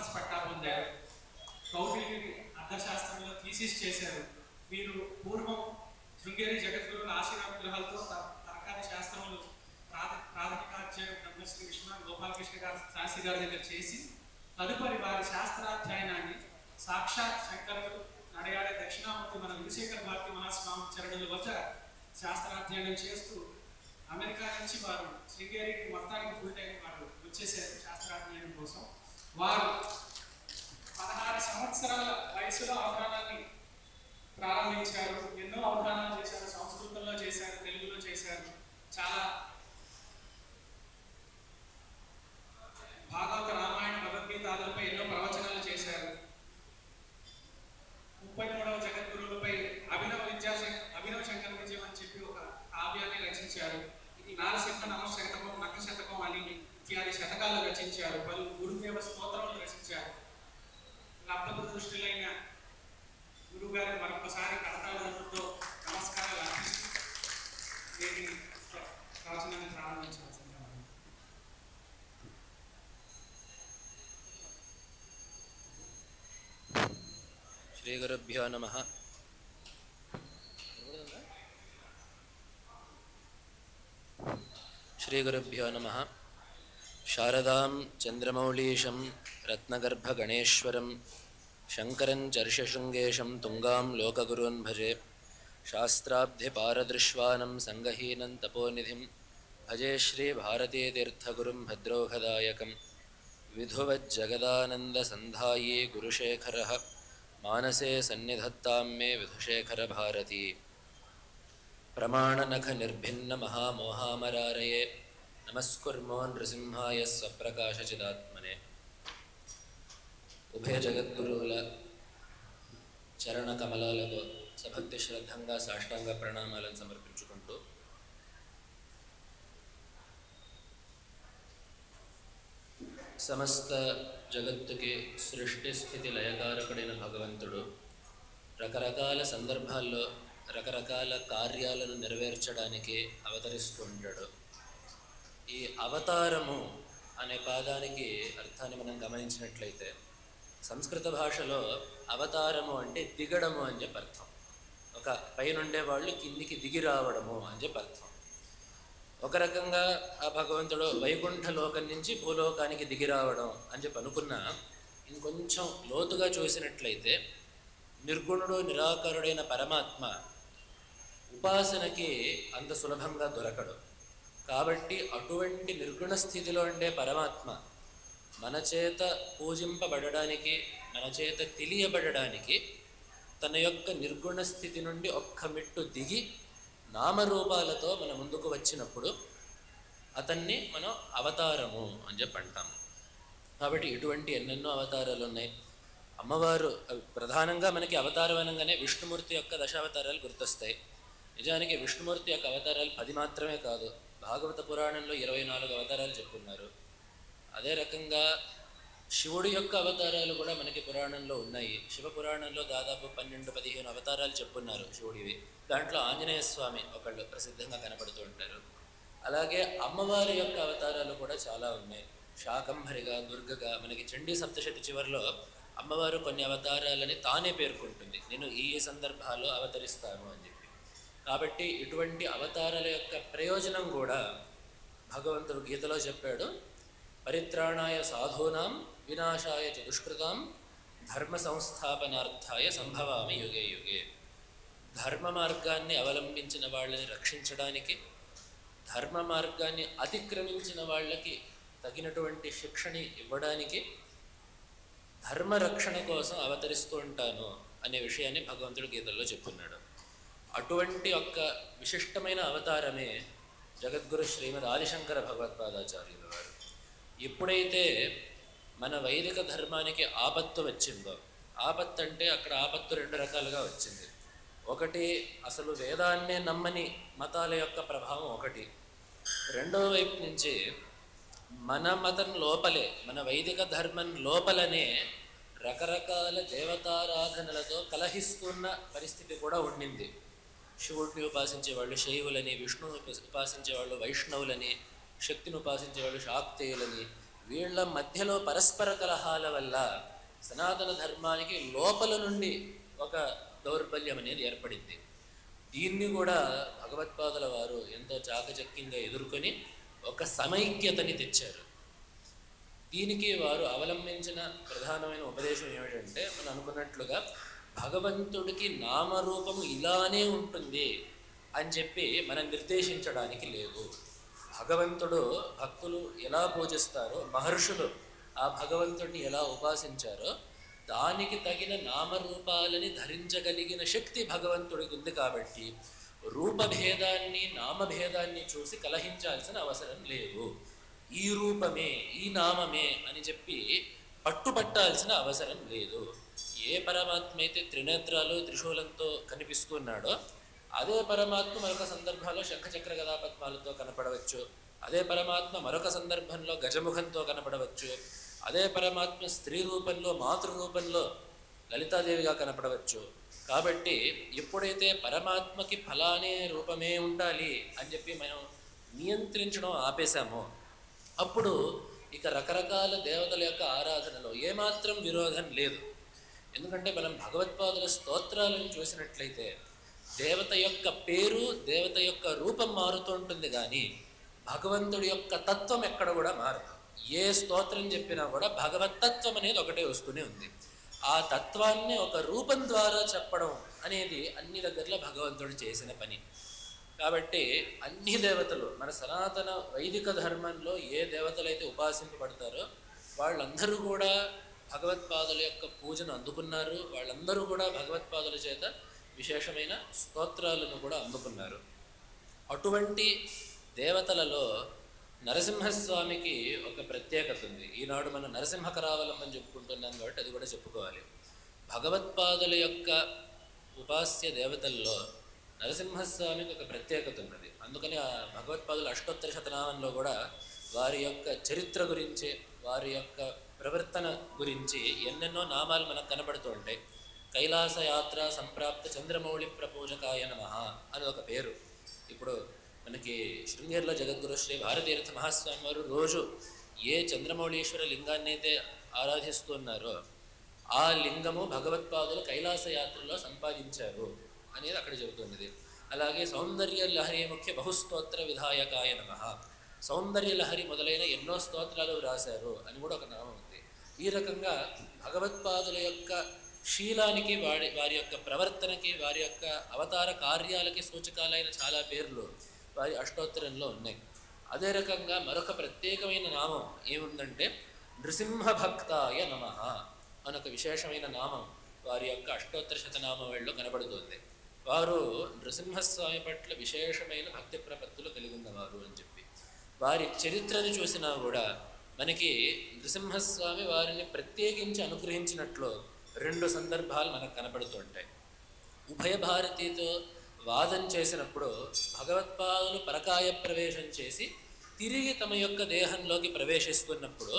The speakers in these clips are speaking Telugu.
డాక్టర్స్ పట్టా పొందారు. కౌటిల్యుని అర్థశాస్త్రంలో థీసిస్ చేశారు. వీరు పూర్వం శృంగేరి జగద్గురువుల ఆశీర్వాదాలతో తర్కాది శాస్త్రములు ప్రాథమికాధ్యాయం బ్రహ్మశ్రీ విశ్వనాథ్ గోపాలకృష్ణ గారు శాస్త్రి గారి దగ్గర చేసి తదుపరి వారి శాస్త్రాధ్యయనాన్ని సాక్షాత్ శంకరుడు నడయాడే దక్షిణామూర్తి మన విజయశేఖర భారతి మహాస్వామి చరణుల వద్ద శాస్త్రాధ్యయనం చేస్తూ అమెరికా నుంచి వారు శృంగేరికి మొత్తానికి ఫుల్ టైం వారు వచ్చేసారు శాస్త్రాధ్యయనం కోసం. వారు 16 సంవత్సరాల వయసులో అవధానాన్ని ప్రారంభించారు. ఎన్నో అవధానాలు చేశారు. సంస్కృతంలో చేశారు, తెలుగులో చేశారు. చాలా భాగవత రామాయణ భగవద్గీత ఆదులపై ఎన్నో ప్రవచనాలు చేశారు. 33వ జగద్గురువులపై అభినవ శంకర విజయం అని చెప్పి ఒక కావ్యాన్ని రచించారు. నారసింహ నమశతకం, నక్క శతకం అని ఇత్యాది శతకాలు రచించారు. పలు గురుదేవ స్తోత్రాలు రచించారు. లబ్ధ దృష్టిలైన గురువు గారి మరొకసారి కడతాలతో నమస్కారాలు అర్పిస్తూ వీటిని ప్రవచనాన్ని ప్రారంభించాల్సింది. శ్రీ గురుభ్యో నమః. శ్రీ గురుభ్యో నమః. శారదాం చంద్రమౌళీశం రత్నగర్భగణేశ్వరం శంకరం చర్షశృంగేశం తుంగాం లోకగురున్ భజే. శాస్త్రాబ్ధి పారదృశ్వానం సంగహీనం తపోనిధిం భజే శ్రీ భారతీతీర్థగురుం భద్రోహదాయకం. విధువజ్జగదానంద సంధాయీ గురుశేఖరః మానసే సన్నిధత్తాం మే విధుశేఖర భారతీ. ప్రమాణనఖ నిర్భిన్న మహామోహామరారయే నమస్కుర్మో నృసింహాయ స్వప్రకాశచిదాత్మనే. ఉభయ జగద్గురువుల చరణ కమలాలకు సభక్తి శ్రద్ధంగా సాష్టాంగ ప్రణామాలను సమర్పించుకుంటూ సమస్త జగత్తుకి సృష్టి స్థితి లయకారకుడైన భగవంతుడు రకరకాల సందర్భాల్లో రకరకాల కార్యాలను నెరవేర్చడానికి అవతరిస్తూ ఉంటాడు. ఈ అవతారము అనే పాదానికి అర్థాన్ని మనం గమనించినట్లయితే సంస్కృత భాషలో అవతారము అంటే దిగడము అని చెప్పి అర్థం. ఒక పైనుండే వాళ్ళు కిందికి దిగి రావడము అని చెప్పి అర్థం. ఒక రకంగా ఆ భగవంతుడు వైకుంఠ లోకం నుంచి భూలోకానికి దిగి రావడం అని చెప్పి అనుకున్నా, ఇంకొంచెం లోతుగా చూసినట్లయితే నిర్గుణుడు నిరాకరుడైన పరమాత్మ ఉపాసనకి అంత సులభంగా దొరకడు. కాబట్టి అటువంటి నిర్గుణ స్థితిలో ఉండే పరమాత్మ మన చేత పూజింపబడడానికి, మన చేత తెలియబడడానికి తన యొక్క నిర్గుణ స్థితి నుండి ఒక్క మెట్టు దిగి నామరూపాలతో మన ముందుకు వచ్చినప్పుడు అతన్ని మనం అవతారము అని చెప్పి అంటాము. కాబట్టి ఇటువంటి ఎన్నెన్నో అవతారాలు ఉన్నాయి. అమ్మవారు ప్రధానంగా మనకి అవతారం అనగానే విష్ణుమూర్తి యొక్క దశావతారాలు గుర్తొస్తాయి. నిజానికి విష్ణుమూర్తి యొక్క అవతారాలు 10 మాత్రమే కాదు, భాగవత పురాణంలో 24 అవతారాలు చెప్పున్నారు. అదే రకంగా శివుడి యొక్క అవతారాలు కూడా మనకి పురాణంలో ఉన్నాయి. శివపురాణంలో దాదాపు 12-15 అవతారాలు చెప్పున్నారు శివుడివి. దాంట్లో ఆంజనేయ స్వామి ఒకళ్ళు ప్రసిద్ధంగా కనపడుతూ ఉంటారు. అలాగే అమ్మవారి యొక్క అవతారాలు కూడా చాలా ఉన్నాయి. శాకంభరిగా, దుర్గగా, మనకి చండీ సప్తశతి చివరిలో అమ్మవారు కొన్ని అవతారాలని తానే పేర్కొంటుంది, నేను ఈ సందర్భాల్లో అవతరిస్తాను అని చెప్పి. కాబట్టి ఇటువంటి అవతారాల యొక్క ప్రయోజనం కూడా భగవంతుడు గీతలో చెప్పాడు. పరిత్రాణాయ సాధూనాం వినాశాయ చ దుష్కృతాం ధర్మ సంస్థాపనార్థాయ సంభవామి యుగే యుగే. ధర్మ మార్గాన్ని అవలంబించిన వాళ్ళని రక్షించడానికి, ధర్మ మార్గాన్ని అతిక్రమించిన వాళ్ళకి తగినటువంటి శిక్షని ఇవ్వడానికి, ధర్మ రక్షణ కోసం అవతరిస్తూ ఉంటాను అనే విషయాన్ని భగవంతుడు గీతల్లో చెప్పున్నాడు. అటువంటి ఒక విశిష్టమైన అవతారమే జగద్గురు శ్రీమద్ ఆదిశంకర భగవత్పాదాచార్యుల వారు. ఎప్పుడైతే మన వైదిక ధర్మానికి ఆపత్తు వచ్చిందో, ఆపత్తు అంటే అక్కడ ఆపత్తు 2 రకాలుగా వచ్చింది. ఒకటి అసలు వేదాన్నే నమ్మని మతాల యొక్క ప్రభావం ఒకటి. రెండవ వైపు నుంచి మన మతం లోపలే, మన వైదిక ధర్మం లోపలనే రకరకాల దేవతారాధనలతో కలహిస్తున్న పరిస్థితి కూడా ఉండింది. శివుడిని ఉపాసించే వాళ్ళు శైవులని, విష్ణువుని ఉపాసించే వాళ్ళు వైష్ణవులని, శక్తిని ఉపాసించే వాళ్ళు శాక్తేయులని, వీళ్ళ మధ్యలో పరస్పర కలహాల వల్ల సనాతన ధర్మానికి లోపల నుండి ఒక దౌర్బల్యం అనేది ఏర్పడింది. దీన్ని కూడా భగవత్పాదుల వారు ఎంతో చాకచక్యంగా ఎదుర్కొని ఒక సమైక్యతని తెచ్చారు. దీనికి వారు అవలంబించిన ప్రధానమైన ఉపదేశం ఏమిటంటే, మనం అనుకున్నట్లుగా భగవంతుడికి నామరూపము ఇలానే ఉంటుంది అని చెప్పి మనం నిర్దేశించడానికి లేదు. భగవంతుడు భక్తులు ఎలా పూజిస్తారో, మహర్షులు ఆ భగవంతుడిని ఎలా ఉపాసించారో దానికి తగిన నామరూపాలని ధరించగలిగిన శక్తి భగవంతుడికి ఉంది. కాబట్టి రూపభేదాన్ని నామభేదాన్ని చూసి కలహించాల్సిన అవసరం లేదు. ఈ రూపమే ఈ నామమే అని చెప్పి పట్టుపట్టాల్సిన అవసరం లేదు. ఏ పరమాత్మ అయితే త్రినేత్రాలు త్రిశూలంతో కనిపిస్తున్నాడో అదే పరమాత్మ మరొక సందర్భంలో శంఖచక్ర గదాపద్మాలతో కనపడవచ్చు. అదే పరమాత్మ మరొక సందర్భంలో గజముఖంతో కనపడవచ్చు. అదే పరమాత్మ స్త్రీ రూపంలో మాతృరూపంలో లలితాదేవిగా కనపడవచ్చు. కాబట్టి ఎప్పుడైతే పరమాత్మకి ఫలానే రూపమే ఉండాలి అని చెప్పి మనం నియంత్రించడం ఆపేశామో అప్పుడు ఇక రకరకాల దేవతల యొక్క ఆరాధనలో ఏమాత్రం విరోధం లేదు. ఎందుకంటే మనం భగవత్పాదుల స్తోత్రాలను చూసినట్లయితే దేవత యొక్క పేరు దేవత యొక్క రూపం మారుతూ ఉంటుంది, కానీ భగవంతుడి యొక్క తత్వం ఎక్కడ కూడా మారదు. ఏ స్తోత్రం చెప్పినా కూడా భగవత్తత్వం అనేది ఒకటే వస్తూనే ఉంది. ఆ తత్వాన్ని ఒక రూపం ద్వారా చెప్పడం అనేది అన్ని దగ్గరలో భగవంతుడు చేసిన పని. కాబట్టి అన్ని దేవతలు మన సనాతన వైదిక ధర్మంలో ఏ దేవతలు అయితే ఉపాసింపబడతారో వాళ్ళందరూ కూడా భగవత్పాదుల యొక్క పూజను అందుకున్నారు. వాళ్ళందరూ కూడా భగవత్పాదుల చేత విశేషమైన స్తోత్రాలను కూడా అందుకున్నారు. అటువంటి దేవతలలో నరసింహస్వామికి ఒక ప్రత్యేకత ఉంది. ఈనాడు మనం నరసింహకరావలంబని చెప్పుకుంటున్నాం కాబట్టి అది కూడా చెప్పుకోవాలి. భగవత్పాదుల యొక్క ఉపాస్య దేవతల్లో నరసింహస్వామికి ఒక ప్రత్యేకత ఉన్నది. అందుకని ఆ భగవత్పాదుల అష్టోత్తర శతనామంలో కూడా వారి యొక్క చరిత్ర గురించి వారి యొక్క ప్రవర్తన గురించి ఎన్నెన్నో నామాలు మనకు కనబడుతూ ఉంటాయి. కైలాసయాత్ర సంప్రాప్త చంద్రమౌళి ప్రపూజకాయ నమః అని ఒక పేరు. ఇప్పుడు మనకి శృంగేరిలో జగద్గురు శ్రీ భారతీర్థ మహాస్వామి వారు రోజు ఏ చంద్రమౌళీశ్వర లింగాన్ని అయితే ఆరాధిస్తున్నారో ఆ లింగము భగవత్పాదులు కైలాసయాత్రలో సంపాదించారు అనేది అక్కడ చెబుతున్నది. అలాగే సౌందర్య లహరి ముఖ్య బహుస్తోత్ర విధాయకాయ నమః, సౌందర్య లహరి మొదలైన ఎన్నో స్తోత్రాలు రాశారు అని కూడా ఒక నామం ఉంది. ఈ రకంగా భగవత్పాదుల యొక్క శీలానికి వారి యొక్క ప్రవర్తనకి వారి యొక్క అవతార కార్యాలకి సూచకాలైన చాలా పేర్లు వారి అష్టోత్తరంలో ఉన్నాయి. అదే రకంగా మరొక ప్రత్యేకమైన నామం ఏముందంటే నృసింహభక్తాయ నమః అనొక విశేషమైన నామం వారి యొక్క అష్టోత్తర శతనామావళిలో కనబడుతుంది. వారు నృసింహస్వామి పట్ల విశేషమైన భక్తి ప్రపత్తులు కలిగి ఉన్నవారు అని చెప్పి వారి చరిత్రను చూసినా కూడా మనకి నృసింహస్వామి వారిని ప్రత్యేకించి అనుగ్రహించినట్లు రెండు సందర్భాలు మనకు కనబడుతుంటాయి. ఉభయ భారతితో వాదం చేసినప్పుడు భగవత్పాదులు పరకాయ ప్రవేశం చేసి తిరిగి తమ యొక్క దేహంలోకి ప్రవేశిస్తున్నప్పుడు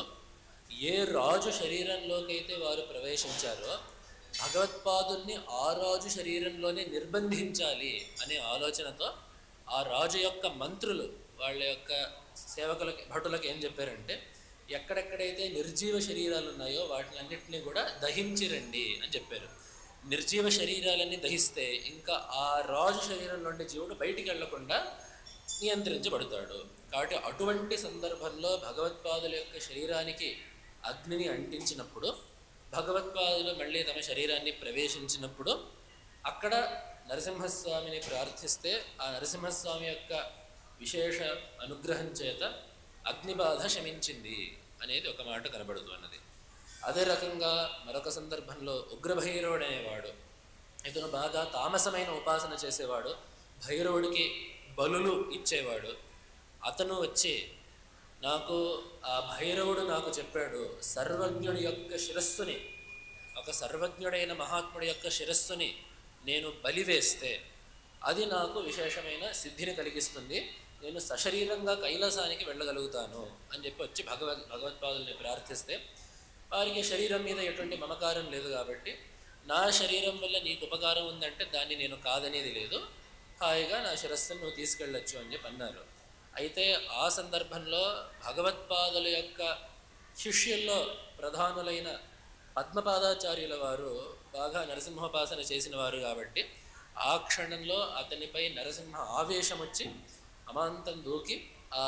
ఏ రాజు శరీరంలోకి అయితే వారు ప్రవేశించారో భగవత్పాదుల్ని ఆ రాజు శరీరంలోనే నిర్బంధించాలి అనే ఆలోచనతో ఆ రాజు యొక్క మంత్రులు వాళ్ళ యొక్క సేవకులకి భటులకు ఏం చెప్పారంటే ఎక్కడెక్కడైతే నిర్జీవ శరీరాలు ఉన్నాయో వాటిలన్నింటినీ కూడా దహించి రండి అని చెప్పారు. నిర్జీవ శరీరాలన్నీ దహిస్తే ఇంకా ఆ రాజు శరీరం నుండి జీవుడు బయటికి వెళ్లకుండా నియంత్రించబడతాడు. కాబట్టి అటువంటి సందర్భంలో భగవత్పాదుల యొక్క శరీరానికి అగ్నిని అంటించినప్పుడు భగవత్పాదులు మళ్ళీ తమ శరీరాన్ని ప్రవేశించినప్పుడు అక్కడ నరసింహస్వామిని ప్రార్థిస్తే ఆ నరసింహస్వామి యొక్క విశేష అనుగ్రహం చేత అగ్నిబాధ శమించింది అనేది ఒక మాట కనబడుతున్నది. అదే రకంగా మరొక సందర్భంలో ఉగ్రభైరవుడు అనేవాడు, ఇతను బాగా తామసమైన ఉపాసన చేసేవాడు, భైరవుడికి బలులు ఇచ్చేవాడు. అతను వచ్చి నాకు ఆ భైరవుడు నాకు చెప్పాడు, సర్వజ్ఞుడి యొక్క శిరస్సుని ఒక సర్వజ్ఞుడైన మహాత్ముడి యొక్క శిరస్సుని నేను బలివేస్తే అది నాకు విశేషమైన సిద్ధిని కలిగిస్తుంది, నేను సశరీరంగా కైలాసానికి వెళ్ళగలుగుతాను అని చెప్పి వచ్చి భగవత్పాదుల్ని ప్రార్థిస్తే వారికి శరీరం మీద ఎటువంటి మమకారం లేదు కాబట్టి నా శరీరం వల్ల నీకు ఉపకారం ఉందంటే దాన్ని నేను కాదనేది లేదు, హాయిగా నా శిరస్సును నువ్వు తీసుకెళ్ళొచ్చు అని చెప్పి అన్నారు. అయితే ఆ సందర్భంలో భగవత్పాదుల యొక్క శిష్యుల్లో ప్రధానులైన పద్మపాదాచార్యుల వారు బాగా నరసింహోపాసన చేసిన వారు కాబట్టి ఆ క్షణంలో అతనిపై నరసింహ ఆవేశం వచ్చి అమాంతం దూకి ఆ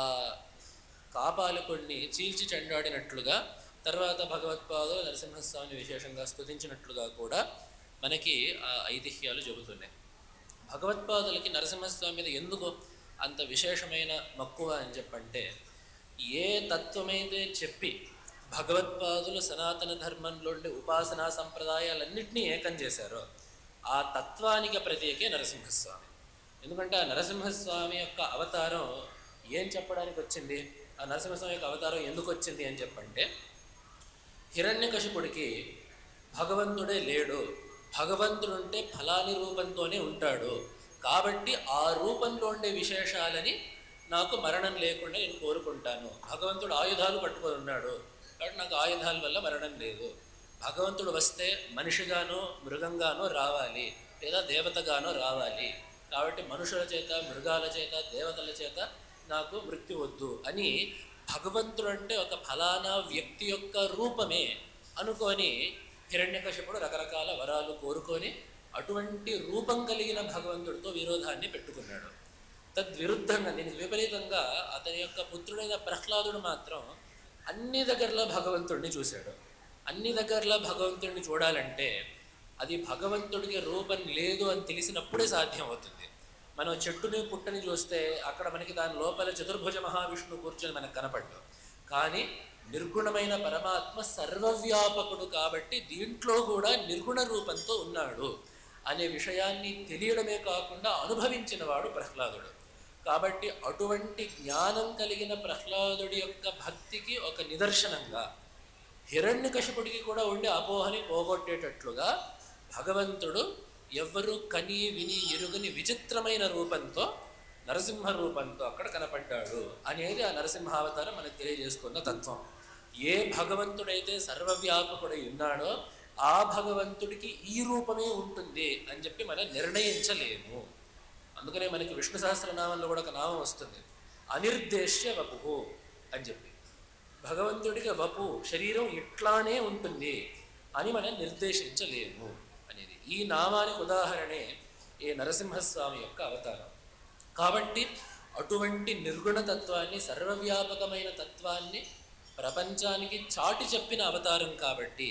కాపాలకుడిని చీల్చి చెండాడినట్లుగా, తర్వాత భగవత్పాదులు నరసింహస్వామిని విశేషంగా స్తుతించినట్లుగా కూడా మనకి ఆ ఐతిహ్యాలు చెబుతున్నాయి. భగవత్పాదులకి నరసింహస్వామి మీద ఎందుకు అంత విశేషమైన మక్కువ అని చెప్పంటే, ఏ తత్వమైతే చెప్పి భగవత్పాదులు సనాతన ధర్మంలోని ఉపాసనా సంప్రదాయాలన్నింటినీ ఏకం చేశారో ఆ తత్వానికి ప్రతీకే నరసింహస్వామి. ఎందుకంటే ఆ నరసింహస్వామి యొక్క అవతారం ఏం చెప్పడానికి వచ్చింది, ఆ నరసింహస్వామి యొక్క అవతారం ఎందుకు వచ్చింది అని చెప్పంటే, హిరణ్యకశిపుడికి భగవంతుడే లేడు, భగవంతుడుంటే ఫలాని రూపంతోనే ఉంటాడు, కాబట్టి ఆ రూపంలో ఉండే విశేషాలని నాకు మరణం లేకుండా నేను కోరుకుంటాను. భగవంతుడు ఆయుధాలు పట్టుకొని ఉన్నాడు కాబట్టి నాకు ఆయుధాల వల్ల మరణం లేదు. భగవంతుడు వస్తే మనిషిగానో మృగంగానో రావాలి, లేదా దేవతగానో రావాలి, కాబట్టి మనుషుల చేత మృగాల చేత దేవతల చేత నాకు మృత్యు వద్దు అని భగవంతుడు అంటే ఒక ఫలానా వ్యక్తి యొక్క రూపమే అనుకొని హిరణ్యకశిపుడు రకరకాల వరాలు కోరుకొని అటువంటి రూపం కలిగిన భగవంతుడితో విరోధాన్ని పెట్టుకున్నాడు. తద్విరుద్ధంగా దీనికి విపరీతంగా అతని యొక్క పుత్రుడైన ప్రహ్లాదుడు మాత్రం అన్ని దగ్గరలో భగవంతుడిని చూశాడు. అన్ని దగ్గరలో భగవంతుడిని చూడాలంటే అది భగవంతుడికి రూపం లేదు అని తెలిసినప్పుడే సాధ్యం అవుతుంది. మనం చెట్టుని పుట్టని చూస్తే అక్కడ మనకి దాని లోపల చతుర్భుజ మహావిష్ణువు కూర్చొని మనకు కనపడ్డు. కానీ నిర్గుణమైన పరమాత్మ సర్వవ్యాపకుడు కాబట్టి దీంట్లో కూడా నిర్గుణ రూపంతో ఉన్నాడు అనే విషయాన్ని తెలియడమే కాకుండా అనుభవించిన వాడు ప్రహ్లాదుడు. కాబట్టి అటువంటి జ్ఞానం కలిగిన ప్రహ్లాదుడి యొక్క భక్తికి ఒక నిదర్శనంగా హిరణ్యకశిపుడికి కూడా ఉండే అపోహని పోగొట్టేటట్లుగా భగవంతుడు ఎవ్వరూ కని విని ఎరుగని విచిత్రమైన రూపంతో నరసింహ రూపంతో అక్కడ కనపడ్డాడు అనేది ఆ నరసింహావతారం మనకు తెలియజేస్తున్న తత్వం. ఏ భగవంతుడైతే సర్వవ్యాపకుడై ఉన్నాడో ఆ భగవంతుడికి ఈ రూపమే ఉంటుంది అని చెప్పి మనం నిర్ణయించలేము. అందుకనే మనకి విష్ణు సహస్రనామంలో కూడా ఒక నామం వస్తుంది, అనిర్దేశ్య వపు అని చెప్పి. భగవంతుడికి వపు శరీరం ఇట్లానే ఉంటుంది అని మనం నిర్దేశించలేము అనేది ఈ నామానికి ఉదాహరణే ఈ నరసింహస్వామి యొక్క అవతారం. కాబట్టి అటువంటి నిర్గుణ తత్వాన్ని, సర్వవ్యాపకమైన తత్వాన్ని ప్రపంచానికి చాటి చెప్పిన అవతారం కాబట్టి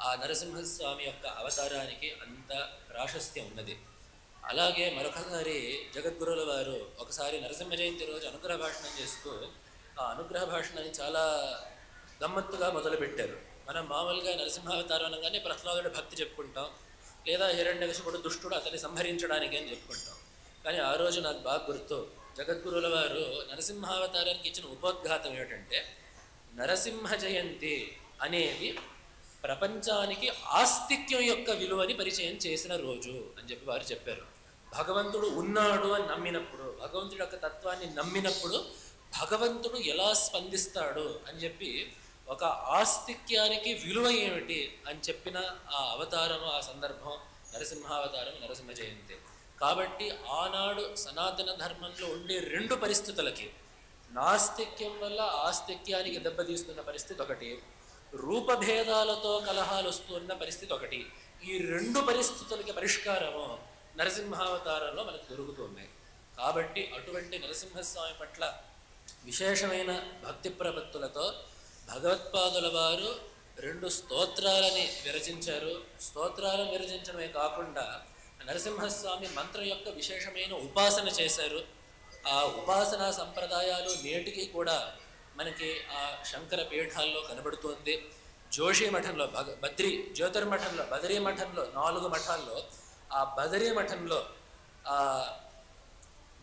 ఆ నరసింహస్వామి యొక్క అవతారానికి అంత ప్రాశస్త్యం ఉన్నది. అలాగే మరొకసారి జగద్గురుల వారు ఒకసారి నరసింహ జయంతి రోజు అనుగ్రహ భాషణం చేస్తూ ఆ అనుగ్రహ భాషణాన్ని చాలా గమ్మత్తుగా మొదలుపెట్టారు. మనం మామూలుగా నరసింహావతారం అనగానే ప్రహ్లాదుడి భక్తి చెప్పుకుంటాం, లేదా హిరణ్యకశిపుడు దుష్టుడు అతన్ని సంహరించడానికి అని చెప్పుకుంటాం. కానీ ఆ రోజు నాకు బాగా గుర్తు, జగద్గురుల వారు నరసింహావతారానికి ఇచ్చిన ఉపోద్ఘాతం ఏమిటంటే, నరసింహ జయంతి అనేది ప్రపంచానికి ఆస్తిక్యం యొక్క విలువని పరిచయం చేసిన రోజు అని చెప్పి వారు చెప్పారు. భగవంతుడు ఉన్నాడు అని నమ్మినప్పుడు, భగవంతుడి యొక్క తత్వాన్ని నమ్మినప్పుడు భగవంతుడు ఎలా స్పందిస్తాడు అని చెప్పి ఒక ఆస్తిక్యానికి విలువ ఏమిటి అని చెప్పిన ఆ అవతారము, ఆ సందర్భం నరసింహావతారం, నరసింహ జయంతి. కాబట్టి ఆనాడు సనాతన ధర్మంలో ఉండే రెండు పరిస్థితులకి, నాస్తిక్యం వల్ల ఆస్తిక్యానికి దెబ్బతీస్తున్న పరిస్థితి ఒకటి, రూపభేదాలతో కలహాలు వస్తున్న పరిస్థితి ఒకటి, ఈ రెండు పరిస్థితులకి పరిష్కారము నరసింహావతారంలో మనకు దొరుకుతున్నాయి. కాబట్టి అటువంటి నరసింహస్వామి పట్ల విశేషమైన భక్తి ప్రపత్తులతో భగవత్పాదుల వారు రెండు స్తోత్రాలని విరచించారు. స్తోత్రాలను విరచించడమే కాకుండా నరసింహస్వామి మంత్రం యొక్క విశేషమైన ఉపాసన చేశారు. ఆ ఉపాసనా సంప్రదాయాలు నేటికి కూడా మనకి ఆ శంకర పీఠాల్లో కనబడుతోంది. జోషి మఠంలో, జ్యోతిర్మఠంలో, బదరీ మఠంలో 4 మఠాల్లో ఆ బదరీ మఠంలో ఆ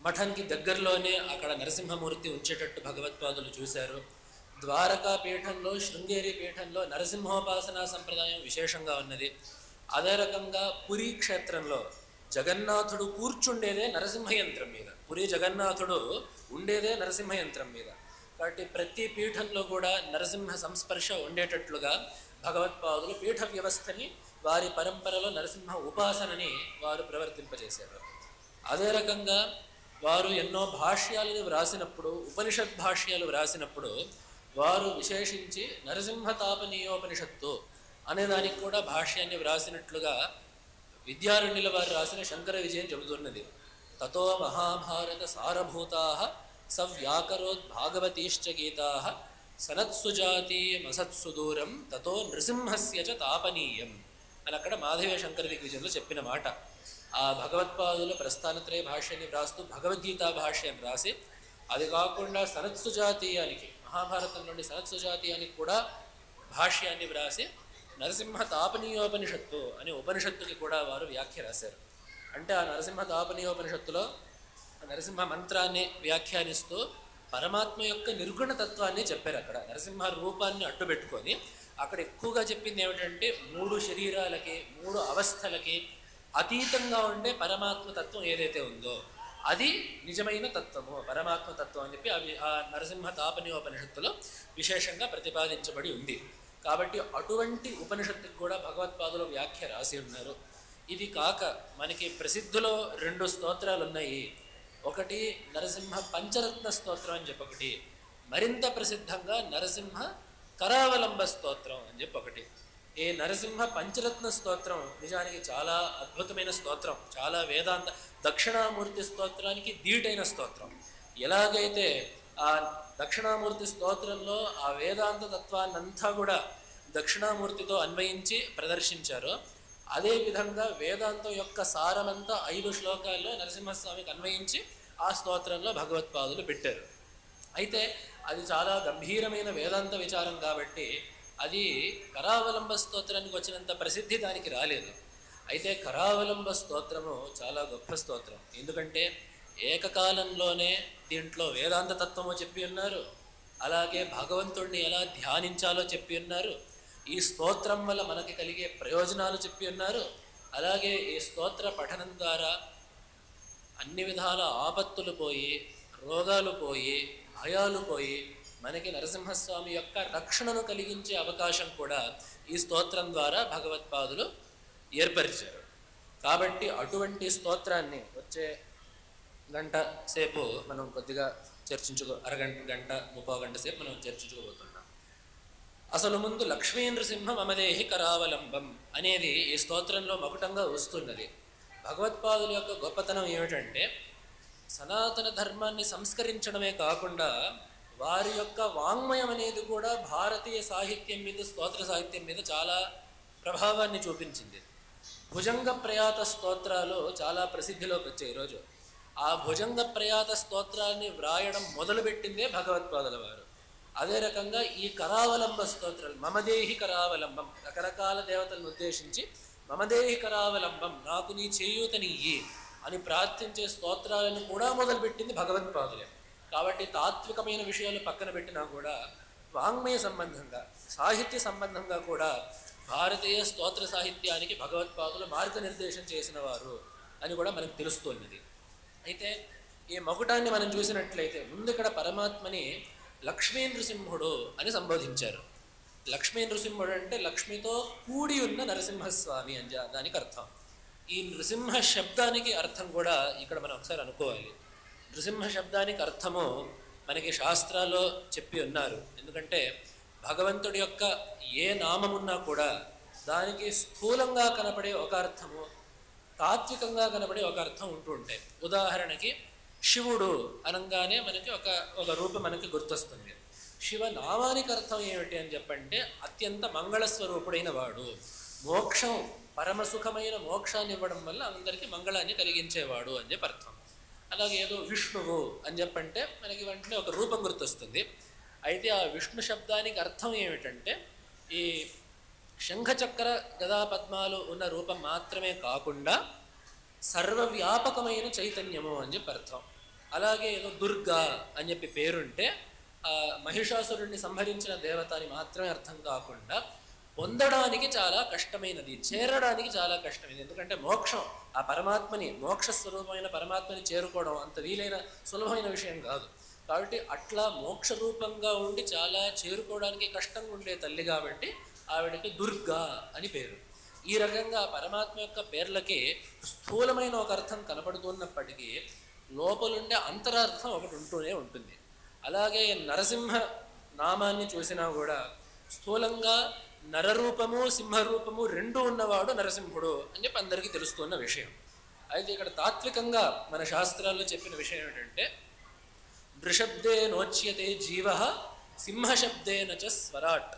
మఠానికి దగ్గరలోనే అక్కడ నరసింహమూర్తి ఉంచేటట్టు భగవత్పాదులు చూశారు. ద్వారకా పీఠంలో, శృంగేరి పీఠంలో నరసింహోపాసనా సంప్రదాయం విశేషంగా ఉన్నది. అదే రకంగా పురీ క్షేత్రంలో జగన్నాథుడు కూర్చుండేదే నరసింహయంత్రం మీద, పురీ జగన్నాథుడు ఉండేదే నరసింహయంత్రం మీద. కాబట్టి ప్రతి పీఠంలో కూడా నరసింహ సంస్పర్శ ఉండేటట్లుగా భగవత్పాదులు పీఠ వ్యవస్థని, వారి పరంపరలో నరసింహ ఉపాసనని వారు ప్రవర్తింపజేశారు. అదే రకంగా వారు ఎన్నో భాష్యాలను వ్రాసినప్పుడు, ఉపనిషత్ భాష్యాలు వ్రాసినప్పుడు వారు విశేషించి నరసింహతాపనీయోపనిషత్తు అనే దానికి కూడా భాష్యాన్ని వ్రాసినట్లుగా విద్యారణ్యుల వారు రాసిన శంకర విజయం చెబుతున్నది. తతో మహాభారత సారభూతా సవ్యాకరోద్ భాగవతీశ్చ గీతా సనత్సుజాతీయమసత్సుదూరం తతో నృసింహస్య చ తాపనీయం అని అక్కడ మాధవ శంకర దిగ్విజయంలో చెప్పిన మాట. ఆ భగవత్పాదుల ప్రస్థానత్రయ భాష్యాన్ని వ్రాస్తూ భగవద్గీతా భాష్యాన్ని రాసి, అది కాకుండా సనత్సుజాతీయానికి, మహాభారతం నుండి సనత్సుజాతీయానికి కూడా భాష్యాన్ని వ్రాసి నరసింహ తాపనీయోపనిషత్తు అనే ఉపనిషత్తుకి కూడా వారు వ్యాఖ్య రాశారు. అంటే ఆ నరసింహ తాపనీయోపనిషత్తులో నరసింహ మంత్రాన్ని వ్యాఖ్యానిస్తూ పరమాత్మ యొక్క నిర్గుణ తత్వాన్ని చెప్పారు. అక్కడ నరసింహ రూపాన్ని అడ్డుపెట్టుకొని అక్కడ ఎక్కువగా చెప్పింది ఏమిటంటే 3 శరీరాలకి 3 అవస్థలకి అతీతంగా ఉండే పరమాత్మ తత్వం ఏదైతే ఉందో అది నిజమైన తత్వము, పరమాత్మ తత్వం అని చెప్పి అవి ఆ నరసింహ తాపనీయోపనిషత్తులో విశేషంగా ప్రతిపాదించబడి ఉంది. కాబట్టి అటువంటి ఉపనిషత్తుకి కూడా భగవత్పాదులు వ్యాఖ్య రాసి ఉన్నారు. ఇది కాక మనకి ప్రసిద్ధిలో 2 స్తోత్రాలు ఉన్నాయి. ఒకటి నరసింహ పంచరత్న స్తోత్రం అని చెప్పి ఒకటి, మరింత ప్రసిద్ధంగా నరసింహ కరావలంబ స్తోత్రం అని చెప్పి ఒకటి. ఈ నరసింహ పంచరత్న స్తోత్రం నిజానికి చాలా అద్భుతమైన స్తోత్రం, చాలా వేదాంత దక్షిణామూర్తి స్తోత్రానికి ధీటైన స్తోత్రం. ఎలాగైతే ఆ దక్షిణామూర్తి స్తోత్రంలో ఆ వేదాంత తత్వాన్నంతా కూడా దక్షిణామూర్తితో అన్వయించి ప్రదర్శించారో, అదేవిధంగా వేదాంతం యొక్క సారమంతా 5 శ్లోకాల్లో నరసింహస్వామికి అన్వయించి ఆ స్తోత్రంలో భగవత్పాదులు పెట్టారు. అయితే అది చాలా గంభీరమైన వేదాంత విచారం కాబట్టి అది కరావలంబ స్తోత్రానికి వచ్చినంత ప్రసిద్ధి దానికి రాలేదు. అయితే కరావలంబ స్తోత్రము చాలా గొప్ప స్తోత్రం. ఎందుకంటే ఏకకాలంలోనే దీంట్లో వేదాంత తత్వము చెప్పి ఉన్నారు, అలాగే భగవంతుడిని ఎలా ధ్యానించాలో చెప్పి ఉన్నారు, ఈ స్తోత్రం వల్ల మనకి కలిగే ప్రయోజనాలు చెప్పి ఉన్నారు, అలాగే ఈ స్తోత్ర పఠనం ద్వారా అన్ని విధాల ఆపత్తులు పోయి, రోగాలు పోయి, భయాలు పోయి మనకి నరసింహస్వామి యొక్క రక్షణను కలిగించే అవకాశం కూడా ఈ స్తోత్రం ద్వారా భగవత్పాదులు ఏర్పరిచారు. కాబట్టి అటువంటి స్తోత్రాన్ని వచ్చే గంట సేపు మనం కొద్దిగా గంట 30 గంట సేపు మనం చర్చించుకోబోతున్నాం. అసలు ముందు లక్ష్మీ నృసింహ మమదేహి కరావలంబం అనేది ఈ స్తోత్రంలో మకుటంగా వస్తున్నది. భగవత్పాదుల యొక్క గొప్పతనం ఏమిటంటే సనాతన ధర్మాన్ని సంస్కరించడమే కాకుండా వారి యొక్క వాంగ్మయం అనేది కూడా భారతీయ సాహిత్యం మీద, స్తోత్ర సాహిత్యం మీద చాలా ప్రభావాన్ని చూపించింది. భుజంగ ప్రయాత స్తోత్రాలు చాలా ప్రసిద్ధిలోకి వచ్చాయి ఈరోజు. ఆ భుజంగ ప్రయాత స్తోత్రాన్ని వ్రాయడం మొదలుపెట్టిందే భగవత్పాదుల వారు. అదే రకంగా ఈ కరావలంబ స్తోత్రాలు, మమదేహి కరావలంబం, రకరకాల దేవతలను ఉద్దేశించి మమదేహి కరావలంబం, నాకు నీ చేయూతనియ్యి అని ప్రార్థించే స్తోత్రాలను కూడా మొదలుపెట్టింది భగవత్పాదులే. కాబట్టి తాత్వికమైన విషయాలు పక్కన పెట్టినా కూడా వాంగ్మయ సంబంధంగా, సాహిత్య సంబంధంగా కూడా భారతీయ స్తోత్ర సాహిత్యానికి భగవత్పాదులు మార్గనిర్దేశం చేసిన వారు అని కూడా మనకు తెలుస్తున్నది. అయితే ఈ మకుటాన్ని మనం చూసినట్లయితే ముందు ఇక్కడ పరమాత్మని లక్ష్మీ నృసింహుడు అని సంబోధించారు. లక్ష్మీ నృసింహుడు అంటే లక్ష్మితో కూడి ఉన్న నరసింహస్వామి అని దానికి అర్థం. ఈ నృసింహ శబ్దానికి అర్థం కూడా ఇక్కడ మనం ఒకసారి అనుకోవాలి. నృసింహ శబ్దానికి అర్థము మనకి శాస్త్రాల్లో చెప్పి ఉన్నారు. ఎందుకంటే భగవంతుడి యొక్క ఏ నామమున్నా కూడా దానికి స్థూలంగా కనపడే ఒక అర్థము, తాత్వికంగా కనపడే ఒక అర్థం ఉంటూ ఉంటాయి. ఉదాహరణకి శివుడు అనగానే మనకి ఒక రూపం మనకి గుర్తొస్తుంది. శివనామానికి అర్థం ఏమిటి అని చెప్పంటే అత్యంత మంగళస్వరూపుడైన వాడు, మోక్షం, పరమసుఖమైన మోక్షాన్ని ఇవ్వడం వల్ల అందరికీ మంగళాన్ని కలిగించేవాడు అని చెప్పి అర్థం. అలాగే ఏదో విష్ణువు అని చెప్పంటే మనకి వెంటనే ఒక రూపం గుర్తొస్తుంది. అయితే ఆ విష్ణు శబ్దానికి అర్థం ఏమిటంటే ఈ శంఖచక్ర గదా పద్మాలు ఉన్న రూపం మాత్రమే కాకుండా సర్వవ్యాపకమైన చైతన్యము అని చెప్పి అర్థం. అలాగే ఏదో దుర్గా అని చెప్పి పేరుంటే ఆ మహిషాసురుడిని సంహరించిన దేవత అని మాత్రమే అర్థం కాకుండా పొందడానికి చాలా కష్టమైనది, చేరడానికి చాలా కష్టమైనది. ఎందుకంటే మోక్షం, ఆ పరమాత్మని, మోక్ష స్వరూపమైన పరమాత్మని చేరుకోవడం అంత వీలైన సులభమైన విషయం కాదు. కాబట్టి అట్లా మోక్ష రూపంగా ఉండి చాలా చేరుకోవడానికి కష్టంగా ఉండే తల్లి కాబట్టి ఆవిడకి దుర్గా అని పేరు. ఈ రకంగా పరమాత్మ యొక్క పేర్లకి స్థూలమైన ఒక అర్థం కనపడుతున్నప్పటికీ లోపలుండే అంతరార్థం ఒకటి ఉంటూనే ఉంటుంది. అలాగే నరసింహ నామాన్ని చూసినా కూడా స్థూలంగా నరరూపము సింహరూపము రెండు ఉన్నవాడు నరసింహుడు అని చెప్పి అందరికీ తెలుస్తున్న విషయం. అయితే ఇక్కడ తాత్వికంగా మన శాస్త్రాల్లో చెప్పిన విషయం ఏంటంటే నృశబ్దే నోచ్యతే జీవ సింహశబ్దేన చ స్వరాట్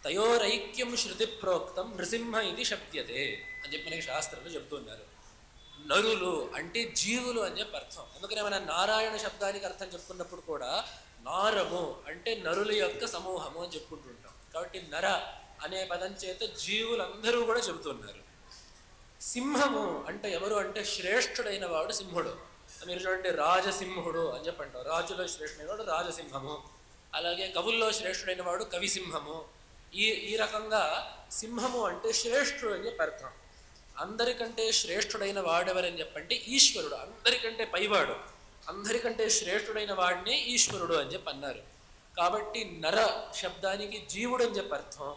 తయోరైక్యం శృతి ప్రోక్తం నృసింహ ఇది శబ్ద్యతే అని చెప్పి మనకి శాస్త్రంలో చెప్తున్నారు. నరులు అంటే జీవులు అని చెప్పి అర్థం. అందుకనే మన నారాయణ శబ్దానికి అర్థం చెప్పుకున్నప్పుడు కూడా నారము అంటే నరుల యొక్క సమూహము అని చెప్పుకుంటుంటాం. కాబట్టి నర అనే పదం చేత జీవులందరూ కూడా చెబుతున్నారు. సింహము అంటే ఎవరు అంటే శ్రేష్ఠుడైన వాడు సింహుడు. మీరు చూడండి రాజసింహుడు అని చెప్పంటారు. రాజులో శ్రేష్ఠుడైన వాడు రాజసింహము. అలాగే కవుల్లో శ్రేష్ఠుడైన వాడు కవిసింహము. ఈ రకంగా సింహము అంటే శ్రేష్ఠుడు అని చెప్పి అర్థం. అందరికంటే శ్రేష్ఠుడైన వాడెవరని చెప్పంటే ఈశ్వరుడు. అందరికంటే పైవాడు, అందరికంటే శ్రేష్ఠుడైన వాడిని ఈశ్వరుడు అని చెప్పి అన్నారు. కాబట్టి నర శబ్దానికి జీవుడు అని చెప్పి అర్థం,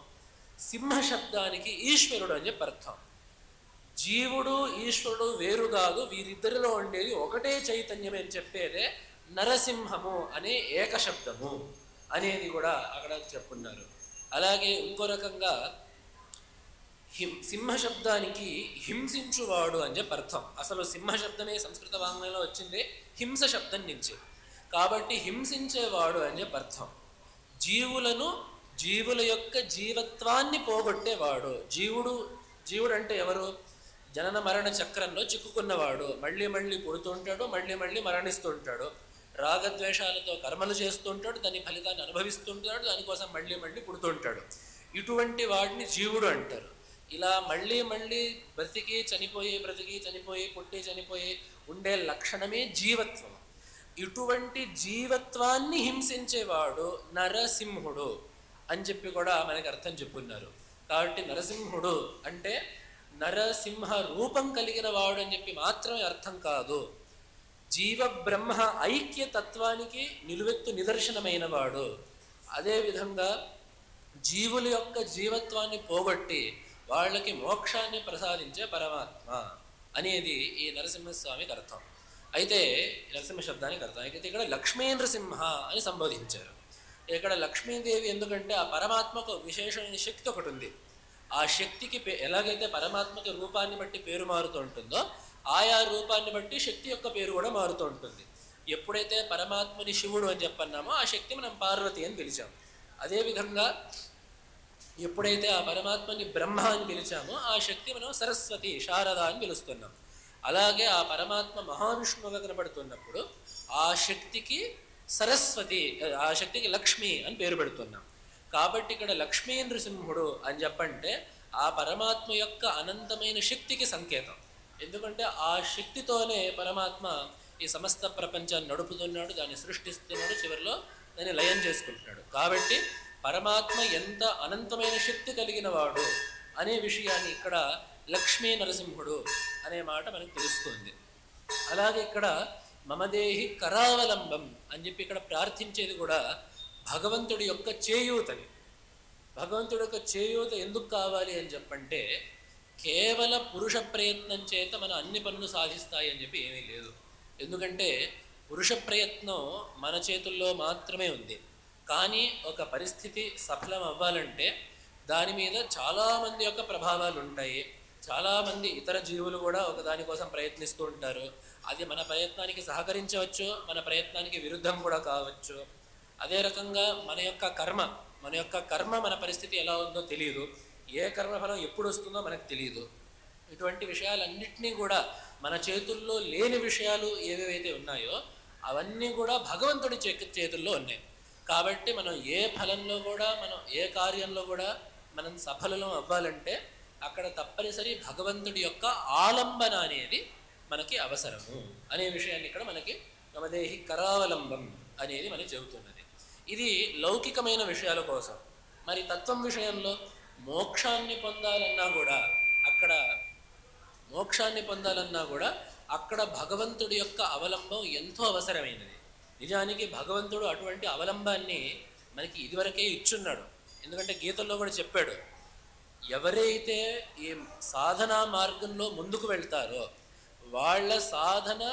సింహ శబ్దానికి ఈశ్వరుడు అని చెప్పి అర్థం. జీవుడు ఈశ్వరుడు వేరు కాదు, వీరిద్దరిలో ఉండేది ఒకటే చైతన్యం అని చెప్పేదే నరసింహము అనే ఏకశబ్దము అనేది కూడా అక్కడ చెప్పున్నారు. అలాగే ఇంకో రకంగా సింహ శబ్దానికి హింసించువాడు అని చెప్పి అర్థం. అసలు సింహ శబ్దమే సంస్కృత వాంగ్మయంలో వచ్చింది హింస శబ్దం నుంచి. కాబట్టి హింసించేవాడు అని చెప్పి అర్థం. జీవుల యొక్క జీవత్వాన్ని పోగొట్టేవాడు. జీవుడు అంటే ఎవరు? జనన మరణ చక్రంలో చిక్కుకున్నవాడు. మళ్ళీ మళ్ళీ పుడుతుంటాడు, మళ్ళీ మళ్ళీ మరణిస్తుంటాడు, రాగద్వేషాలతో కర్మలు చేస్తుంటాడు, దాని ఫలితాన్ని అనుభవిస్తుంటాడు, దానికోసం మళ్ళీ మళ్ళీ పుడుతుంటాడు. ఇటువంటి వాడిని జీవుడు అంటారు. ఇలా మళ్ళీ మళ్ళీ బ్రతికి చనిపోయి పుట్టి చనిపోయి ఉండే లక్షణమే జీవత్వం. ఇటువంటి జీవత్వాన్ని హింసించేవాడు నరసింహుడు అని చెప్పి కూడా మనకి అర్థం చెప్పున్నారు. కాబట్టి నరసింహుడు అంటే నరసింహ రూపం కలిగిన వాడు అని చెప్పి మాత్రమే అర్థం కాదు, జీవ బ్రహ్మ ఐక్యతత్వానికి నిలువెత్తు నిదర్శనమైన వాడు. అదేవిధంగా జీవుల యొక్క జీవత్వాన్ని పోగొట్టి వాళ్ళకి మోక్షాన్ని ప్రసాదించే పరమాత్మ అనేది ఈ నరసింహస్వామికి అర్థం. అయితే నరసింహ శబ్దానికి అర్థం అయితే ఇక్కడ లక్ష్మీ నృసింహ అని సంబోధించారు. ఇక్కడ లక్ష్మీదేవి ఎందుకంటే ఆ పరమాత్మకు విశేషమైన శక్తి ఒకటి ఉంది. ఆ శక్తికి ఎలాగైతే పరమాత్మకి రూపాన్ని బట్టి పేరు మారుతూ ఉంటుందో ఆయా రూపాన్ని బట్టి శక్తి యొక్క పేరు కూడా మారుతూ ఉంటుంది. ఎప్పుడైతే పరమాత్మని శివుడు అని చెప్పన్నామో ఆ శక్తి మనం పార్వతి అని పిలిచాం. అదేవిధంగా ఎప్పుడైతే ఆ పరమాత్మని బ్రహ్మ అని పిలిచామో ఆ శక్తి మనం సరస్వతి శారద అని పిలుస్తున్నాం. అలాగే ఆ పరమాత్మ మహావిష్ణువుగా కనబడుతున్నప్పుడు ఆ శక్తికి సరస్వతి, ఆ శక్తికి లక్ష్మి అని పేరు పెడుతున్నాం. కాబట్టి ఇక్కడ లక్ష్మీ నృసింహుడు అని చెప్పంటే ఆ పరమాత్మ యొక్క అనంతమైన శక్తికి సంకేతం. ఎందుకంటే ఆ శక్తితోనే పరమాత్మ ఈ సమస్త ప్రపంచాన్ని నడుపుతున్నాడు, దాన్ని సృష్టిస్తున్నాడు, చివరిలో దాన్ని లయం చేసుకుంటున్నాడు. కాబట్టి పరమాత్మ ఎంత అనంతమైన శక్తి కలిగిన వాడు అనే విషయాన్ని ఇక్కడ లక్ష్మీ నరసింహుడు అనే మాట మనకు తెలుస్తుంది. అలాగే ఇక్కడ మమదేహి కరావలంబం అని చెప్పి ఇక్కడ ప్రార్థించేది కూడా భగవంతుడి యొక్క చేయూతని. భగవంతుడి యొక్క చేయూత ఎందుకు కావాలి అని చెప్పంటే కేవల పురుష ప్రయత్నం చేత మన అన్ని పనులు సాధిస్తాయి అని చెప్పి ఏమీ లేదు. ఎందుకంటే పురుష ప్రయత్నం మన చేతుల్లో మాత్రమే ఉంది. కానీ ఒక పరిస్థితి సఫలం అవ్వాలంటే దాని మీద చాలామంది యొక్క ప్రభావాలు ఉంటాయి. చాలామంది ఇతర జీవులు కూడా ఒక దానికోసం ప్రయత్నిస్తూ ఉంటారు. అది మన ప్రయత్నానికి సహకరించవచ్చు, మన ప్రయత్నానికి విరుద్ధం కూడా కావచ్చు. అదే రకంగా మన యొక్క కర్మ మన పరిస్థితి ఎలా ఉందో తెలియదు, ఏ కర్మఫలం ఎప్పుడు వస్తుందో మనకు తెలియదు. ఇటువంటి విషయాలన్నింటినీ కూడా మన చేతుల్లో లేని విషయాలు ఏవేవైతే ఉన్నాయో అవన్నీ కూడా భగవంతుడి చేతుల్లో ఉన్నాయి. కాబట్టి మనం ఏ ఫలంలో కూడా ఏ కార్యంలో కూడా మనం సఫలం అవ్వాలంటే అక్కడ తప్పనిసరి భగవంతుడి యొక్క ఆలంబన అనేది మనకి అవసరము అనే విషయాన్ని ఇక్కడ మనకి మమదేహి కరావలంబం అనేది మనకి చెబుతున్నది. ఇది లౌకికమైన విషయాల కోసం. మరి తత్వం విషయంలో మోక్షాన్ని పొందాలన్నా కూడా అక్కడ భగవంతుడి యొక్క అవలంబం ఎంతో అవసరమైనది. నిజానికి భగవంతుడు అటువంటి అవలంబాన్ని మనకి ఇదివరకే ఇచ్చున్నాడు. ఎందుకంటే గీతల్లో కూడా చెప్పాడు, ఎవరైతే ఈ సాధనా మార్గంలో ముందుకు వెళ్తారో వాళ్ళ సాధన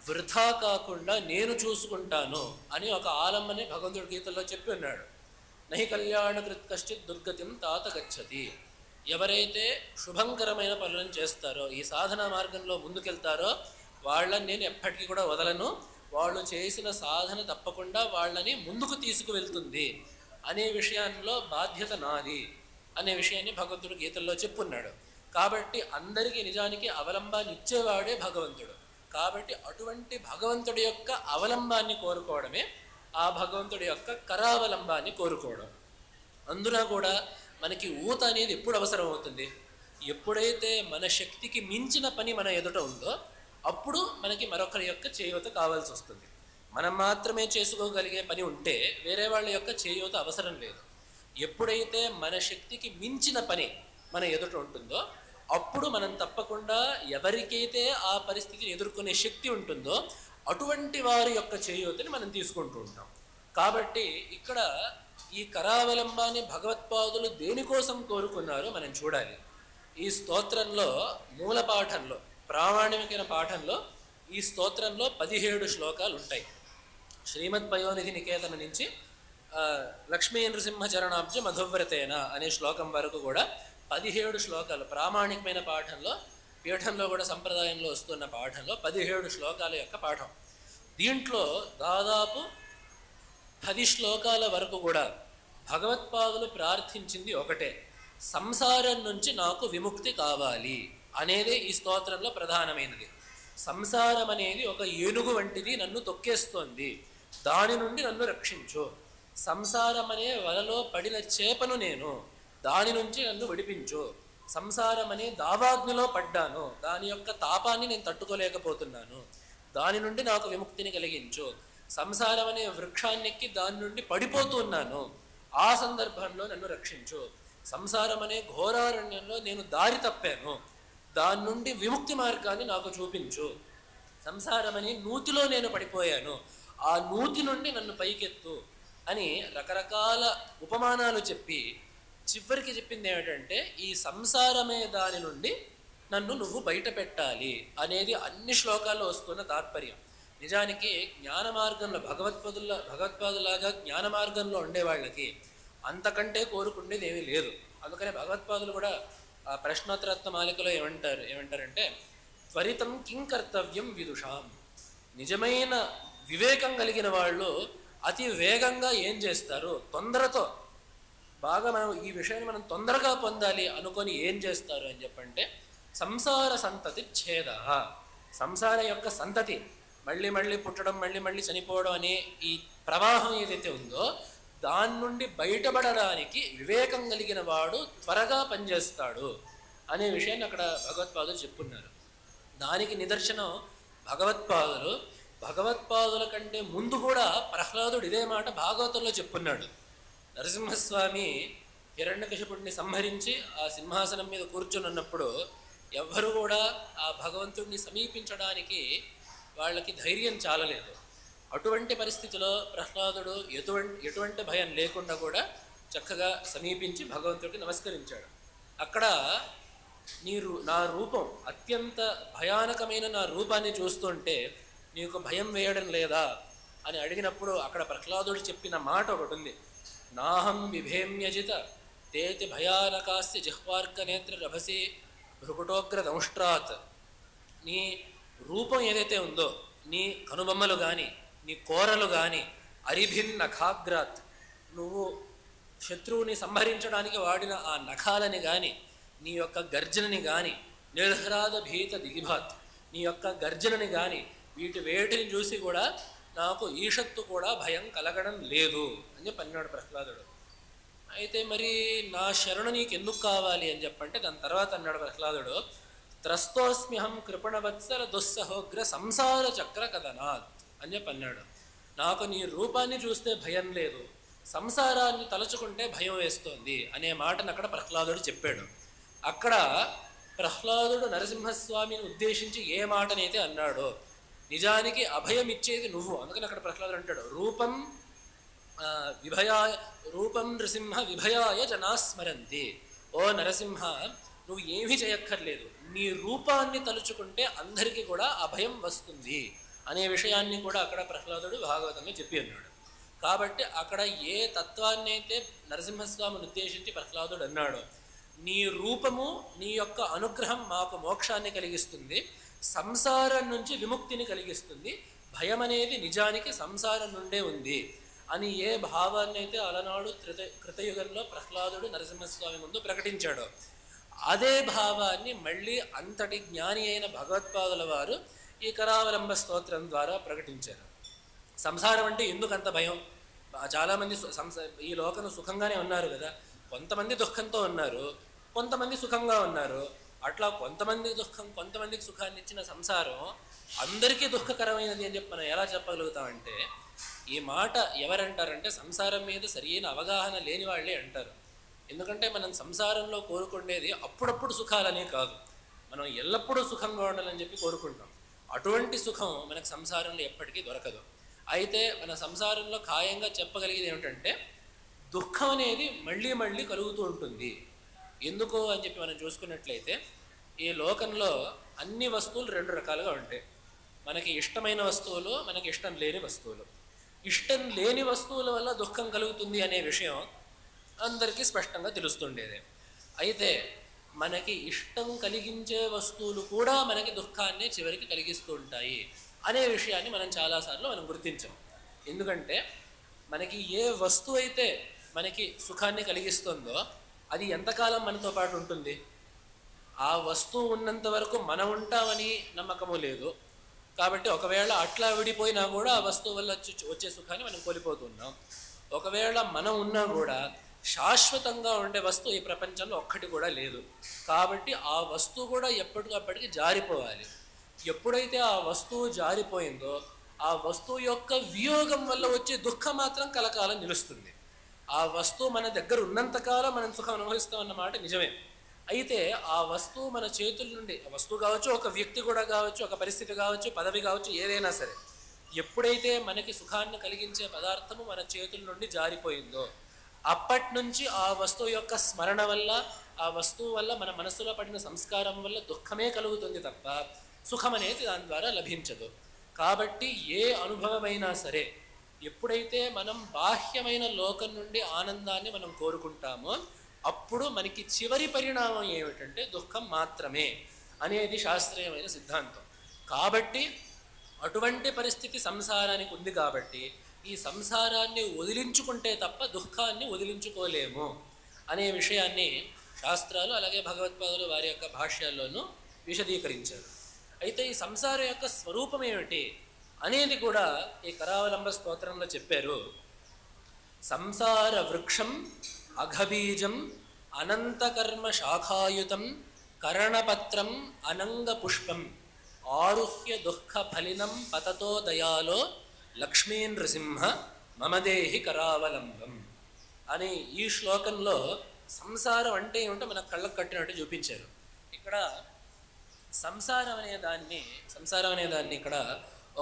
వృధా కాకుండా నేను చూసుకుంటాను అని ఒక ఆలంబనే భగవంతుడి గీతల్లో చెప్పి ఉన్నాడు. నహి కళ్యాణకృత్ కశ్చిత్ దుర్గతిం తాత గచ్చతి. ఎవరైతే శుభంకరమైన పనులను చేస్తారో, ఈ సాధన మార్గంలో ముందుకెళ్తారో వాళ్ళని నేను ఎప్పటికీ కూడా వదలను. వాళ్ళు చేసిన సాధన తప్పకుండా వాళ్ళని ముందుకు తీసుకువెళ్తుంది అనే విషయంలో బాధ్యత నాది అనే విషయాన్ని భగవంతుడు గీతల్లో చెప్పున్నాడు. కాబట్టి అందరికీ నిజానికి అవలంబాన్ని ఇచ్చేవాడే భగవంతుడు. కాబట్టి అటువంటి భగవంతుడి యొక్క అవలంబాన్ని కోరుకోవడమే ఆ భగవంతుడి యొక్క కరావలంబాన్ని కోరుకోవడం. అందున కూడా మనకి ఊత అనేది ఎప్పుడు అవసరం అవుతుంది? ఎప్పుడైతే మన శక్తికి మించిన పని మన ఎదుట ఉందో అప్పుడు మనకి మరొకరి యొక్క చేయూత కావాల్సి వస్తుంది. మనం మాత్రమే చేసుకోగలిగే పని ఉంటే వేరే వాళ్ళ యొక్క చేయూత అవసరం లేదు. ఎప్పుడైతే మన శక్తికి మించిన పని మన ఎదుట ఉంటుందో అప్పుడు మనం తప్పకుండా ఎవరికైతే ఆ పరిస్థితిని ఎదుర్కొనే శక్తి ఉంటుందో అటువంటి వారి యొక్క చేయూతని మనం తీసుకుంటూ ఉంటాం. కాబట్టి ఇక్కడ ఈ కరావలంబాన్ని భగవత్పాదులు దేనికోసం కోరుకున్నారో మనం చూడాలి. ఈ స్తోత్రంలో మూల పాఠంలో, ప్రామాణికమైన పాఠంలో ఈ స్తోత్రంలో 17 శ్లోకాలు ఉంటాయి. శ్రీమద్ పయోనిధి నికేతన నుంచి లక్ష్మీ నృసింహ చరణాబ్జ మధువ్రతేన అనే శ్లోకం వరకు కూడా 17 శ్లోకాలు ప్రామాణికమైన పాఠంలో, పీఠంలో కూడా సంప్రదాయంలో వస్తున్న పాఠంలో 17 శ్లోకాల యొక్క పాఠం. దీంట్లో దాదాపు 10 శ్లోకాల వరకు కూడా భగవత్పాదులు ప్రార్థించింది ఒకటే, సంసారం నుంచి నాకు విముక్తి కావాలి అనేదే ఈ స్తోత్రంలో ప్రధానమైనది. సంసారం అనేది ఒక ఏనుగు వంటిది, నన్ను తొక్కేస్తోంది, దాని నుండి నన్ను రక్షించు. సంసారం అనే వలలో పడిన చేపను నేను, దాని నుంచి నన్ను విడిపించు. సంసారం అనే దావాగ్నిలో పడ్డాను, దాని యొక్క తాపాన్ని నేను తట్టుకోలేకపోతున్నాను, దాని నుండి నాకు విముక్తిని కలిగించు. సంసారం అనే వృక్షాన్నెక్కి దాని నుండి పడిపోతున్నాను, ఆ సందర్భంలో నన్ను రక్షించు. సంసారం అనే ఘోరారణ్యంలో నేను దారి తప్పాను, దాని నుండి విముక్తి మార్గాన్ని నాకు చూపించు. సంసారం అనే నూతిలో నేను పడిపోయాను, ఆ నూతి నుండి నన్ను పైకెత్తు అని రకరకాల ఉపమానాలు చెప్పి చివరికి చెప్పింది ఏమిటంటే ఈ సంసారమే దాని నుండి నన్ను నువ్వు బయట పెట్టాలి అనేది అన్ని శ్లోకాల్లో వస్తున్న తాత్పర్యం. నిజానికి జ్ఞాన మార్గంలో భగవత్పాదులాగా జ్ఞాన మార్గంలో ఉండే వాళ్ళకి అంతకంటే కోరుకుండేది ఏమీ లేదు. అందుకనే భగవత్పాదులు కూడా ఆ ప్రశ్నోత్తరత్న మాలికలో ఏమంటారంటే త్వరితం కిం కర్తవ్యం విదుషాం. నిజమైన వివేకం కలిగిన వాళ్ళు అతి వేగంగా ఏం చేస్తారు, తొందరతో బాగా మనం ఈ విషయాన్ని మనం తొందరగా పొందాలి అనుకొని ఏం చేస్తారు అని చెప్పంటే సంసార సంతతి ఛేద. సంసార యొక్క సంతతి మళ్ళీ మళ్ళీ పుట్టడం, మళ్ళీ మళ్ళీ చనిపోవడం అనే ఈ ప్రవాహం ఏదైతే ఉందో దాని నుండి బయటపడడానికి వివేకం కలిగిన వాడు త్వరగా పనిచేస్తాడు అనే విషయాన్ని అక్కడ భగవత్పాదులు చెప్పున్నారు. దానికి నిదర్శనం భగవత్పాదుల కంటే ముందు కూడా ప్రహ్లాదుడు ఇదే మాట భాగవతంలో చెప్పున్నాడు. నరసింహస్వామి హిరణ్యకశిపుడిని సంహరించి ఆ సింహాసనం మీద కూర్చొని ఉన్నప్పుడు ఎవ్వరూ కూడా ఆ భగవంతుడిని సమీపించడానికి వాళ్ళకి ధైర్యం చాలలేదు. అటువంటి పరిస్థితిలో ప్రహ్లాదుడు ఎటువంటి భయం లేకుండా కూడా చక్కగా సమీపించి భగవంతుడికి నమస్కరించాడు. అక్కడ నా రూపం అత్యంత భయానకమైన నా రూపాన్ని చూస్తుంటే నీకు భయం వేయడం లేదా అని అడిగినప్పుడు అక్కడ ప్రహ్లాదుడు చెప్పిన మాట ఒకటి ఉంది, నాహం విభేమ్యజిత తేతి భయానకాస్య జిహ్వార్క నేత్ర రభసి భృకుటోగ్ర దంష్ట్రాత్. నీ రూపం ఏదైతే ఉందో, నీ కనుబొమ్మలు కానీ నీ కోరలు కానీ అరిభిన్ నఖాగ్రాత్, నువ్వు శత్రువుని సంహరించడానికి వాడిన ఆ నఖాలని కానీ నీ యొక్క గర్జనని కానీ నిర్హ్రాద భీత దిగిభాత్, నీ యొక్క గర్జనని కానీ వేటిని చూసి కూడా నాకు ఈషత్తు కూడా భయం కలగడం లేదు అని చెప్పి అన్నాడు ప్రహ్లాదుడు. అయితే మరి నా శరణు నీకు ఎందుకు కావాలి అని చెప్పంటే దాని తర్వాత అన్నాడు ప్రహ్లాదుడు, త్రస్తోస్మ్యహం కృపణవత్సర దుస్సహోగ్ర సంసార చక్ర కథనాత్ అని చెప్పి అన్నాడు. నాకు నీ రూపాన్ని చూస్తే భయం లేదు, సంసారాన్ని తలుచుకుంటే భయం వేస్తోంది అనే మాటను అక్కడ ప్రహ్లాదుడు చెప్పాడు. అక్కడ ప్రహ్లాదుడు నరసింహస్వామిని ఉద్దేశించి ఏ మాటనైతే అన్నాడో నిజానికి అభయం ఇచ్చేది నువ్వు. అందుకని అక్కడ ప్రహ్లాదుడు అంటాడు రూపం నృసింహ విభయాయ జనాస్మరంతి. ఓ నరసింహ, నువ్వు ఏమీ చేయక్కర్లేదు, నీ రూపాన్ని తలుచుకుంటే అందరికీ కూడా అభయం వస్తుంది అనే విషయాన్ని కూడా అక్కడ ప్రహ్లాదుడు భాగవతంలో చెప్పి అన్నాడు. కాబట్టి అక్కడ ఏ తత్వాన్ని అయితే నరసింహస్వామిని ఉద్దేశించి ప్రహ్లాదుడు అన్నాడో, నీ రూపము నీ యొక్క అనుగ్రహం మాకు మోక్షాన్ని కలిగిస్తుంది, సంసారం నుంచి విముక్తిని కలిగిస్తుంది, భయం అనేది నిజానికి సంసారం నుండే ఉంది అని ఏ భావాన్ని అయితే అలనాడు కృతయుగంలో ప్రహ్లాదుడు నరసింహస్వామి ముందు ప్రకటించాడో, అదే భావాన్ని మళ్ళీ అంతటి జ్ఞాని అయిన భగవత్పాదుల వారు ఈ కరావలంబ స్తోత్రం ద్వారా ప్రకటించారు. సంసారం అంటే ఎందుకు అంత భయం? చాలామంది ఈ లోకంలో సుఖంగానే ఉన్నారు కదా, కొంతమంది దుఃఖంతో ఉన్నారు, కొంతమంది సుఖంగా ఉన్నారు. అట్లా కొంతమంది దుఃఖం కొంతమందికి సుఖాన్ని ఇచ్చిన సంసారం అందరికీ దుఃఖకరమైనది అని చెప్పి మనం ఎలా చెప్పగలుగుతామంటే, ఈ మాట ఎవరంటారంటే సంసారం మీద సరైన అవగాహన లేని వాళ్ళే అంటారు. ఎందుకంటే మనం సంసారంలో కోరుకునేది అప్పుడప్పుడు సుఖాలనే కాదు, మనం ఎల్లప్పుడూ సుఖంగా ఉండాలని చెప్పి కోరుకుంటాం. అటువంటి సుఖం మనకు సంసారంలో ఎప్పటికీ దొరకదు. అయితే మన సంసారంలో ఖాయంగా చెప్పగలిగేది ఏమిటంటే, దుఃఖం అనేది మళ్ళీ మళ్ళీ కలుగుతూ ఉంటుంది. ఎందుకు అని చెప్పి మనం చూసుకున్నట్లయితే, ఈ లోకంలో అన్ని వస్తువులు రెండు రకాలుగా ఉంటాయి. మనకి ఇష్టమైన వస్తువులు, మనకి ఇష్టం లేని వస్తువులు. ఇష్టం లేని వస్తువుల వల్ల దుఃఖం కలుగుతుంది అనే విషయం అందరికీ స్పష్టంగా తెలుస్తుండేది. అయితే మనకి ఇష్టం కలిగించే వస్తువులు కూడా మనకి దుఃఖాన్ని చివరికి కలిగిస్తూ ఉంటాయి అనే విషయాన్ని మనం చాలాసార్లు మనం గుర్తించాం. ఎందుకంటే మనకి ఏ వస్తువు అయితే మనకి సుఖాన్ని కలిగిస్తుందో అది ఎంతకాలం మనతో పాటు ఉంటుంది? ఆ వస్తువు ఉన్నంత వరకు మనం ఉంటామని నమ్మకము లేదు. కాబట్టి ఒకవేళ అట్లా విడిపోయినా కూడా ఆ వస్తువు వల్ల వచ్చే సుఖాన్ని మనం కోల్పోతున్నాం. ఒకవేళ మనం ఉన్నా కూడా శాశ్వతంగా ఉండే వస్తువు ఈ ప్రపంచంలో ఒక్కటి కూడా లేదు. కాబట్టి ఆ వస్తువు కూడా ఎప్పటికప్పటికి జారిపోవాలి. ఎప్పుడైతే ఆ వస్తువు జారిపోయిందో ఆ వస్తువు యొక్క వియోగం వల్ల వచ్చే దుఃఖం మాత్రం కలకాలం నిలుస్తుంది. ఆ వస్తువు మన దగ్గర ఉన్నంతకాలం మనం సుఖం అనుభవిస్తాం అన్నమాట నిజమే. అయితే ఆ వస్తువు మన చేతుల నుండి, ఆ వస్తువు కావచ్చు, ఒక వ్యక్తి కూడా కావచ్చు, ఒక పరిస్థితి కావచ్చు, పదవి కావచ్చు, ఏదైనా సరే, ఎప్పుడైతే మనకి సుఖాన్ని కలిగించే పదార్థము మన చేతుల నుండి జారిపోయిందో అప్పటి నుంచి ఆ వస్తువు యొక్క స్మరణ వల్ల, ఆ వస్తువు వల్ల మన మనసులో పడిన సంస్కారం వల్ల దుఃఖమే కలుగుతుంది తప్ప సుఖం అనేది దాని ద్వారా లభించదు. కాబట్టి ఏ అనుభవమైనా సరే, ఎప్పుడైతే మనం బాహ్యమైన లోకం నుండి ఆనందాన్ని మనం కోరుకుంటామో అప్పుడు మనకి చివరి పరిణామం ఏమిటంటే దుఃఖం మాత్రమే అనేది శాస్త్రీయమైన సిద్ధాంతం. కాబట్టి అటువంటి పరిస్థితి సంసారానికి ఉంది. కాబట్టి ఈ సంసారాన్ని వదిలించుకుంటే తప్ప దుఃఖాన్ని వదిలించుకోలేము అనే విషయాన్ని శాస్త్రాలు అలాగే భగవత్పాదులు వారి యొక్క భాష్యాల్లోనూ విశదీకరించారు. అయితే ఈ సంసారం యొక్క స్వరూపం ఏమిటి అనేది కూడా ఈ కరావలంబ స్తోత్రంలో చెప్పారు. సంసార వృక్షం అఘబీజం అనంతకర్మ శాఖాయుతం కరణపత్రం అనంగ పుష్పం ఆరుహ్య దుఃఖ ఫలినం పతతో దయాలో లక్ష్మీ నృసింహ మమదేహి కరావలంబం అని ఈ శ్లోకంలో సంసారం అంటే ఏమిటో మనకు కళ్ళకు కట్టినట్టు చూపించారు. ఇక్కడ సంసారం అనే దాన్ని ఇక్కడ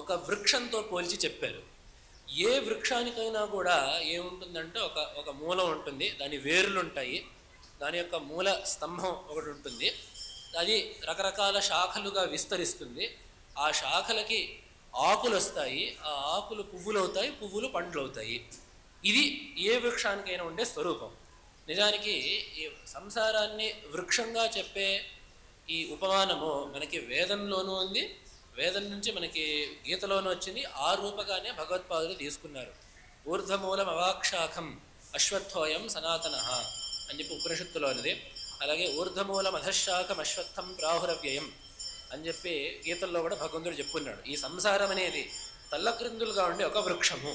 ఒక వృక్షంతో పోల్చి చెప్పారు. ఏ వృక్షానికైనా కూడా ఏముంటుందంటే ఒక మూలం ఉంటుంది, దాని వేర్లు ఉంటాయి, దాని యొక్క మూల స్తంభం ఒకటి ఉంటుంది, అది రకరకాల శాఖలుగా విస్తరిస్తుంది. ఆ శాఖలకి ఆకులు వస్తాయి, ఆ ఆకులు పువ్వులు అవుతాయి, పువ్వులు పండ్లు అవుతాయి. ఇది ఏ వృక్షానికైనా ఉండే స్వరూపం. నిజానికి ఈ సంసారాన్ని వృక్షంగా చెప్పే ఈ ఉపమానము మనకి వేదంలోనూ ఉంది, వేదం నుంచి మనకి గీతలోనూ వచ్చింది. ఆ రూపగానే భగవత్పాదులు తీసుకున్నారు. ఊర్ధ్వమూలం అవాక్షాఖం అశ్వత్థోయం సనాతన అని చెప్పి ఉపనిషత్తులో అనేది, అలాగే ఊర్ధ్వమూలం అధశాఖం అశ్వత్థం ప్రాహురవ్యయం అని చెప్పి గీతల్లో కూడా భగవంతుడు చెప్పుకున్నాడు. ఈ సంసారం అనేది తల్లక్రిందులుగా ఉండే ఒక వృక్షము.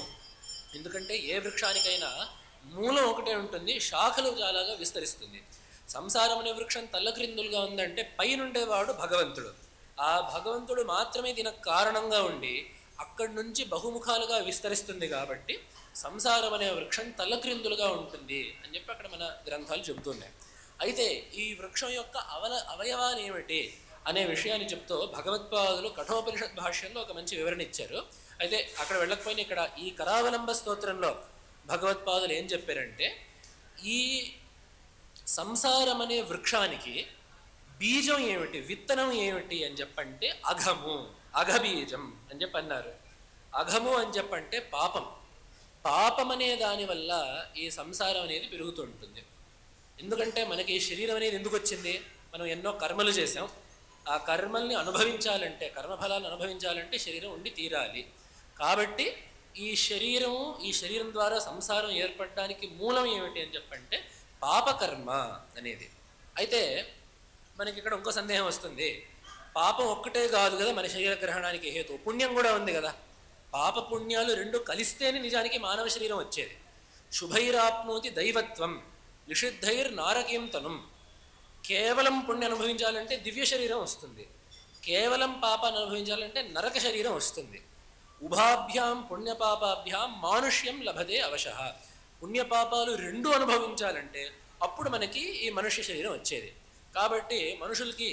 ఎందుకంటే ఏ వృక్షానికైనా మూలం ఒకటే ఉంటుంది, శాఖలు చాలాగా విస్తరిస్తుంది. సంసారం అనే వృక్షం తల్లక్రిందులుగా ఉందంటే పైనుండేవాడు భగవంతుడు. ఆ భగవంతుడు మాత్రమే దీనికి కారణంగా ఉండి అక్కడి నుంచి బహుముఖాలుగా విస్తరిస్తుంది. కాబట్టి సంసారం అనే వృక్షం తల్లక్రిందులుగా ఉంటుంది అని చెప్పి అక్కడ మన గ్రంథాలు చెబుతున్నాయి. అయితే ఈ వృక్షం యొక్క అవయవాలు ఏమిటి అనే విషయాన్ని చెప్తూ భగవత్పాదులు కఠోపనిషత్ భాష్యంలో ఒక మంచి వివరణ ఇచ్చారు. అయితే అక్కడ వెళ్ళకపోయినా ఇక్కడ ఈ కరావలంబ స్తోత్రంలో భగవత్పాదులు ఏం చెప్పారంటే, ఈ సంసారం అనే వృక్షానికి బీజం ఏమిటి, విత్తనం ఏమిటి అని చెప్పంటే అఘము, అఘబీజం అని చెప్పి అన్నారు. అఘము అని చెప్పంటే పాపం. పాపం అనే దానివల్ల ఈ సంసారం అనేది పెరుగుతూ ఉంటుంది. ఎందుకంటే మనకి ఈ శరీరం అనేది ఎందుకు వచ్చింది? మనం ఎన్నో కర్మలు చేసాం. ఆ కర్మల్ని అనుభవించాలంటే, కర్మఫలాలను అనుభవించాలంటే శరీరం ఉండి తీరాలి. కాబట్టి ఈ శరీరం ద్వారా సంసారం ఏర్పడడానికి మూలం ఏమిటి అని చెప్పంటే పాపకర్మ అనేది. అయితే మనకి ఇక్కడ ఇంకో సందేహం వస్తుంది. పాపం ఒక్కటే కాదు కదా మన శరీర గ్రహణానికి హేతు, పుణ్యం కూడా ఉంది కదా. పాప పుణ్యాలు రెండు కలిస్తేనే నిజానికి మానవ శరీరం వచ్చేది. శుభైరాప్నోతి దైవత్వం నిషిద్ధైర్ నారకీం తనుం. కేవలం పుణ్యం అనుభవించాలంటే దివ్య శరీరం వస్తుంది, కేవలం పాపాన్ని అనుభవించాలంటే నరక శరీరం వస్తుంది. ఉభాభ్యాం పుణ్యపాపాభ్యాం మానుష్యం లభతే అవశః. పుణ్యపాపాలు రెండు అనుభవించాలంటే అప్పుడు మనకి ఈ మనుష్య శరీరం వచ్చేది. కాబట్టి మనుషులకి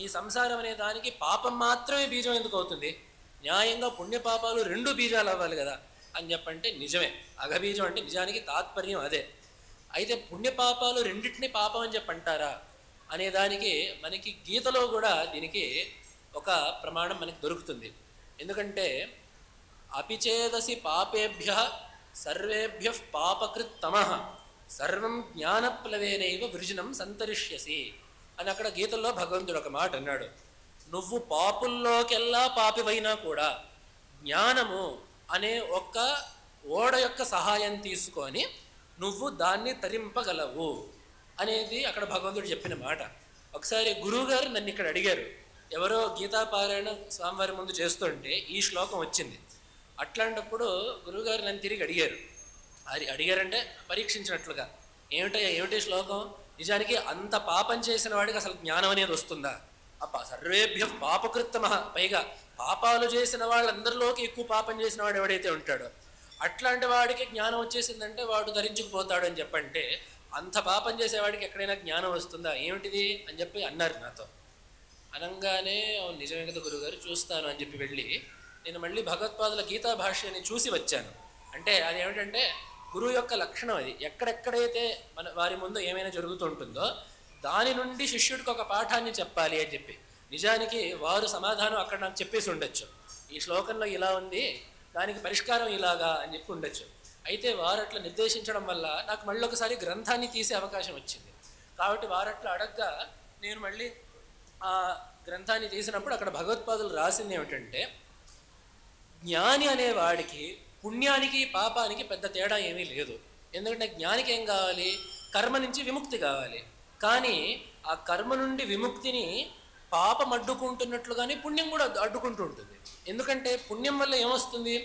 ఈ సంసారం అనే దానికి పాపం మాత్రమే బీజం ఎందుకు అవుతుంది? న్యాయంగా పుణ్యపాపాలు రెండు బీజాలు అవ్వాలి కదా అని చెప్పంటే నిజమే. అఘబీజం అంటే నిజానికి తాత్పర్యం అదే. అయితే పుణ్యపాపాలు రెండింటినీ పాపం అని చెప్పంటారా అనే దానికి మనకి గీతలో కూడా దీనికి ఒక ప్రమాణం మనకి దొరుకుతుంది. ఎందుకంటే అపిచేదసి పాపేభ్య సర్వేభ్య పాపకృత్తమః సర్వం జ్ఞానప్లవేనైవ వృజనం సంతరిష్యసి అని అక్కడ గీతల్లో భగవంతుడు ఒక మాట అన్నాడు. నువ్వు పాపుల్లోకెల్లా పాపివైనా కూడా జ్ఞానము అనే ఒక్క ఓడ యొక్క సహాయం తీసుకొని నువ్వు దాన్ని తరింపగలవు అనేది అక్కడ భగవంతుడు చెప్పిన మాట. ఒకసారి గురువుగారు నన్ను ఇక్కడ అడిగారు. ఎవరో గీతాపారాయణ స్వామివారి ముందు చేస్తుంటే ఈ శ్లోకం వచ్చింది. అట్లాంటప్పుడు గురువుగారు నన్ను తిరిగి అడిగారంటే పరీక్షించినట్లుగా, ఏమిటి శ్లోకం? నిజానికి అంత పాపం చేసిన వాడికి అసలు జ్ఞానం అనేది వస్తుందా? సర్వేభ్య పాపకృత్తమః, పైగా పాపాలు చేసిన వాళ్ళందరిలోకి ఎక్కువ పాపం చేసిన వాడు ఎవడైతే ఉంటాడో అట్లాంటి వాడికి జ్ఞానం వచ్చేసిందంటే వాడు ధరించుకుపోతాడు అని చెప్పంటే అంత పాపం చేసేవాడికి ఎక్కడైనా జ్ఞానం వస్తుందా? ఏమిటిది అని చెప్పి అన్నారు నాతో. అనగానే నిజమే కదా గురుగారు, చూస్తాను అని చెప్పి వెళ్ళి నేను మళ్ళీ భగవత్పాదుల గీతా భాష్యాన్ని చూసి వచ్చాను. అంటే అది ఏమిటంటే గురువు యొక్క లక్షణం అది. ఎక్కడెక్కడైతే మన వారి ముందు ఏమైనా జరుగుతుంటుందో దాని నుండి శిష్యుడికి ఒక పాఠాన్ని చెప్పాలి అని చెప్పి, నిజానికి వారు సమాధానం అక్కడ నాకు చెప్పేసి ఉండొచ్చు, ఈ శ్లోకంలో ఇలా ఉంది దానికి పరిష్కారం ఇలాగా అని చెప్పి ఉండొచ్చు. అయితే వారు అట్లా నిర్దేశించడం వల్ల నాకు మళ్ళీ ఒకసారి గ్రంథాన్ని తీసే అవకాశం వచ్చింది. కాబట్టి వారు అట్లా అడగ్గా నేను మళ్ళీ ఆ గ్రంథాన్ని తీసినప్పుడు అక్కడ భగవత్పాదులు రాసింది ఏమిటంటే, జ్ఞాని అనేవాడికి పుణ్యానికి పాపానికి పెద్ద తేడా ఏమీ లేదు. ఎందుకంటే జ్ఞానికి ఏం కావాలి? కర్మ నుంచి విముక్తి కావాలి. కానీ ఆ కర్మ నుండి విముక్తిని పాపం అడ్డుకుంటున్నట్లుగానే పుణ్యం కూడా అడ్డుకుంటూ ఉంటుంది. ఎందుకంటే పుణ్యం వల్ల ఏమొస్తుంది?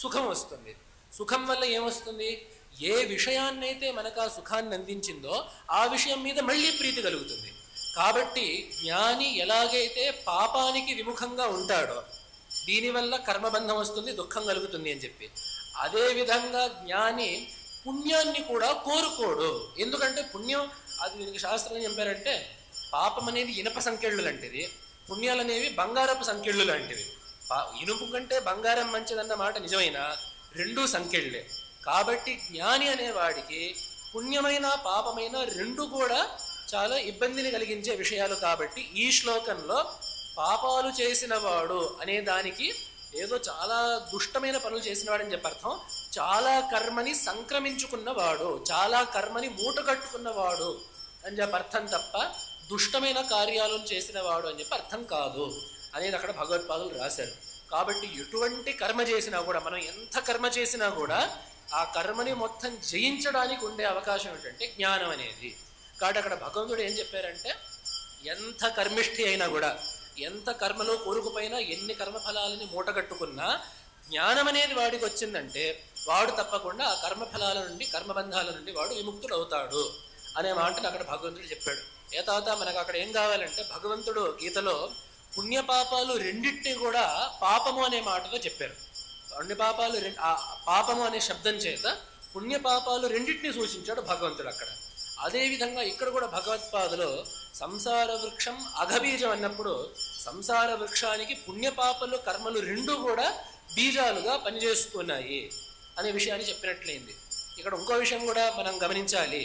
సుఖం వస్తుంది. సుఖం వల్ల ఏమొస్తుంది? ఏ విషయాన్నైతే మనకు ఆ సుఖాన్ని అందించిందో ఆ విషయం మీద మళ్ళీ ప్రీతి కలుగుతుంది. కాబట్టి జ్ఞాని ఎలాగైతే పాపానికి విముఖంగా ఉంటాడో దీనివల్ల కర్మబంధం వస్తుంది, దుఃఖం కలుగుతుంది అని చెప్పి, అదేవిధంగా జ్ఞాని పుణ్యాన్ని కూడా కోరుకోడు. ఎందుకంటే పుణ్యం అది దీనికి శాస్త్రం చెప్పారంటే పాపం అనేది ఇనప సంకెళ్ళు లాంటిది, పుణ్యాలు అనేవి బంగారపు సంకెళ్ళు లాంటివి. ఇనుపు కంటే బంగారం మంచిదన్న మాట నిజమైనా రెండూ సంకెళ్ళే. కాబట్టి జ్ఞాని అనేవాడికి పుణ్యమైన పాపమైన రెండు కూడా చాలా ఇబ్బందిని కలిగించే విషయాలు. కాబట్టి ఈ శ్లోకంలో పాపాలు చేసిన వాడు అనే దానికి ఏదో చాలా దుష్టమైన పనులు చేసినవాడని చెప్పి అర్థం. చాలా కర్మని సంక్రమించుకున్నవాడు, చాలా కర్మని మూటగట్టుకున్నవాడు అని చెప్పి అర్థం తప్ప దుష్టమైన కార్యాలను చేసిన వాడు అని చెప్పి అర్థం కాదు అనేది అక్కడ భగవత్పాదులు రాశారు. కాబట్టి ఎటువంటి కర్మ చేసినా కూడా, మనం ఎంత కర్మ చేసినా కూడా ఆ కర్మని మొత్తం జయించడానికి ఉండే అవకాశం ఏంటంటే జ్ఞానం అనేది. కాబట్టి అక్కడ భగవంతుడు ఏం చెప్పారంటే, ఎంత కర్మిష్ఠి అయినా కూడా, ఎంత కర్మలో కోరుకుపోయినా, ఎన్ని కర్మఫలాలని మూటగట్టుకున్నా జ్ఞానం అనేది వాడికి వచ్చిందంటే వాడు తప్పకుండా ఆ కర్మఫలాల నుండి, కర్మబంధాల నుండి వాడు విముక్తుడు అవుతాడు అనే మాటను అక్కడ భగవంతుడు చెప్పాడు. ఏ తర్వాత మనకు అక్కడ ఏం కావాలంటే, భగవంతుడు గీతలో పుణ్యపాపాలు రెండింటినీ కూడా పాపము అనే మాటతో చెప్పారు. పుణ్యపాపాలు పాపము అనే శబ్దం చేత పుణ్యపాపాలు రెండింటినీ సూచించాడు భగవంతుడు అక్కడ. అదేవిధంగా ఇక్కడ కూడా భగవత్పాదులో సంసార వృక్షం అఘబీజం అన్నప్పుడు సంసార వృక్షానికి పుణ్యపాపలు కర్మలు రెండూ కూడా బీజాలుగా పనిచేస్తున్నాయి అనే విషయాన్ని చెప్పినట్లయింది. ఇక్కడ ఇంకో విషయం కూడా మనం గమనించాలి.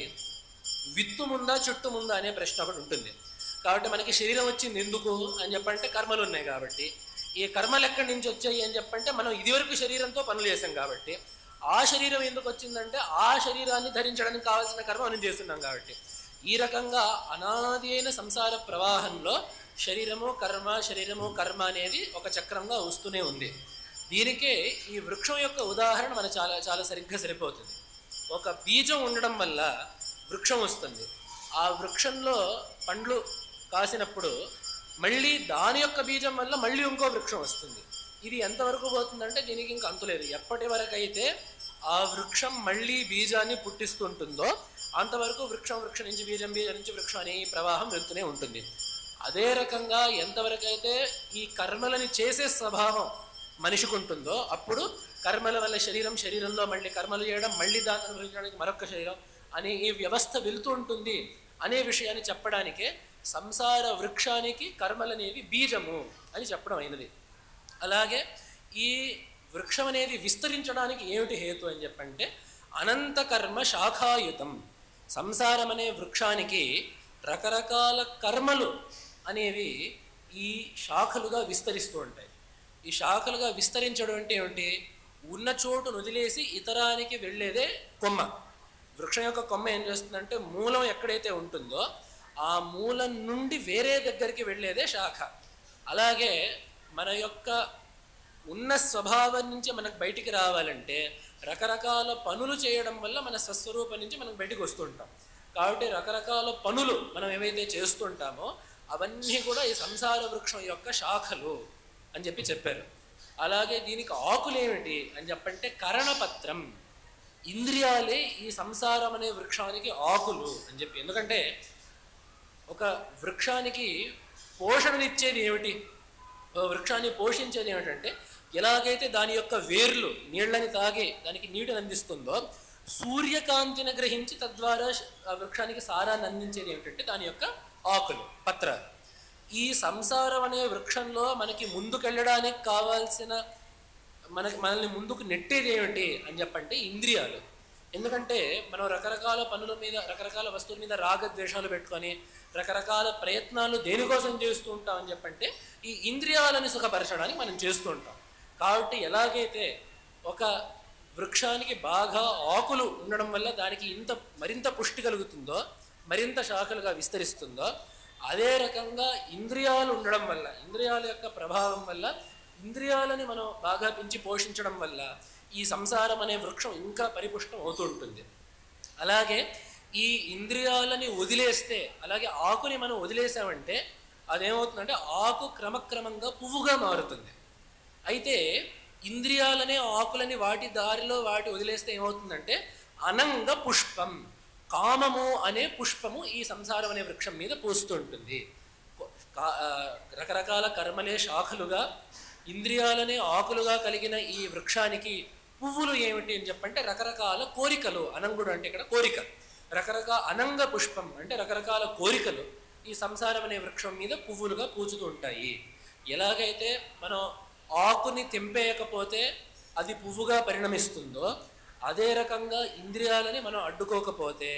విత్తు ముందా చుట్టు ముందా అనే ప్రశ్న ఒకటి ఉంటుంది. కాబట్టి మనకి శరీరం వచ్చింది ఎందుకు అని చెప్పంటే కర్మలు ఉన్నాయి కాబట్టి, ఈ కర్మలు ఎక్కడి నుంచి వచ్చాయి అని చెప్పంటే మనం ఇదివరకు శరీరంతో పనులు చేసాం కాబట్టి ఆ శరీరం ఎందుకు వచ్చిందంటే ఆ శరీరాన్ని ధరించడానికి కావాల్సిన కర్మ మనం చేస్తున్నాం కాబట్టి. ఈ రకంగా అనాది అయిన సంసార ప్రవాహంలో శరీరము కర్మ అనేది ఒక చక్రంగా వస్తూనే ఉంది. దీనికే ఈ వృక్షం యొక్క ఉదాహరణ మన చాలా చాలా సరిగ్గా సరిపోతుంది. ఒక బీజం ఉండడం వల్ల వృక్షం వస్తుంది. ఆ వృక్షంలో పండ్లు కాసినప్పుడు మళ్ళీ దాని యొక్క బీజం వల్ల మళ్ళీ ఇంకో వృక్షం వస్తుంది. ఇది ఎంతవరకు పోతుందంటే దీనికి ఇంకా అంతులేదు. ఎప్పటి వరకు అయితే ఆ వృక్షం మళ్ళీ బీజాన్ని పుట్టిస్తుంటుందో అంతవరకు వృక్షం నుంచి బీజం నుంచి వృక్షం అనే ప్రవాహం వెళ్తూనే ఉంటుంది. అదే రకంగా ఎంతవరకు అయితే ఈ కర్మలని చేసే స్వభావం మనిషికి ఉంటుందో అప్పుడు కర్మల వల్ల శరీరంలో మళ్ళీ కర్మలు చేయడం, మళ్ళీ దాన్ని అనుభవించడానికి మరొక శరీరం అనే ఈ వ్యవస్థ వెళ్తూ ఉంటుంది అనే విషయాన్ని చెప్పడానికే సంసార వృక్షానికి కర్మలనేవి బీజము అని చెప్పడం అయినది. అలాగే ఈ వృక్షం అనేది విస్తరించడానికి ఏమిటి హేతు అని చెప్పంటే అనంత కర్మ శాఖాయుతం. సంసారం అనే వృక్షానికి రకరకాల కర్మలు అనేవి ఈ శాఖలుగా విస్తరిస్తూ ఉంటాయి. ఈ శాఖలుగా విస్తరించడం అంటే ఏమిటి? ఉన్న చోటును వదిలేసి ఇతరానికి వెళ్ళేదే కొమ్మ. వృక్షం యొక్క కొమ్మ ఏం చేస్తుందంటే మూలం ఎక్కడైతే ఉంటుందో ఆ మూలం నుండి వేరే దగ్గరికి వెళ్ళేదే శాఖ. అలాగే మన యొక్క ఉన్న స్వభావం నుంచి మనకు బయటికి రావాలంటే రకరకాల పనులు చేయడం వల్ల మన స్వస్వరూపం నుంచి మనం బయటికి వస్తుంటాం. కాబట్టి రకరకాల పనులు మనం ఏవైతే చేస్తుంటామో అవన్నీ కూడా ఈ సంసార వృక్షం యొక్క శాఖలు అని చెప్పారు. అలాగే దీనికి ఆకులు ఏమిటి అని చెప్పంటే కరణపత్రం. ఇంద్రియాలే ఈ సంసారం అనే వృక్షానికి ఆకులు అని చెప్పి. ఎందుకంటే ఒక వృక్షానికి పోషణనిచ్చేది ఏమిటి? వృక్షాన్ని పోషించేది ఏమిటంటే ఎలాగైతే దాని యొక్క వేర్లు నీళ్ళని తాగి దానికి నీటిని అందిస్తుందో సూర్యకాంతిని గ్రహించి తద్వారా ఆ వృక్షానికి సారాన్ని అందించేది ఏమిటంటే దాని యొక్క ఆకులు, పత్రాలు. ఈ సంసారం అనే వృక్షంలో మనకి ముందుకెళ్ళడానికి కావాల్సిన మనల్ని ముందుకు నెట్టేది ఏమిటి అని చెప్పంటే ఇంద్రియాలు. ఎందుకంటే మనం రకరకాల పనుల మీద రకరకాల వస్తువుల మీద రాగద్వేషాలు పెట్టుకొని రకరకాల ప్రయత్నాలు దేనికోసం చేస్తూ ఉంటాం అని చెప్పంటే ఈ ఇంద్రియాలను సుఖపరచడానికి మనం చేస్తూ ఉంటాం. కాబట్టి ఎలాగైతే ఒక వృక్షానికి బాగా ఆకులు ఉండడం వల్ల దానికి మరింత పుష్టి కలుగుతుందో మరింత శాఖలుగా విస్తరిస్తుందో అదే రకంగా ఇంద్రియాలు ఉండడం వల్ల ఇంద్రియాల యొక్క ప్రభావం వల్ల ఇంద్రియాలని మనం బాగా పెంచి పోషించడం వల్ల ఈ సంసారం అనే వృక్షం ఇంకా పరిపుష్టం అవుతూ ఉంటుంది. అలాగే ఈ ఇంద్రియాలని వదిలేస్తే అలాగే ఆకుని మనం వదిలేసామంటే అదేమవుతుందంటే ఆకు క్రమక్రమంగా పువ్వుగా మారుతుంది. అయితే ఇంద్రియాలనే ఆకులని వాటి దారిలో వదిలేస్తే ఏమవుతుందంటే అనంగ పుష్పం, కామము అనే పుష్పము ఈ సంసారం అనే వృక్షం మీద పూస్తుంటుంది. రకరకాల కర్మలే శాఖలుగా ఇంద్రియాలనే ఆకులుగా కలిగిన ఈ వృక్షానికి పువ్వులు ఏమిటి అని చెప్పంటే రకరకాల కోరికలు. అనంగుడు అంటే ఇక్కడ కోరిక. రకరకాల అనంగ పుష్పం అంటే రకరకాల కోరికలు ఈ సంసారం అనే వృక్షం మీద పువ్వులుగా పూచుతూ ఉంటాయి. ఎలాగైతే మనం ఆకుని తెంపేయకపోతే అది పువ్వుగా పరిణమిస్తుందో అదే రకంగా ఇంద్రియాలని మనం అడ్డుకోకపోతే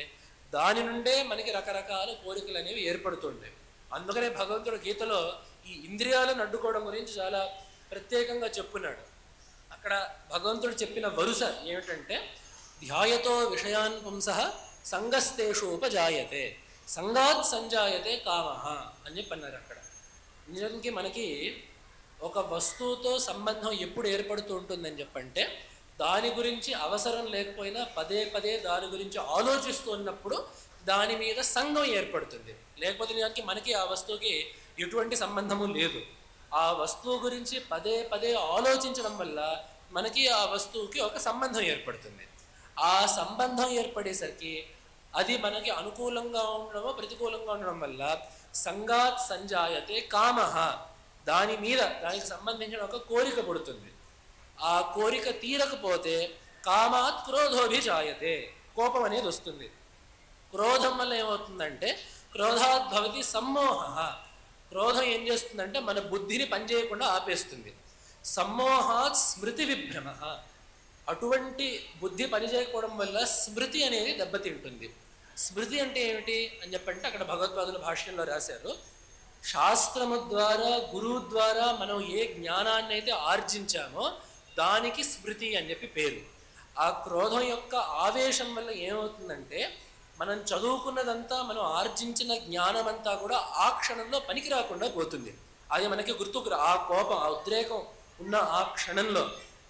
దాని నుండే మనకి రకరకాల కోరికలు అనేవి ఏర్పడుతుంటాయి. అందుకనే భగవంతుడు గీతలో ఈ ఇంద్రియాలను అడ్డుకోవడం గురించి చాలా ప్రత్యేకంగా చెప్పున్నాడు. అక్కడ భగవంతుడు చెప్పిన వరుస ఏమిటంటే ధ్యాయతో విషయాన్ పుంసః సంగస్తేషు ఉపజాయతే సంగాత్ సంజాయతే కామః అని చెప్పన్నారు. అక్కడ నిజానికి మనకి ఒక వస్తువుతో సంబంధం ఎప్పుడు ఏర్పడుతూ ఉంటుందని చెప్పంటే దాని గురించి అవసరం లేకపోయినా పదే పదే దాని గురించి ఆలోచిస్తూ ఉన్నప్పుడు దాని మీద సంఘం ఏర్పడుతుంది. లేకపోతే నిజానికి మనకి ఆ వస్తువుకి ఎటువంటి సంబంధము లేదు. ఆ వస్తువు గురించి పదే పదే ఆలోచించడం వల్ల మనకి ఆ వస్తువుకి ఒక సంబంధం ఏర్పడుతుంది. ఆ సంబంధం ఏర్పడేసరికి అది మనకి అనుకూలంగా ఉండడమో ప్రతికూలంగా ఉండడం వల్ల సంగాత్ సంజాయతే కామః, దానికి సంబంధించిన ఒక కోరిక పుడుతుంది. ఆ కోరిక తీరకపోతే కామాత్ క్రోధోభిజాయతే, కోపం అనేది వస్తుంది. క్రోధం వల్ల ఏమవుతుందంటే క్రోధాత్ భవతి సమ్మోహః, క్రోధం ఏం చేస్తుందంటే మన బుద్ధిని పనిచేయకుండా ఆపేస్తుంది. సమ్మోహాత్ స్మృతి విభ్రమః, అటువంటి బుద్ధి పనిచేయకపోవడం వల్ల స్మృతి అనేది దెబ్బతింటుంది. స్మృతి అంటే ఏమిటి అని చెప్పంటే అక్కడ భగవద్పాదుల భాష్యంలో రాశారు, శాస్త్రము ద్వారా గురువు ద్వారా మనం ఏ జ్ఞానాన్ని అయితే ఆర్జించామో దానికి స్మృతి అని చెప్పి పేరు. ఆ క్రోధం యొక్క ఆవేశం వల్ల ఏమవుతుందంటే మనం చదువుకున్నదంతా, మనం ఆర్జించిన జ్ఞానమంతా కూడా ఆ క్షణంలో పనికి రాకుండా పోతుంది. అది మనకి గుర్తుకు ఆ కోపం, ఆ ఉద్రేకం ఉన్న ఆ క్షణంలో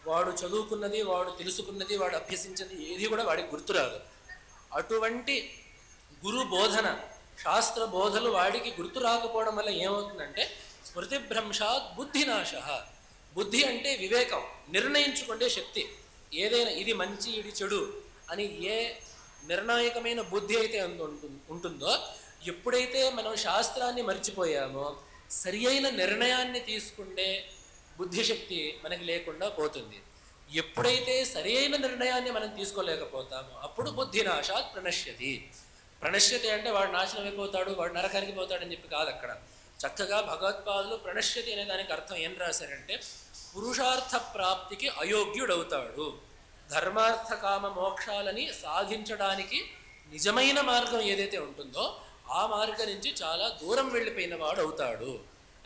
వాడు చదువుకున్నది, వాడు తెలుసుకున్నది, వాడు అభ్యసించినది ఏది కూడా వాడికి గుర్తురాదు. అటువంటి గురు బోధన, శాస్త్ర బోధలు వాడికి గుర్తు రాకపోవడం వల్ల ఏమవుతుందంటే స్మృతిభ్రంశాత్ బుద్ధినాశ. బుద్ధి అంటే వివేకం, నిర్ణయించుకునే శక్తి. ఏదైనా ఇది మంచి ఇది చెడు అని ఏ నిర్ణాయకమైన బుద్ధి అయితే ఉంటుందో, ఎప్పుడైతే మనం శాస్త్రాన్ని మర్చిపోయామో సరి అయిన నిర్ణయాన్ని తీసుకునే బుద్ధిశక్తి మనకి లేకుండా పోతుంది. ఎప్పుడైతే సరి అయిన నిర్ణయాన్ని మనం తీసుకోలేకపోతామో అప్పుడు బుద్ధినాశాత్ ప్రణశ్యతి. ప్రణశ్యతి అంటే వాడు నాశనం అయిపోతాడు, వాడు నరకానికి పోతాడని చెప్పి కాదు. అక్కడ చక్కగా భగవత్పాదులు ప్రణశ్యతి అనే దానికి అర్థం ఏం రాశారంటే పురుషార్థ ప్రాప్తికి అయోగ్యుడవుతాడు. ధర్మార్థ కామ మోక్షాలని సాధించడానికి నిజమైన మార్గం ఏదైతే ఉంటుందో ఆ మార్గం నుంచి చాలా దూరం వెళ్ళిపోయిన వాడు అవుతాడు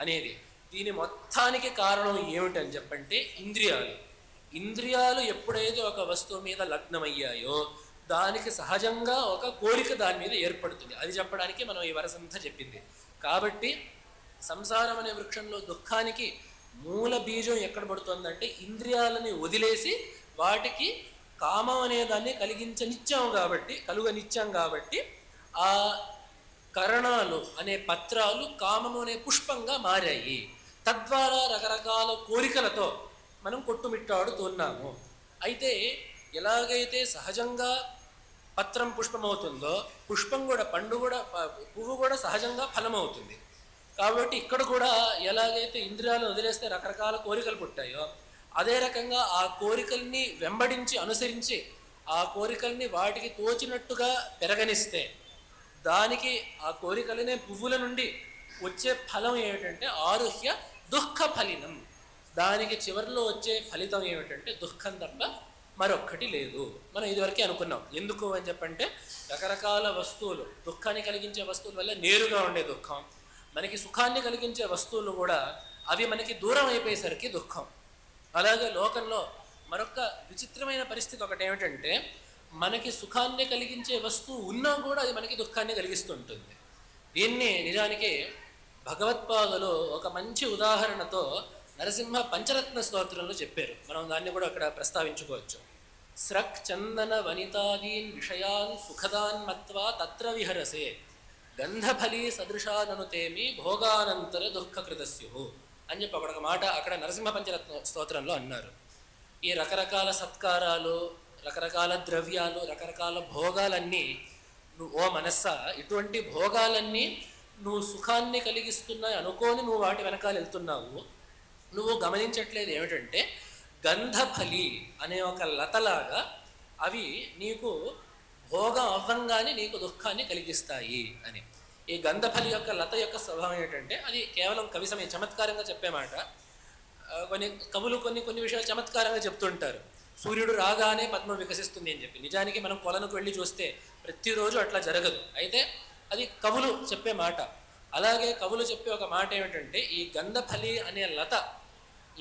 అనేది. దీని మొత్తానికి కారణం ఏమిటని చెప్పంటే ఇంద్రియాలు. ఇంద్రియాలు ఎప్పుడైతే ఒక వస్తువు మీద లగ్నమయ్యాయో దానికి సహజంగా ఒక కోరిక దాని మీద ఏర్పడుతుంది. అది చెప్పడానికి మనం ఈ వరసంతా చెప్పింది. కాబట్టి సంసారం అనే వృక్షంలో దుఃఖానికి మూల బీజం ఎక్కడ పడుతుందంటే ఇంద్రియాలని వదిలేసి వాటికి కామం అనే దాన్ని కలుగనిచ్చాం కాబట్టి ఆ కరణాలు అనే పత్రాలు కామము అనే పుష్పంగా మారాయి. తద్వారా రకరకాల కోరికలతో మనం కొట్టుమిట్టాడుతున్నాము. అయితే ఎలాగైతే సహజంగా పత్రం పుష్పమవుతుందో పుష్పం కూడా, పువ్వు కూడా సహజంగా ఫలమవుతుంది. కాబట్టి ఇక్కడ కూడా ఎలాగైతే ఇంద్రియాలను వదిలేస్తే రకరకాల కోరికలు పుట్టాయో అదే రకంగా ఆ కోరికల్ని వెంబడించి అనుసరించి ఆ కోరికల్ని వాటికి తోచినట్టుగా పెరగనిస్తే దానికి ఆ కోరికలనే పువ్వుల నుండి వచ్చే ఫలం ఏమిటంటే ఆరుహ్య దుఃఖ ఫలినం. దానికి చివరిలో వచ్చే ఫలితం ఏమిటంటే దుఃఖం తప్ప మరొక్కటి లేదు. మనం ఇదివరకే అనుకున్నాం. ఎందుకు అని చెప్పంటే రకరకాల వస్తువులు, దుఃఖాన్ని కలిగించే వస్తువుల వల్ల నేరుగా ఉండే దుఃఖం, మనకి సుఖాన్ని కలిగించే వస్తువులు కూడా అవి మనకి దూరం అయిపోయేసరికి దుఃఖం. అలాగే లోకంలో మరొక విచిత్రమైన పరిస్థితి ఒకటి ఏమిటంటే మనకి సుఖాన్ని కలిగించే వస్తువు ఉన్నా కూడా అది మనకి దుఃఖాన్ని కలిగిస్తుంటుంది. దీన్ని నిజానికి భగవత్పాదులు ఒక మంచి ఉదాహరణతో నరసింహ పంచరత్న స్తోత్రంలో చెప్పారు. మనం దాన్ని కూడా అక్కడ ప్రస్తావించుకోవచ్చు. స్రక్ చందన వనితాదీన్ విషయాన్ సుఖదాన్ మత్వా తత్ర విహరసే గంధఫలీ సదృశాననుతేమి భోగానంతర దుఃఖకృతస్యు అని చెప్పి ఒక మాట అక్కడ నరసింహ పంచరత్న స్తోత్రంలో అన్నారు. ఈ రకరకాల సత్కారాలు, రకరకాల ద్రవ్యాలు, రకరకాల భోగాలన్నీ ఓ మనస్సా, ఇటువంటి భోగాలన్నీ నువ్వు సుఖాన్ని కలిగిస్తున్నాయి అనుకోని నువ్వు వాటి వెనకాల వెళ్తున్నావు. నువ్వు గమనించట్లేదు ఏమిటంటే గంధఫలి అనే ఒక లతలాగా అవి నీకు భోగం అవ్వంగానే నీకు దుఃఖాన్ని కలిగిస్తాయి అని. ఈ గంధఫలి యొక్క లత యొక్క స్వభావం ఏంటంటే అది కేవలం కవి సమయం చమత్కారంగా చెప్పే మాట. కవులు కొన్ని విషయాలు చమత్కారంగా చెప్తుంటారు. సూర్యుడు రాగానే పద్మం వికసిస్తుంది అని చెప్పి. నిజానికి మనం కొలనుకు వెళ్ళి చూస్తే ప్రతిరోజు అట్లా జరగదు. అయితే అది కవులు చెప్పే మాట. అలాగే కవులు చెప్పే ఒక మాట ఏమిటంటే ఈ గంధఫలి అనే లత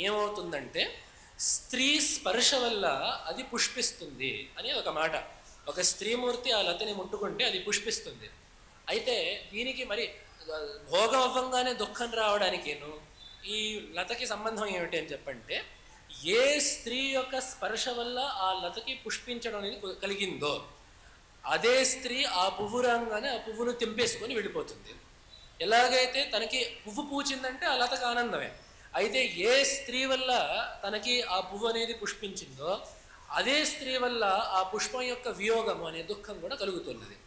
ఏమవుతుందంటే స్త్రీ స్పర్శ వల్ల అది పుష్పిస్తుంది అనేది ఒక మాట. ఒక స్త్రీమూర్తి ఆ లతని ముట్టుకుంటే అది పుష్పిస్తుంది. అయితే దీనికి మరి భోగం అవ్వంగానే దుఃఖం రావడానికేను ఈ లతకి సంబంధం ఏమిటి అని చెప్పంటే ఏ స్త్రీ యొక్క స్పర్శ వల్ల ఆ లతకి పుష్పించడం అనేది కలిగిందో అదే స్త్రీ ఆ పువ్వు రాగానే ఆ పువ్వును తెంపేసుకొని వెళ్ళిపోతుంది. ఎలాగైతే తనకి పువ్వు పూచిందంటే ఆ లతకు ఆనందమే. అయితే ఏ స్త్రీ వల్ల తనకి ఆ పువ్వు అనేది పుష్పించిందో అదే స్త్రీ వల్ల ఆ పుష్పం యొక్క వియోగము అనే దుఃఖం కూడా కలుగుతున్నది.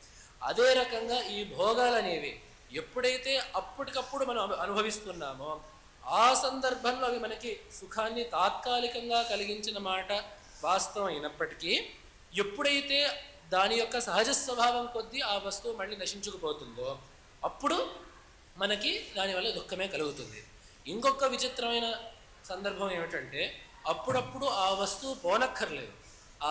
అదే రకంగా ఈ భోగాలు అనేవి ఎప్పుడైతే అప్పటికప్పుడు మనం అనుభవిస్తున్నామో ఆ సందర్భంలో అవి మనకి సుఖాన్ని తాత్కాలికంగా కలిగించిన మాట వాస్తవం అయినప్పటికీ ఎప్పుడైతే దాని యొక్క సహజ స్వభావం కొద్దీ ఆ వస్తువు మళ్ళీ నశించుకుపోతుందో అప్పుడు మనకి దానివల్ల దుఃఖమే కలుగుతుంది. ఇంకొక విచిత్రమైన సందర్భం ఏమిటంటే అప్పుడప్పుడు ఆ వస్తువు పోనక్కర్లేదు.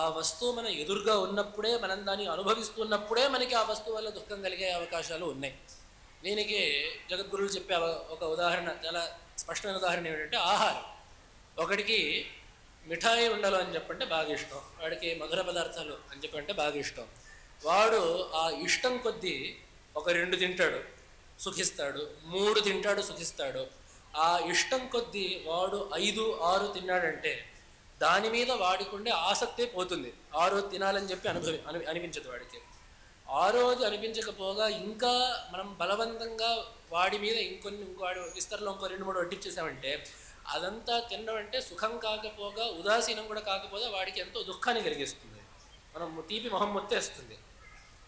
ఆ వస్తువు మన ఎదురుగా ఉన్నప్పుడే, మనం దాన్ని అనుభవిస్తున్నప్పుడే మనకి ఆ వస్తువు వల్ల దుఃఖం కలిగే అవకాశాలు ఉన్నాయి. దీనికి జగద్గురువులు చెప్పే ఒక ఉదాహరణ, చాలా స్పష్టమైన ఉదాహరణ ఏమిటంటే ఆహారం. ఒకడికి మిఠాయి ఉండలు అని చెప్పంటే బాగా ఇష్టం, వాడికి మధుర పదార్థాలు అని చెప్పంటే బాగా ఇష్టం. వాడు ఆ ఇష్టం కొద్దీ ఒక 2 తింటాడు సుఖిస్తాడు, 3 తింటాడు సుఖిస్తాడు. ఆ ఇష్టం కొద్దీ వాడు 5, 6 తిన్నాడంటే దాని మీద వాడికి ఉండే ఆసక్తే పోతుంది. 6 తినాలని చెప్పి అనిపించదు వాడికి. 6 అనిపించకపోగా ఇంకా మనం బలవంతంగా వాడి మీద వాడి విస్తరలో ఇంకో 2-3 వడ్డించేసామంటే అదంతా తినడం అంటే సుఖం కాకపోగా ఉదాసీనం కూడా కాకపోగా వాడికి ఎంతో దుఃఖాన్ని కలిగిస్తుంది, మనం తీపి మొహం మొత్తేస్తుంది.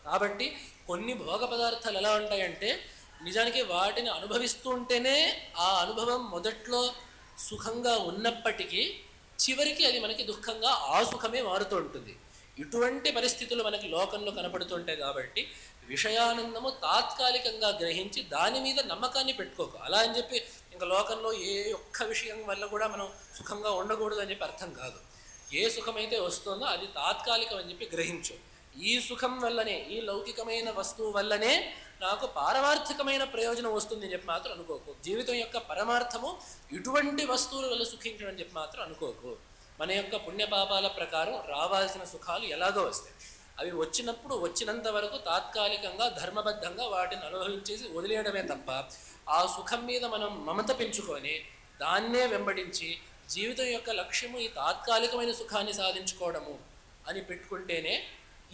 కాబట్టి కొన్ని భోగ పదార్థాలు ఎలా ఉంటాయంటే నిజానికి వాటిని అనుభవిస్తూ ఉంటేనే ఆ అనుభవం మొదట్లో సుఖంగా ఉన్నప్పటికీ చివరికి అది మనకి దుఃఖంగా ఆ సుఖమే మారుతూ ఉంటుంది. ఇటువంటి పరిస్థితులు మనకి లోకంలో కనపడుతుంటాయి. కాబట్టి విషయానందము తాత్కాలికంగా గ్రహించి దాని మీద నమ్మకాన్ని పెట్టుకోకు. అలా అని చెప్పి ఇంకా లోకంలో ఏ ఒక్క విషయం వల్ల కూడా మనం సుఖంగా ఉండకూడదు అని చెప్పి అర్థం కాదు. ఏ సుఖమైతే వస్తుందో అది తాత్కాలికం అని చెప్పి గ్రహించు. ఈ సుఖం వల్లనే, ఈ లౌకికమైన వస్తువు వల్లనే నాకు పారమార్థికమైన ప్రయోజనం వస్తుంది అని చెప్పి మాత్రం అనుకోకు. జీవితం యొక్క పరమార్థము ఇటువంటి వస్తువుల వల్ల సుఖించడం అని చెప్పి మాత్రం అనుకోకు. మన యొక్క పుణ్యపాపాల ప్రకారం రావాల్సిన సుఖాలు ఎలాగో వస్తాయి. అవి వచ్చినప్పుడు వచ్చినంత వరకు తాత్కాలికంగా ధర్మబద్ధంగా వాటిని అనుభవించేసి వదిలేయడమే తప్ప ఆ సుఖం మీద మనం మమత పెంచుకొని దాన్నే వెంబడించి జీవితం యొక్క లక్ష్యము ఈ తాత్కాలికమైన సుఖాన్ని సాధించుకోవడము అని పెట్టుకుంటేనే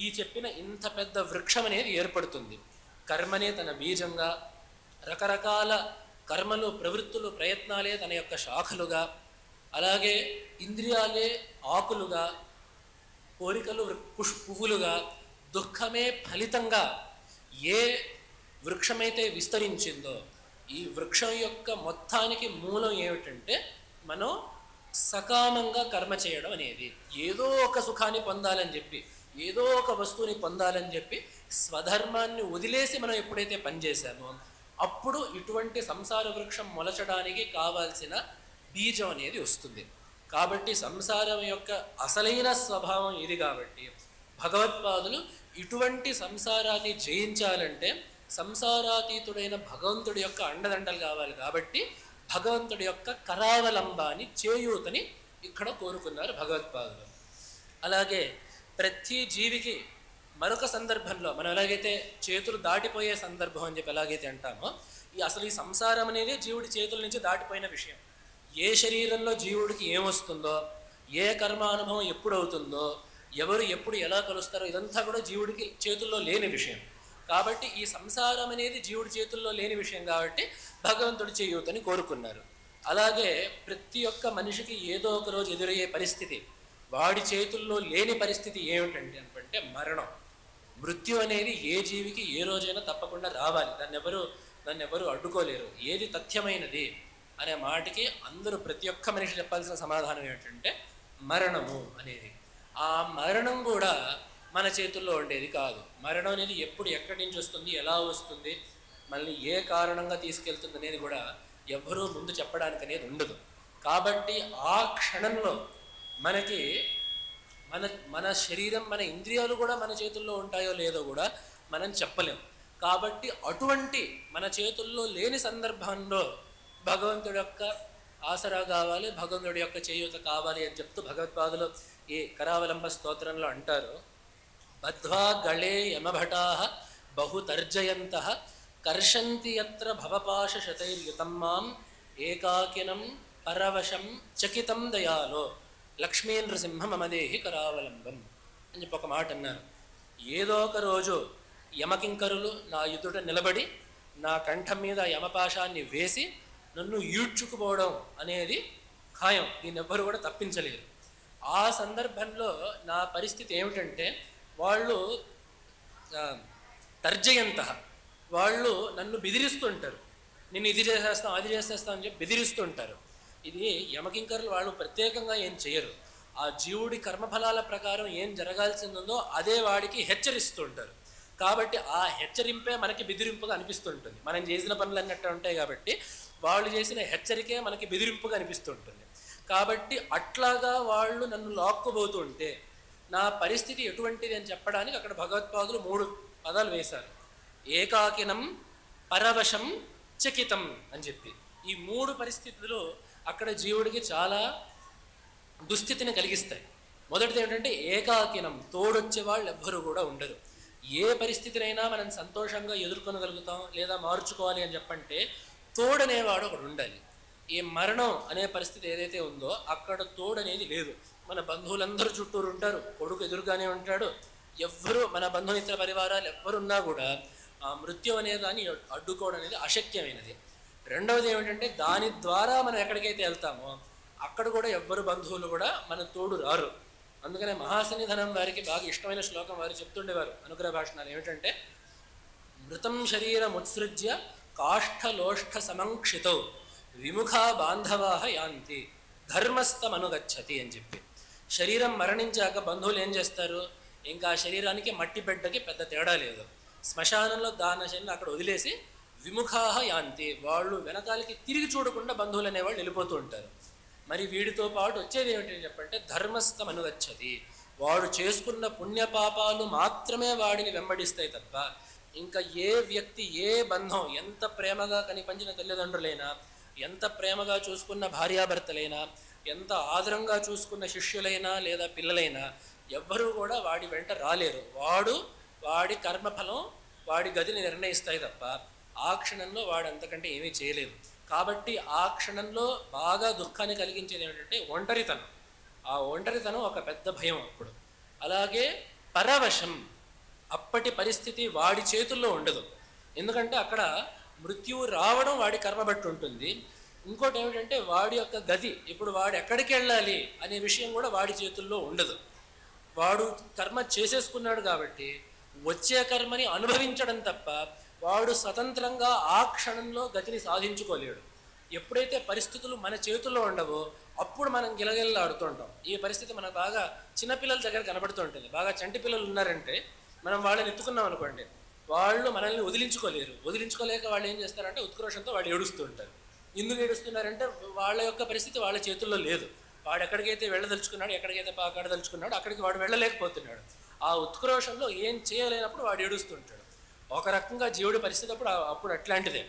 ఈ చెప్పిన ఇంత పెద్ద వృక్షం అనేది ఏర్పడుతుంది. కర్మనే తన బీజంగా, రకరకాల కర్మలు, ప్రవృత్తులు, ప్రయత్నాలే తన యొక్క శాఖలుగా, అలాగే ఇంద్రియాలే ఆకులుగా, కోరికలు పువ్వులుగా, దుఃఖమే ఫలితంగా ఏ వృక్షమైతే విస్తరించిందో ఈ వృక్షం యొక్క మొత్తానికి మూలం ఏమిటంటే మనం సకామంగా కర్మ చేయడం అనేది. ఏదో ఒక సుఖాన్ని పొందాలని చెప్పి, ఏదో ఒక వస్తువుని పొందాలని చెప్పి స్వధర్మాన్ని వదిలేసి మనం ఎప్పుడైతే పనిచేసామో అప్పుడు ఇటువంటి సంసార వృక్షం మొలచడానికి కావాల్సిన బీజం అనేది వస్తుంది. కాబట్టి సంసారం యొక్క అసలైన స్వభావం ఇది. కాబట్టి భగవత్పాదులు ఇటువంటి సంసారాన్ని జయించాలంటే సంసారాతీతుడైన భగవంతుడి యొక్క అండదండలు కావాలి. కాబట్టి భగవంతుడి యొక్క కరావలంబాన్ని, చేయూతని ఇక్కడ కోరుకున్నారు భగవత్పాదులు. అలాగే ప్రతి జీవికి మరొక సందర్భంలో మనం ఎలాగైతే చేతులు దాటిపోయే సందర్భం అని చెప్పి ఎలాగైతే అంటామో అసలు ఈ సంసారం అనేది జీవుడి చేతుల నుంచి దాటిపోయిన విషయం. ఏ శరీరంలో జీవుడికి ఏమొస్తుందో, ఏ కర్మానుభవం ఎప్పుడు అవుతుందో, ఎవరు ఎప్పుడు ఎలా కలుస్తారో ఇదంతా కూడా జీవుడికి చేతుల్లో లేని విషయం. కాబట్టి ఈ సంసారం అనేది జీవుడి చేతుల్లో లేని విషయం కాబట్టి భగవంతుడి చేయూతని కోరుకున్నారు. అలాగే ప్రతి ఒక్క మనిషికి ఏదో ఒక రోజు ఎదురయ్యే పరిస్థితి, వాడి చేతుల్లో లేని పరిస్థితి ఏమిటంటే అంటే మరణం. మృత్యు అనేది ఏ జీవికి ఏ రోజైనా తప్పకుండా రావాలి, దాన్ని ఎవరు అడ్డుకోలేరు. ఏది తథ్యమైనది అనే మాటకి అందరూ ప్రతి ఒక్క మనిషి చెప్పాల్సిన సమాధానం ఏమిటంటే మరణము అనేది. ఆ మరణం కూడా మన చేతుల్లో ఉండేది కాదు. మరణం అనేది ఎప్పుడు ఎక్కడి నుంచి వస్తుంది, ఎలా వస్తుంది, మళ్ళీ ఏ కారణంగా తీసుకెళ్తుంది అనేది కూడా ఎవ్వరూ ముందు చెప్పడానికి అనేది ఉండదు. కాబట్టి ఆ క్షణంలో మనకి మన శరీరం, మన ఇంద్రియాలు కూడా మన చేతుల్లో ఉంటాయో లేదో కూడా మనం చెప్పలేం. కాబట్టి అటువంటి మన చేతుల్లో లేని సందర్భంలో భగవంతుడి యొక్క ఆసరా కావాలి, భగవంతుడి యొక్క చేయూత కావాలి అని చెప్తూ భగవత్పాదులు ఈ కరావలంబ స్తోత్రంలో అంటారు, బద్ధ్వా గళే యమభటా బహుతర్జయంత కర్షంతి యత్ర భవపాశ శతైర్యుతం మాం ఏకాకినం పరవశం చకితం దయాలో లక్ష్మీ నృసింహ మమదేహి కరావలంబం అని చెప్పి ఒక మాట అన్నారు. ఏదో ఒక రోజు యమకింకరులు నా ఎదుట నిలబడి నా కంఠం మీద యమపాశాన్ని వేసి నన్ను ఈడ్చుకుపోవడం అనేది ఖాయం, దీన్ని ఎవ్వరు కూడా తప్పించలేరు. ఆ సందర్భంలో నా పరిస్థితి ఏమిటంటే వాళ్ళు తర్జయంత, వాళ్ళు నన్ను బెదిరిస్తుంటారు, నేను ఇది చేసేస్తాం అది చేసేస్తాం అని చెప్పి బెదిరిస్తుంటారు. ఇది యమకింకరులు వాళ్ళు ప్రత్యేకంగా ఏం చేయరు. ఆ జీవుడి కర్మఫలాల ప్రకారం ఏం జరగాల్సిందో అదే వాడికి హెచ్చరిస్తుంటారు. కాబట్టి ఆ హెచ్చరింపే మనకి బెదిరింపుగా అనిపిస్తుంటుంది. మనం చేసిన పనులు అన్నట్టు ఉంటాయి కాబట్టి వాళ్ళు చేసిన హెచ్చరికే మనకి బెదిరింపుగా అనిపిస్తుంటుంది. కాబట్టి అట్లాగా వాళ్ళు నన్ను లాక్కుపోతుంటే నా పరిస్థితి ఎటువంటిది అని చెప్పడానికి అక్కడ భగవత్పాదులు 3 పదాలు వేశారు. ఏకాకినం పరవశం చకితం అని చెప్పి ఈ 3 పరిస్థితులు అక్కడ జీవుడికి చాలా దుస్థితిని కలిగిస్తాయి. మొదటిది ఏమిటంటే ఏకాకినం, తోడొచ్చే వాళ్ళు ఎవ్వరూ కూడా ఉండరు. ఏ పరిస్థితినైనా మనం సంతోషంగా ఎదుర్కొనగలుగుతాం లేదా మార్చుకోవాలి అని చెప్పంటే తోడనేవాడు ఒకడు ఉండాలి. ఈ మరణం అనే పరిస్థితి ఏదైతే ఉందో అక్కడ తోడనేది లేదు. మన బంధువులందరూ చుట్టూరు ఉంటారు, కొడుకు ఎదురుగానే ఉంటాడు, ఎవ్వరూ మన బంధుమిత్ర పరివారాలు ఎవ్వరున్నా కూడా ఆ మృత్యు అనే దాన్ని అడ్డుకోవడం అనేది అశక్యమైనది. రెండవది ఏమిటంటే దాని ద్వారా మనం ఎక్కడికైతే వెళ్తామో అక్కడ కూడా ఎవ్వరు బంధువులు కూడా మన తోడు రారు. అందుకనే మహాసన్నిధనం వారికి బాగా ఇష్టమైన శ్లోకం వారు చెప్తుండేవారు అనుగ్రహ భాషణాలు. ఏమిటంటే మృతం శరీరం ఉత్సృజ్య కాష్ఠలోష్ఠ సమంక్షితౌ విముఖా బాంధవా యాంతి ధర్మస్థమనుగచ్చతి అని చెప్పి. శరీరం మరణించాక బంధువులు ఏం చేస్తారు, ఇంకా ఆ శరీరానికి మట్టి బిడ్డకి పెద్ద తేడా లేదు, శ్మశానంలో దాన శరీరం అక్కడ వదిలేసి విముఖా యాంతి, వాళ్ళు వెనకాలకి తిరిగి చూడకుండా బంధువులు అనేవాళ్ళు వెళ్ళిపోతూ ఉంటారు. మరి వీడితో పాటు వచ్చేది ఏమిటి చెప్పంటే ధర్మస్థమనుగచ్చతి, వాడు చేసుకున్న పుణ్యపాపాలు మాత్రమే వాడిని వెంబడిస్తాయి తప్ప ఇంకా ఏ వ్యక్తి ఏ బంధం ఎంత ప్రేమగా కనిపించిన తల్లిదండ్రులైనా, ఎంత ప్రేమగా చూసుకున్న భార్యాభర్తలైనా, ఎంత ఆదరంగా చూసుకున్న శిష్యులైనా లేదా పిల్లలైనా ఎవ్వరూ కూడా వాడి వెంట రాలేరు. వాడి కర్మఫలం వాడి గదిని నిర్ణయిస్తాయి తప్ప ఆ క్షణంలో వాడు అంతకంటే ఏమీ చేయలేదు. కాబట్టి ఆ క్షణంలో బాగా దుఃఖాన్ని కలిగించేది ఏమిటంటే ఒంటరితనం. ఆ ఒంటరితనం ఒక పెద్ద భయం అప్పుడు. అలాగే పరవశం, అప్పటి పరిస్థితి వాడి చేతుల్లో ఉండదు. ఎందుకంటే అక్కడ మృత్యువు రావడం వాడి కర్మ బట్టి ఉంటుంది. ఇంకోటి ఏమిటంటే వాడి యొక్క గది, ఇప్పుడు వాడు ఎక్కడికి వెళ్ళాలి అనే విషయం కూడా వాడి చేతుల్లో ఉండదు. వాడు కర్మ చేసేసుకున్నాడు కాబట్టి వచ్చే కర్మని అనుభవించడం తప్ప వాడు స్వతంత్రంగా ఆ క్షణంలో గతిని సాధించుకోలేడు. ఎప్పుడైతే పరిస్థితులు మన చేతుల్లో ఉండవో అప్పుడు మనం గిలగిల్లాడుతుంటాం. ఈ పరిస్థితి మనకు బాగా చిన్నపిల్లల దగ్గర కనబడుతూ ఉంటుంది. బాగా చంటి పిల్లలు ఉన్నారంటే మనం వాళ్ళని ఎత్తుకున్నాం అనుకోండి, వాళ్ళు మనల్ని వదిలించుకోలేక వాళ్ళు ఏం చేస్తారంటే ఉత్క్రోషంతో వాళ్ళు ఏడుస్తూ ఉంటారు. ఎందుకు ఏడుస్తున్నారంటే వాళ్ళ యొక్క పరిస్థితి వాళ్ళ చేతుల్లో లేదు. వాడు ఎక్కడికైతే వెళ్ళదలుచుకున్నాడు, ఎక్కడికైతే పాకాడదలుచుకున్నాడు అక్కడికి వాడు వెళ్ళలేకపోతున్నాడు. ఆ ఉత్క్రోషంలో ఏం చేయలేనప్పుడు వాడు ఏడుస్తుంటాడు. ఒక రకంగా జీవుడి పరిస్థితి అప్పుడు అట్లాంటిదే.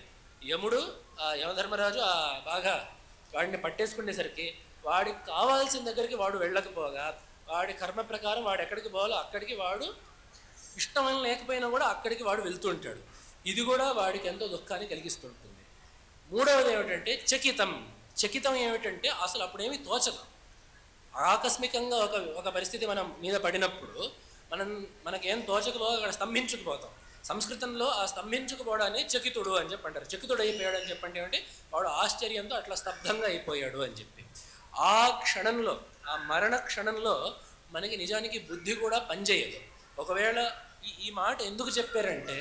యమధర్మరాజు బాగా వాడిని పట్టేసుకునేసరికి వాడికి కావాల్సిన దగ్గరికి వాడు వెళ్ళకపోగా వాడి కర్మ ప్రకారం వాడు ఎక్కడికి పోవాలో అక్కడికి వాడు ఇష్టం లేకపోయినా కూడా అక్కడికి వాడు వెళ్తూ ఉంటాడు. ఇది కూడా వాడికి ఎంతో దుఃఖాన్ని కలిగిస్తుంటుంది. మూడవది ఏమిటంటే చకితం ఏమిటంటే అసలు అప్పుడేమీ తోచదు. ఆకస్మికంగా ఒక పరిస్థితి మనం మీద పడినప్పుడు మనకేం తోచకపోగా అక్కడ స్తంభించుకుపోతాం. సంస్కృతంలో ఆ స్తంభించుకుపోవడాన్ని చకితుడు అని చెప్పి అంటారు. చకితుడు అయిపోయాడు అని చెప్పండి ఏమంటే వాడు ఆశ్చర్యంతో అట్లా స్తబ్దంగా అయిపోయాడు అని చెప్పి. ఆ క్షణంలో, ఆ మరణ క్షణంలో మనకి నిజానికి బుద్ధి కూడా పనిచేయదు. ఒకవేళ ఈ మాట ఎందుకు చెప్పారంటే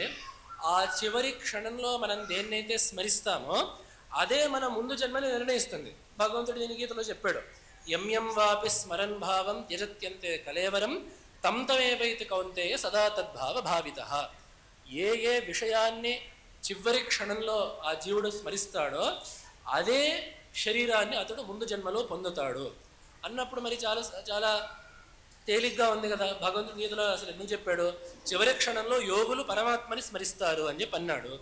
ఆ చివరి క్షణంలో మనం దేన్నైతే స్మరిస్తామో అదే మన ముందు జన్మని నిర్ణయిస్తుంది. భగవంతుడు దీని గీతలో చెప్పాడు, యం వాపి స్మరన్ భావం త్యజత్యంతే కలేవరం తం తమేవైతి కౌంతేయ సదా తద్భావ భావితః. ఏ విషయాన్ని చివరి క్షణంలో ఆ జీవుడు స్మరిస్తాడో అదే శరీరాన్ని అతడు ముందు జన్మలో పొందుతాడు అన్నప్పుడు మరి చాలా చాలా తేలిగ్గా ఉంది కదా. భగవంతుడి గీతలో అసలు ఎందుకు చెప్పాడు, చివరి క్షణంలో యోగులు పరమాత్మని స్మరిస్తారు అని చెప్పి అన్నాడు.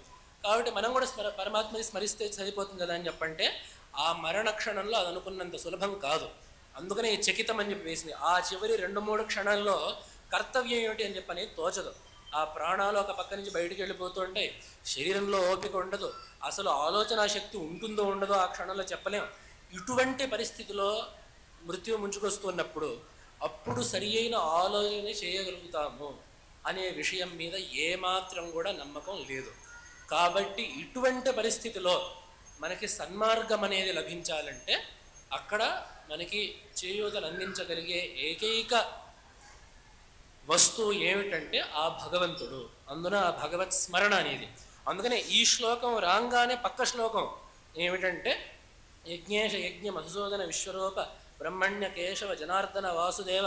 కాబట్టి మనం కూడా పరమాత్మని స్మరిస్తే సరిపోతుంది కదా అని చెప్పంటే ఆ మరణ క్షణంలో అది అనుకున్నంత సులభం కాదు. అందుకనే ఈ చకితం అని చెప్పి వేసింది. ఆ చివరి 2-3 క్షణాల్లో కర్తవ్యం ఏమిటి అని చెప్పని తోచదు. ఆ ప్రాణాలు ఒక పక్క నుంచి బయటికి వెళ్ళిపోతూ ఉంటాయి, శరీరంలో ఓపిక ఉండదు, అసలు ఆలోచన శక్తి ఉంటుందో ఉండదో ఆ క్షణంలో చెప్పలేం. ఇటువంటి పరిస్థితిలో మృత్యు ముంచుకొస్తున్నప్పుడు అప్పుడు సరి అయిన ఆలోచన చేయగలుగుతాము అనే విషయం మీద ఏమాత్రం కూడా నమ్మకం లేదు. కాబట్టి ఇటువంటి పరిస్థితిలో మనకి సన్మార్గం అనేది లభించాలంటే అక్కడ మనకి చేయూతను అందించగలిగే ఏకైక వస్తువు ఏమిటంటే ఆ భగవంతుడు. అందున ఆ భగవత్ స్మరణ అనేది. అందుకనే ఈ శ్లోకం రాగానే పక్క శ్లోకం ఏమిటంటే యజ్ఞేశ యజ్ఞ మధుసూదన విశ్వరూప బ్రహ్మణ్య కేశవ జనార్దన వాసుదేవ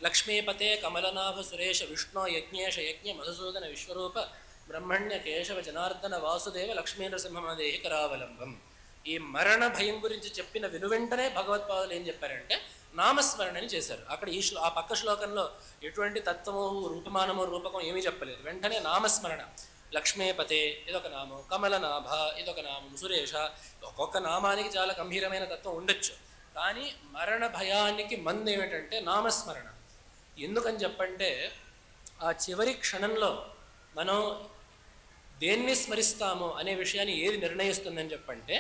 లక్ష్మీపతే కమలనాభ సురేష విష్ణు యజ్ఞేశ యజ్ఞ మధుసూదన విశ్వరూప బ్రహ్మణ్య కేశవ జనార్దన వాసుదేవ లక్ష్మీ నరసింహమదేహి కరావలంబం. ఈ మరణ భయం గురించి చెప్పిన వెనువెంటనే భగవత్పాదులు ఏం చెప్పారంటే నామస్మరణని చేశారు. అక్కడ ఆ పక్క శ్లోకంలో ఎటువంటి తత్వము రూపమానము రూపకం ఏమీ చెప్పలేదు. వెంటనే నామస్మరణ. లక్ష్మీపతే ఇదొక నామం, కమలనాభ ఇదొక నామం, సురేష ఒక్కొక్క నామానికి చాలా గంభీరమైన తత్వం ఉండొచ్చు. కానీ మరణ భయానికి మందు ఏమిటంటే నామస్మరణ. ఎందుకని చెప్పంటే ఆ చివరి క్షణంలో మనం దేన్ని స్మరిస్తామో అనే విషయాన్ని ఏది నిర్ణయిస్తుందని చెప్పంటే,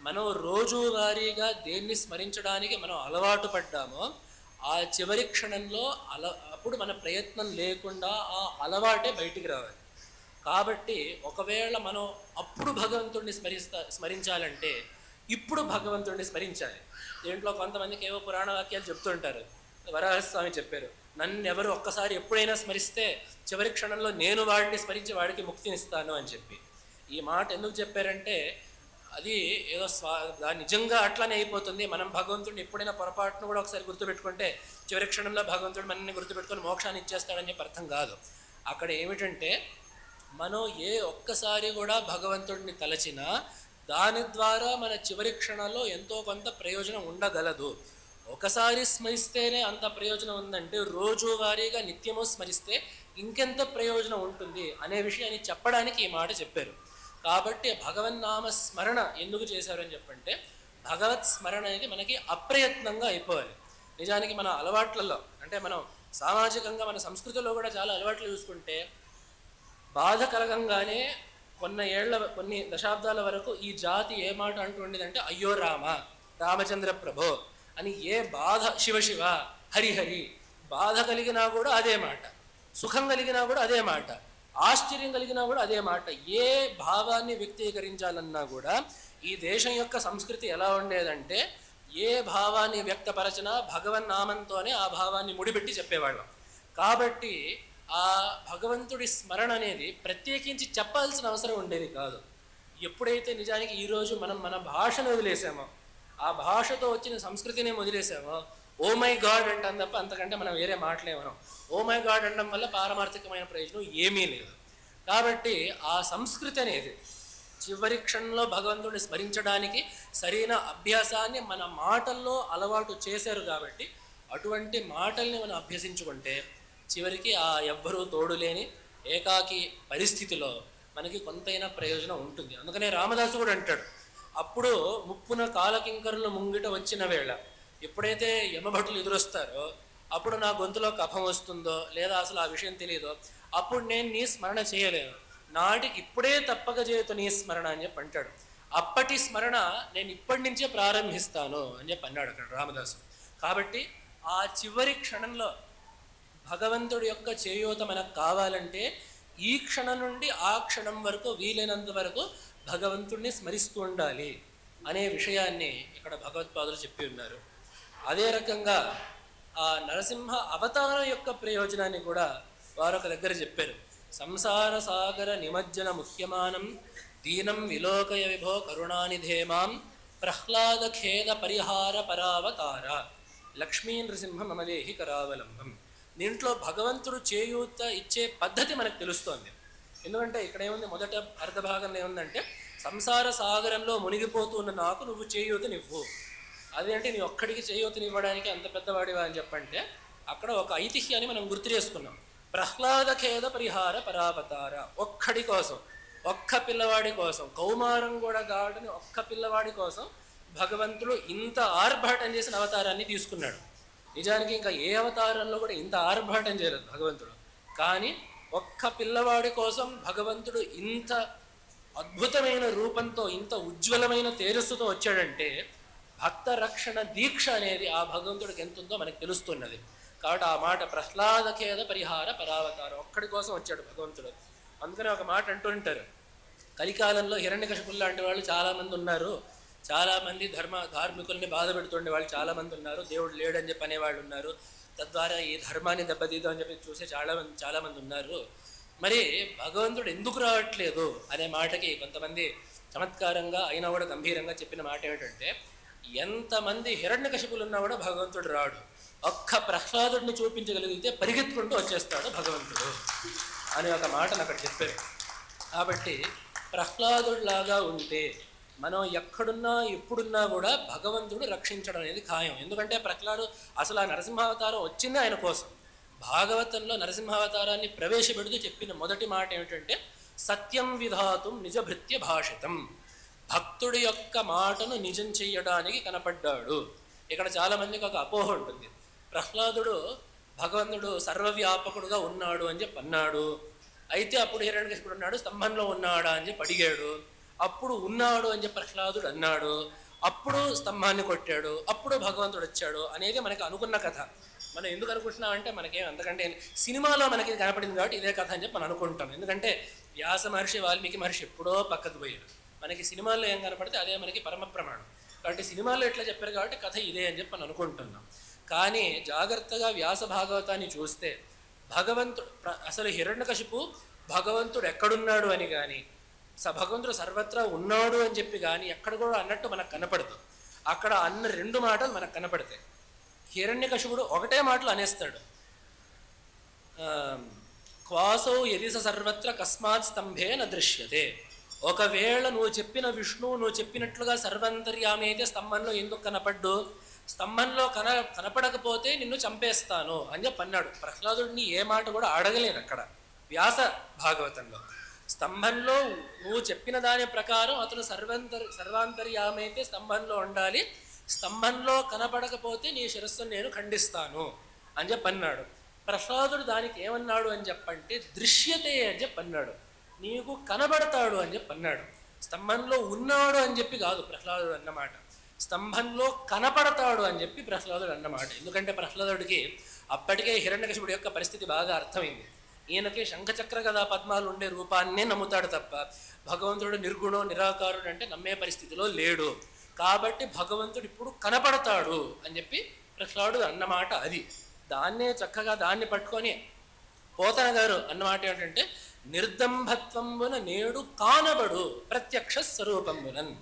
మనం రోజువారీగా దేన్ని స్మరించడానికి మనం అలవాటు పడ్డామో ఆ చివరి క్షణంలో అప్పుడు మన ప్రయత్నం లేకుండా ఆ అలవాటే బయటికి రావాలి. కాబట్టి ఒకవేళ మనం అప్పుడు భగవంతుడిని స్మరించాలంటే ఇప్పుడు భగవంతుడిని స్మరించాలి. దీంట్లో కొంతమందికి ఏవో పురాణ వాక్యాలు చెప్తుంటారు. వరాహస్వామి చెప్పారు, నన్ను ఎవరు ఒక్కసారి ఎప్పుడైనా స్మరిస్తే చివరి క్షణంలో నేను వాడిని స్మరించి వాడికి ముక్తినిస్తాను అని చెప్పి. ఈ మాట ఎందుకు చెప్పారంటే అది ఏదో నిజంగా అట్లానే అయిపోతుంది. మనం భగవంతుడిని ఎప్పుడైనా పొరపాటును కూడా ఒకసారి గుర్తుపెట్టుకుంటే చివరి క్షణంలో భగవంతుడు మనల్ని గుర్తుపెట్టుకొని మోక్షాన్ని ఇచ్చేస్తాడని చెప్పి అర్థం కాదు. అక్కడ ఏమిటంటే మనం ఒక్కసారి కూడా భగవంతుడిని తలచినా దాని ద్వారా మన చివరి క్షణాల్లో ఎంతో కొంత ప్రయోజనం ఉండగలదు. ఒకసారి స్మరిస్తేనే అంత ప్రయోజనం ఉందంటే రోజువారీగా నిత్యము స్మరిస్తే ఇంకెంత ప్రయోజనం ఉంటుంది అనే విషయాన్ని చెప్పడానికి ఈ మాట చెప్పారు. కాబట్టి భగవన్నామ స్మరణ ఎందుకు చేశారని చెప్పంటే భగవత్ స్మరణ అనేది మనకి అప్రయత్నంగా అయిపోవాలి. నిజానికి మన అలవాట్లలో అంటే మనం సామాజికంగా మన సంస్కృతిలో కూడా చాలా అలవాట్లు చూసుకుంటే బాధ కలగంగానే కొన్ని దశాబ్దాల వరకు ఈ జాతి ఏ మాట అంటుండేదంటే అయ్యో రామ, రామచంద్ర ప్రభో అని. ఏ బాధ శివ శివ హరిహరి, బాధ కలిగినా కూడా అదే మాట, సుఖం కలిగినా కూడా అదే మాట, ఆశ్చర్యం కలిగినా కూడా అదే మాట. ఏ భావాన్ని వ్యక్తీకరించాలన్నా కూడా ఈ దేశం యొక్క సంస్కృతి ఎలా ఉండేదంటే ఏ భావాన్ని వ్యక్తపరచినా భగవన్నామంతోనే ఆ భావాన్ని ముడిపెట్టి చెప్పేవాళ్ళం. కాబట్టి ఆ భగవంతుడి స్మరణ అనేది ప్రత్యేకించి చెప్పాల్సిన అవసరం ఉండేది కాదు. ఎప్పుడైతే నిజానికి ఈరోజు మనం మన భాషను వదిలేసామో, ఆ భాషతో వచ్చిన సంస్కృతిని వదిలేసామో, ఓ మై గాడ్ అంటాం తప్ప అంతకంటే మనం వేరే మాటలేమనం. ఓ మై గాడ్ అనడం వల్ల పారమార్థికమైన ప్రయోజనం ఏమీ లేదు. కాబట్టి ఆ సంస్కృతి అనేది చివరి క్షణంలో భగవంతుడిని స్మరించడానికి సరైన అభ్యాసాన్ని మన మాటల్లో అలవాటు చేశారు. కాబట్టి అటువంటి మాటల్ని మనం అభ్యసించుకుంటే చివరికి ఆ ఎవ్వరూ తోడు లేని ఏకాకి పరిస్థితిలో మనకి కొంతైనా ప్రయోజనం ఉంటుంది. అందుకనే రామదాసు కూడా అంటాడు, అప్పుడు ముప్పున కాలకింకరులు ముంగిట వచ్చిన వేళ, ఎప్పుడైతే యమభటులు ఎదురొస్తారో అప్పుడు నా గొంతులో కఫం వస్తుందో లేదా అసలు ఆ విషయం తెలియదో అప్పుడు నేను నీ స్మరణ చేయలేను, నాటికి ఇప్పుడే తప్పక చేయుత నీ స్మరణ అని చెప్పి అంటాడు. అప్పటి స్మరణ నేను ఇప్పటి నుంచే ప్రారంభిస్తాను అని చెప్పి అన్నాడు అక్కడ రామదాసు. కాబట్టి ఆ చివరి క్షణంలో భగవంతుడి యొక్క చేయూత మనకు కావాలంటే ఈ క్షణం నుండి ఆ క్షణం వరకు వీలైనంత వరకు భగవంతుడిని స్మరిస్తూ ఉండాలి అనే విషయాన్ని ఇక్కడ భగవత్పాదులు చెప్పి ఉన్నారు. అదే రకంగా ఆ నరసింహ అవతారం యొక్క ప్రయోజనాన్ని కూడా వారొక దగ్గర చెప్పారు. సంసార సాగర నిమజ్జన ముఖ్యమానం దీనం విలోకయ విభో కరుణానిధేమాం ప్రహ్లాద ఖేద పరిహార పరావతార లక్ష్మీ నృసింహ మమదేహి కరావలంబం. దీంట్లో భగవంతుడు చేయూత ఇచ్చే పద్ధతి మనకు తెలుస్తోంది. ఎందుకంటే ఇక్కడ ఏముంది, మొదట అర్ధ భాగంలో ఏముందంటే సంసార సాగరంలో మునిగిపోతూ ఉన్న నాకు నువ్వు చేయూతనివ్వు. అదేంటి నీ ఒక్కడికి చేయూతనివ్వడానికి అంత పెద్దవాడివా అని చెప్పంటే అక్కడ ఒక ఐతిహ్యాన్ని మనం గుర్తు చేసుకున్నాం. ప్రహ్లాద ఖేద పరిహార పరావతార, ఒక్కడి కోసం, ఒక్క పిల్లవాడి కోసం, కౌమారం కూడా గాడని ఒక్క పిల్లవాడి కోసం భగవంతుడు ఇంత ఆర్భాటం చేసిన అవతారాన్ని తీసుకున్నాడు. నిజానికి ఇంకా ఏ అవతారంలో కూడా ఇంత ఆర్భాటం చేయలేదు భగవంతుడు. కానీ ఒక్క పిల్లవాడి కోసం భగవంతుడు ఇంత అద్భుతమైన రూపంతో ఇంత ఉజ్వలమైన తేజస్సుతో వచ్చాడంటే భక్త రక్షణ దీక్ష అనేది ఆ భగవంతుడికి ఎంత ఉందో మనకు తెలుస్తున్నది. కాబట్టి ఆ మాట ప్రహ్లాదఖేద పరిహార పరావతారం, ఒక్కడి కోసం వచ్చాడు భగవంతుడు. అందుకనే ఒక మాట అంటూ ఉంటారు, కలికాలంలో హిరణ్యకశిపులు లాంటి వాళ్ళు చాలామంది ఉన్నారు, చాలామంది ధార్మికుల్ని బాధ పెడుతుండే వాళ్ళు చాలామంది ఉన్నారు, దేవుడు లేడని చెప్పి అనేవాళ్ళు ఉన్నారు, తద్వారా ఈ ధర్మాన్ని దెబ్బతీద్దాం అని చెప్పి చూసే చాలామంది ఉన్నారు. మరి భగవంతుడు ఎందుకు రావట్లేదు అనే మాటకి కొంతమంది చమత్కారంగా అయినా కూడా గంభీరంగా చెప్పిన మాట ఏమిటంటే, ఎంతమంది హిరణ్యకశిపులు ఉన్నా కూడా భగవంతుడు రాడు, ఒక్క ప్రహ్లాదుడిని చూపించగలిగితే పరిగెత్తుకుంటూ వచ్చేస్తాడు భగవంతుడు అని ఒక మాటను అక్కడ చెప్పారు. కాబట్టి ప్రహ్లాదుడిలాగా ఉంటే మనం ఎక్కడున్నా ఎప్పుడున్నా కూడా భగవంతుడు రక్షించడం అనేది ఖాయం. ఎందుకంటే ప్రహ్లాదు అసలు ఆ నరసింహావతారం వచ్చింది ఆయన కోసం. భాగవతంలో నరసింహావతారాన్ని ప్రవేశపెడుతూ చెప్పిన మొదటి మాట ఏమిటంటే సత్యం విధాతుం నిజభృత్య భాషితం, భక్తుడి యొక్క మాటను నిజం చెయ్యడానికి కనపడ్డాడు. ఇక్కడ చాలామందికి ఒక అపోహ ఉంటుంది. ప్రహ్లాదుడు భగవంతుడు సర్వవ్యాపకుడుగా ఉన్నాడు అని చెప్పి అన్నాడు. అయితే అప్పుడు హిరణ్యకశిపుడు అన్నాడు స్తంభంలో ఉన్నాడా అని చెప్పి అడిగాడు. అప్పుడు ఉన్నాడు అని చెప్పి ప్రహ్లాదుడు అన్నాడు. అప్పుడు స్తంభాన్ని కొట్టాడు. అప్పుడు భగవంతుడు వచ్చాడు అనేది మనకి అనుకున్న కథ. మనం ఎందుకు అనుకుంటున్నాం అంటే మనకేం అంతకంటే సినిమాలో మనకి కనపడింది కాబట్టి ఇదే కథ అని చెప్పి మనం అనుకుంటాం. ఎందుకంటే వ్యాస మహర్షి వాల్మీకి మహర్షి ఎప్పుడో పక్కకు పోయారు. మనకి సినిమాల్లో ఏం కనపడితే అదే మనకి పరమ ప్రమాణం. కాబట్టి సినిమాల్లో ఎట్లా చెప్పారు కాబట్టి కథ ఇదే అని చెప్పి మనం అనుకుంటున్నాం. కానీ జాగ్రత్తగా వ్యాస భాగవతాన్ని చూస్తే భగవంతుడు అసలు హిరణ్యకశిపు భగవంతుడు ఎక్కడున్నాడు అని కానీ భగవంతుడు సర్వత్రా ఉన్నాడు అని చెప్పి కానీ ఎక్కడ కూడా అన్నట్టు మనకు కనపడదు. అక్కడ అన్న 2 మాటలు మనకు కనపడతాయి. హిరణ్యకశిపుడు ఒకటే మాటలు అనేస్తాడు, క్వాసౌ యదిస సర్వత్ర కస్మాత్ స్తంభే న దృశ్యతే. ఒకవేళ నువ్వు చెప్పిన విష్ణువు నువ్వు చెప్పినట్లుగా సర్వాంతర్యామి అయితే స్తంభంలో ఎందుకు కనపడ్డు? స్తంభంలో కనపడకపోతే నిన్ను చంపేస్తాను అని చెప్పి అన్నాడు. ప్రహ్లాదుడిని ఏ మాట కూడా అడగలేను అక్కడ వ్యాస భాగవతంలో. స్తంభంలో నువ్వు చెప్పిన దాని ప్రకారం అతను సర్వాంతర్యామి అయితే స్తంభంలో ఉండాలి, స్తంభంలో కనపడకపోతే నీ శిరస్సును నేను ఖండిస్తాను అని చెప్పి అన్నాడు. ప్రహ్లాదుడు దానికి ఏమన్నాడు అని చెప్పంటే దృశ్యతే అని చెప్పి అన్నాడు, నీకు కనబడతాడు అని చెప్పి అన్నాడు. స్తంభంలో ఉన్నాడు అని చెప్పి కాదు ప్రహ్లాదుడు అన్నమాట, స్తంభంలో కనపడతాడు అని చెప్పి ప్రహ్లాదుడు అన్నమాట. ఎందుకంటే ప్రహ్లాదుడికి అప్పటికే హిరణ్యకశిపుడి యొక్క పరిస్థితి బాగా అర్థమైంది. ఈయనకి శంఖచక్ర గదా పద్మాలు ఉండే రూపాన్నే నమ్ముతాడు తప్ప భగవంతుడు నిర్గుణో నిరాకారుడు అంటే నమ్మే పరిస్థితిలో లేడు. కాబట్టి భగవంతుడు ఇప్పుడు కనపడతాడు అని చెప్పి ప్రహ్లాదుడు అన్నమాట. అది దాన్నే చక్కగా దాన్ని పట్టుకొని పోతన గారు అన్నమాట ఏంటంటే నిర్దంభత్వంబున నేడు కానబడు ప్రత్యక్ష స్వరూపంబునన్.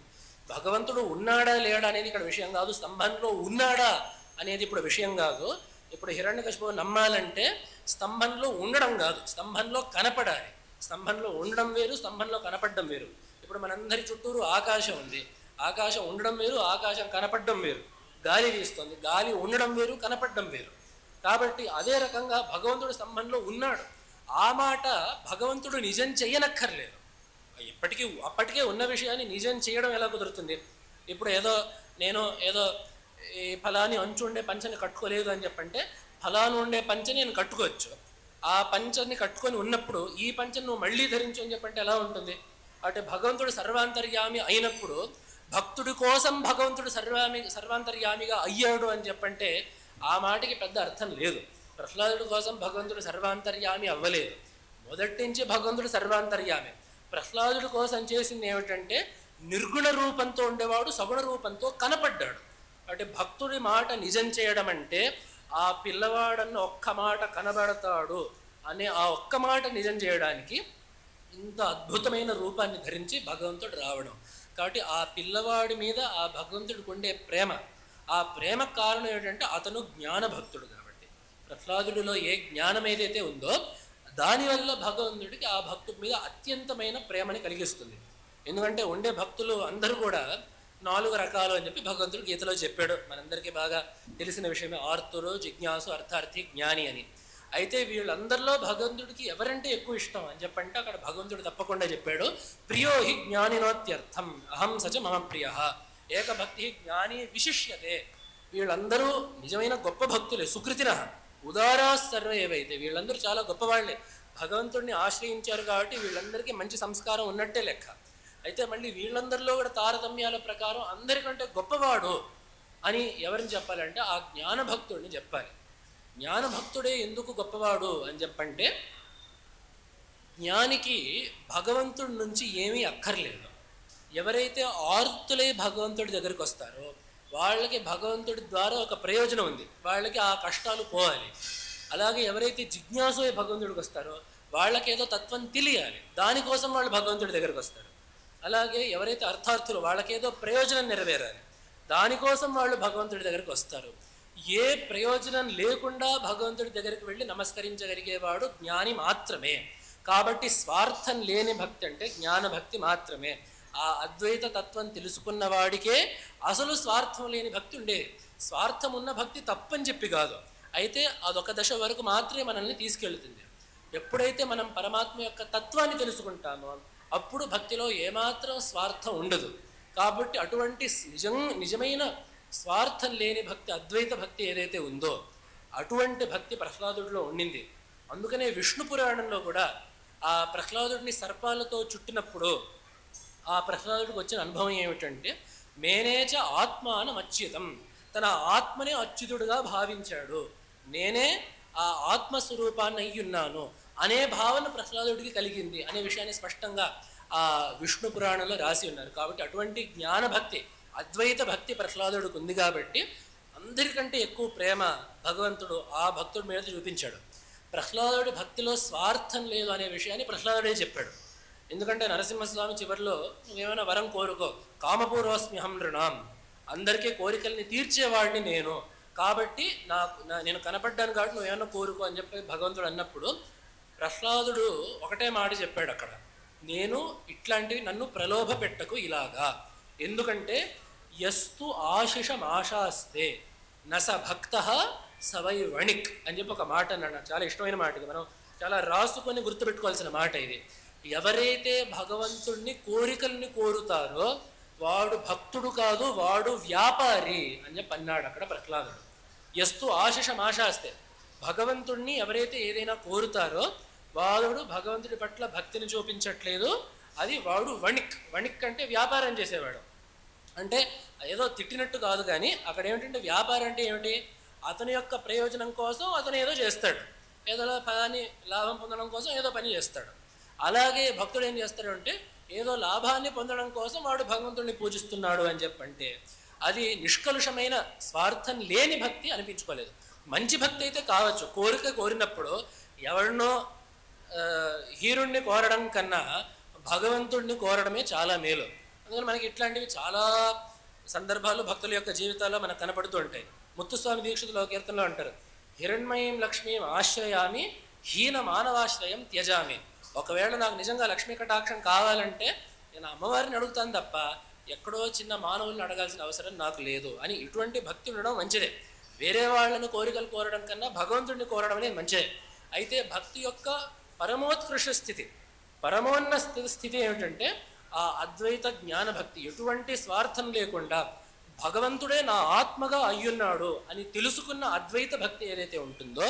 భగవంతుడు ఉన్నాడా లేడా అనేది ఇక్కడ విషయం కాదు, స్తంభంలో ఉన్నాడా అనేది ఇప్పుడు విషయం కాదు. ఇప్పుడు హిరణ్యకశిపువు నమ్మాలంటే స్తంభంలో ఉండడం కాదు, స్తంభంలో కనపడాలి. స్తంభంలో ఉండడం వేరు, స్తంభంలో కనపడడం వేరు. ఇప్పుడు మనందరి చుట్టూరు ఆకాశం ఉంది, ఆకాశం ఉండడం వేరు, ఆకాశం కనపడడం వేరు. గాలి వీస్తుంది, గాలి ఉండడం వేరు, కనపడడం వేరు. కాబట్టి అదే రకంగా భగవంతుడు స్తంభంలో ఉన్నాడు. ఆ మాట భగవంతుడు నిజం చెయ్యనక్కర్లేదు. అప్పటికే ఉన్న విషయాన్ని నిజం చేయడం ఎలా కుదురుతుంది? ఇప్పుడు నేను ఈ ఫలాని అంచు ఉండే పంచని కట్టుకోలేదు అని చెప్పంటే ఫలాను ఉండే పంచని నేను కట్టుకోవచ్చు. ఆ పంచని కట్టుకొని ఉన్నప్పుడు ఈ పంచని నువ్వు మళ్ళీ ధరించు అని చెప్పంటే ఎలా ఉంటుంది? అంటే భగవంతుడు సర్వాంతర్యామి అయినప్పుడు భక్తుడి కోసం భగవంతుడు సర్వాంతర్యామిగా అయ్యాడు అని చెప్పంటే ఆ మాటకి పెద్ద అర్థం లేదు. ప్రహ్లాదుడి కోసం భగవంతుడు సర్వాంతర్యామి అవ్వలేదు, మొదటి నుంచి భగవంతుడు సర్వాంతర్యామి. ప్రహ్లాదుడి కోసం చేసింది ఏమిటంటే నిర్గుణ రూపంతో ఉండేవాడు సగుణ రూపంతో కనపడ్డాడు. అంటే భక్తుడి మాట నిజం చేయడం అంటే ఆ పిల్లవాడన్న ఒక్క మాట కనబడతాడు అనే ఆ ఒక్క మాట నిజం చేయడానికి ఇంత అద్భుతమైన రూపాన్ని ధరించి భగవంతుడు రావడం. కాబట్టి ఆ పిల్లవాడి మీద ఆ భగవంతుడికి ఉండే ప్రేమ, ఆ ప్రేమ కారణం ఏంటంటే అతను జ్ఞానభక్తుడు. కాబట్టి ప్రహ్లాదుడిలో ఏ జ్ఞానం ఏదైతే ఉందో దానివల్ల భగవంతుడికి ఆ భక్తుడి మీద అత్యంతమైన ప్రేమని కలిగిస్తుంది. ఎందుకంటే ఉండే భక్తులు అందరూ కూడా 4 రకాలు అని చెప్పి భగవంతుడు గీతలో చెప్పాడు. మనందరికీ బాగా తెలిసిన విషయమే ఆర్తుడు, జిజ్ఞాసు, అర్థార్థి, జ్ఞాని అని. అయితే వీళ్ళందరిలో భగవంతుడికి ఎవరంటే ఎక్కువ ఇష్టం అని చెప్పంటే అక్కడ భగవంతుడు తప్పకుండా చెప్పాడు, ప్రియో హి జ్ఞానినోత్యర్థం అహం సచ మమ ప్రియ ఏకభక్తి జ్ఞాని విశిష్యతే. వీళ్ళందరూ నిజమైన గొప్ప భక్తులే, సుకృతిన ఉదారా సర్వ ఏవైతే వీళ్ళందరూ చాలా గొప్పవాళ్లే, భగవంతుడిని ఆశ్రయించారు కాబట్టి వీళ్ళందరికీ మంచి సంస్కారం ఉన్నట్టే లెక్క. అయితే మళ్ళీ వీళ్ళందరిలో కూడా తారతమ్యాల ప్రకారం అందరికంటే గొప్పవాడు అని ఎవరిని చెప్పాలంటే ఆ జ్ఞానభక్తుడిని చెప్పాలి. జ్ఞానభక్తుడే ఎందుకు గొప్పవాడు అని చెప్పంటే జ్ఞానికి భగవంతుడి నుంచి ఏమీ అక్కర్లేదు. ఎవరైతే ఆర్తులై భగవంతుడి దగ్గరికి వస్తారో వాళ్ళకి భగవంతుడి ద్వారా ఒక ప్రయోజనం ఉంది, వాళ్ళకి ఆ కష్టాలు పోవాలి. అలాగే ఎవరైతే జిజ్ఞాసు భగవంతుడికి వస్తారో వాళ్ళకి ఏదో తత్వం తెలియాలి, దానికోసం వాళ్ళు భగవంతుడి దగ్గరికి వస్తారు. అలాగే ఎవరైతే అర్థార్థులు వాళ్ళకేదో ప్రయోజనం నెరవేరాలి, దానికోసం వాళ్ళు భగవంతుడి దగ్గరికి వస్తారు. ఏ ప్రయోజనం లేకుండా భగవంతుడి దగ్గరికి వెళ్ళి నమస్కరించగలిగేవాడు జ్ఞాని మాత్రమే. కాబట్టి స్వార్థం లేని భక్తి అంటే జ్ఞానభక్తి మాత్రమే. ఆ అద్వైత తత్వం తెలుసుకున్న వాడికే అసలు స్వార్థం లేని భక్తి ఉండేది. స్వార్థం ఉన్న భక్తి తప్పని చెప్పి కాదు, అయితే అదొక దశ వరకు మాత్రమే మనల్ని తీసుకెళ్తుంది. ఎప్పుడైతే మనం పరమాత్మ యొక్క తత్వాన్ని తెలుసుకుంటామో అప్పుడు భక్తిలో ఏమాత్రం స్వార్థం ఉండదు. కాబట్టి అటువంటి నిజమైన స్వార్థం లేని భక్తి, అద్వైత భక్తి ఏదైతే ఉందో అటువంటి భక్తి ప్రహ్లాదుడిలో ఉండింది. అందుకనే విష్ణు పురాణంలో కూడా ఆ ప్రహ్లాదుడిని సర్పాలతో చుట్టినప్పుడు ఆ ప్రహ్లాదుడికి వచ్చిన అనుభవం ఏమిటంటే, మేనేచ ఆత్మానం అచ్యుతం, తన ఆత్మనే అచ్యుతుడుగా భావించాడు, నేనే ఆ ఆత్మస్వరూపాన్ని అయ్యున్నాను అనే భావన ప్రహ్లాదుడికి కలిగింది అనే విషయాన్ని స్పష్టంగా ఆ విష్ణు పురాణంలో రాసి ఉన్నారు. కాబట్టి అటువంటి జ్ఞానభక్తి, అద్వైత భక్తి ప్రహ్లాదుడికి ఉంది కాబట్టి అందరికంటే ఎక్కువ ప్రేమ భగవంతుడు ఆ భక్తుడి మీద చూపించాడు. ప్రహ్లాదుడి భక్తిలో స్వార్థం లేదు అనే విషయాన్ని ప్రహ్లాదుడే చెప్పాడు. ఎందుకంటే నరసింహస్వామి చివరిలో నువ్వేమైనా వరం కోరుకో, కామపూర్వస్మ్యహం నృణాం, అందరికీ కోరికల్ని తీర్చేవాడిని నేను, కాబట్టి నేను కనపడ్డాను కాబట్టి నువ్వేమైనా కోరుకో అని చెప్పి భగవంతుడు అన్నప్పుడు ప్రహ్లాదుడు ఒకటే మాట చెప్పాడు అక్కడ, నేను ఇట్లాంటివి నన్ను ప్రలోభ పెట్టకు ఇలాగా, ఎందుకంటే యస్తు ఆశిషమాశాస్తే నస భక్త సవై వణిక్ అని చెప్పి ఒక మాట అన్నాడు. నాకు చాలా ఇష్టమైన మాట ఇది, మనం చాలా రాసుకొని గుర్తుపెట్టుకోవాల్సిన మాట ఇది. ఎవరైతే భగవంతుడిని కోరికల్ని కోరుతారో వాడు భక్తుడు కాదు, వాడు వ్యాపారి అని చెప్పి అన్నాడు అక్కడ ప్రహ్లాదుడు. యస్తు ఆశిషమాశాస్తే, భగవంతుడిని ఎవరైతే ఏదైనా కోరుతారో వాడు భగవంతుడి పట్ల భక్తిని చూపించట్లేదు, అది వాడు వణిక్. వణిక్ అంటే వ్యాపారం చేసేవాడు. అంటే ఏదో తిట్టినట్టు కాదు, కానీ అక్కడ ఏమిటంటే వ్యాపారం అంటే ఏమిటి, అతని యొక్క ప్రయోజనం కోసం అతను ఏదో చేస్తాడు, ఏదో పదాన్ని లాభం పొందడం కోసం ఏదో పని చేస్తాడు. అలాగే భక్తుడు ఏం చేస్తాడు అంటే ఏదో లాభాన్ని పొందడం కోసం వాడు భగవంతుడిని పూజిస్తున్నాడు అని చెప్పంటే అది నిష్కలుషమైన స్వార్థం లేని భక్తి అనిపించుకోలేదు. మంచి భక్తి అయితే కావచ్చు, కోరిక కోరినప్పుడు ఎవరినో హీరుణ్ణి కోరడం కన్నా భగవంతుడిని కోరడమే చాలా మేలు. అందుకని మనకి ఇట్లాంటివి చాలా సందర్భాలు భక్తుల యొక్క జీవితాల్లో మనకు కనపడుతూ ఉంటాయి. ముత్తుస్వామి దీక్షితులో కీర్తనలో అంటారు, హిరణ్మయీం లక్ష్మీం ఆశ్రయామి హీన మానవాశ్రయం త్యజామి. ఒకవేళ నాకు నిజంగా లక్ష్మీ కటాక్షం కావాలంటే నేను అమ్మవారిని అడుగుతాను తప్ప ఎక్కడో చిన్న మానవుల్ని అడగాల్సిన అవసరం నాకు లేదు అని ఇటువంటి భక్తి ఉండడం మంచిదే. వేరే వాళ్ళని కోరికలు కోరడం కన్నా భగవంతుడిని కోరడం అనేది మంచిదే. అయితే భక్తి యొక్క పరమోత్కృష్ట స్థితి, పరమోన్న స్థితి ఏమిటంటే ఆ అద్వైత జ్ఞాన భక్తి, ఎటువంటి స్వార్థం లేకుండా భగవంతుడే నా ఆత్మగా అయ్యున్నాడు అని తెలుసుకున్న అద్వైత భక్తి ఏదైతే ఉంటుందో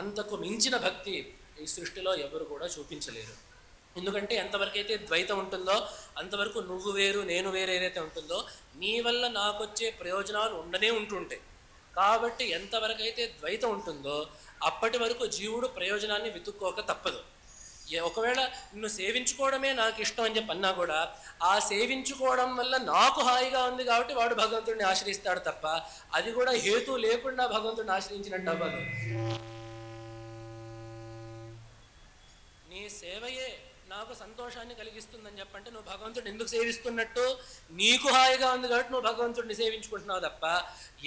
అంతకు మించిన భక్తి ఈ సృష్టిలో ఎవరు కూడా చూపించలేరు. ఎందుకంటే ఎంతవరకు అయితే ద్వైతం ఉంటుందో అంతవరకు నువ్వు వేరు నేను వేరు ఏదైతే ఉంటుందో నీ వల్ల నాకు వచ్చే ప్రయోజనాలు ఉండనే ఉంటుంటాయి. కాబట్టి ఎంతవరకు అయితే ద్వైతం ఉంటుందో అప్పటి వరకు జీవుడు ప్రయోజనాన్ని వెతుక్కోక తప్పదు. ఒకవేళ నిన్ను సేవించుకోవడమే నాకు ఇష్టం అని చెప్పి అన్నా కూడా ఆ సేవించుకోవడం వల్ల నాకు హాయిగా ఉంది కాబట్టి వాడు భగవంతుడిని ఆశ్రయిస్తాడు తప్ప అది కూడా హేతు లేకుండా భగవంతుడిని ఆశ్రయించినట్టు అవ్వదు. నీ సేవయే నాకు సంతోషాన్ని కలిగిస్తుందని చెప్పంటే నువ్వు భగవంతుడిని ఎందుకు సేవిస్తున్నట్టు, నీకు హాయిగా ఉంది కాబట్టి నువ్వు భగవంతుడిని సేవించుకుంటున్నావు తప్ప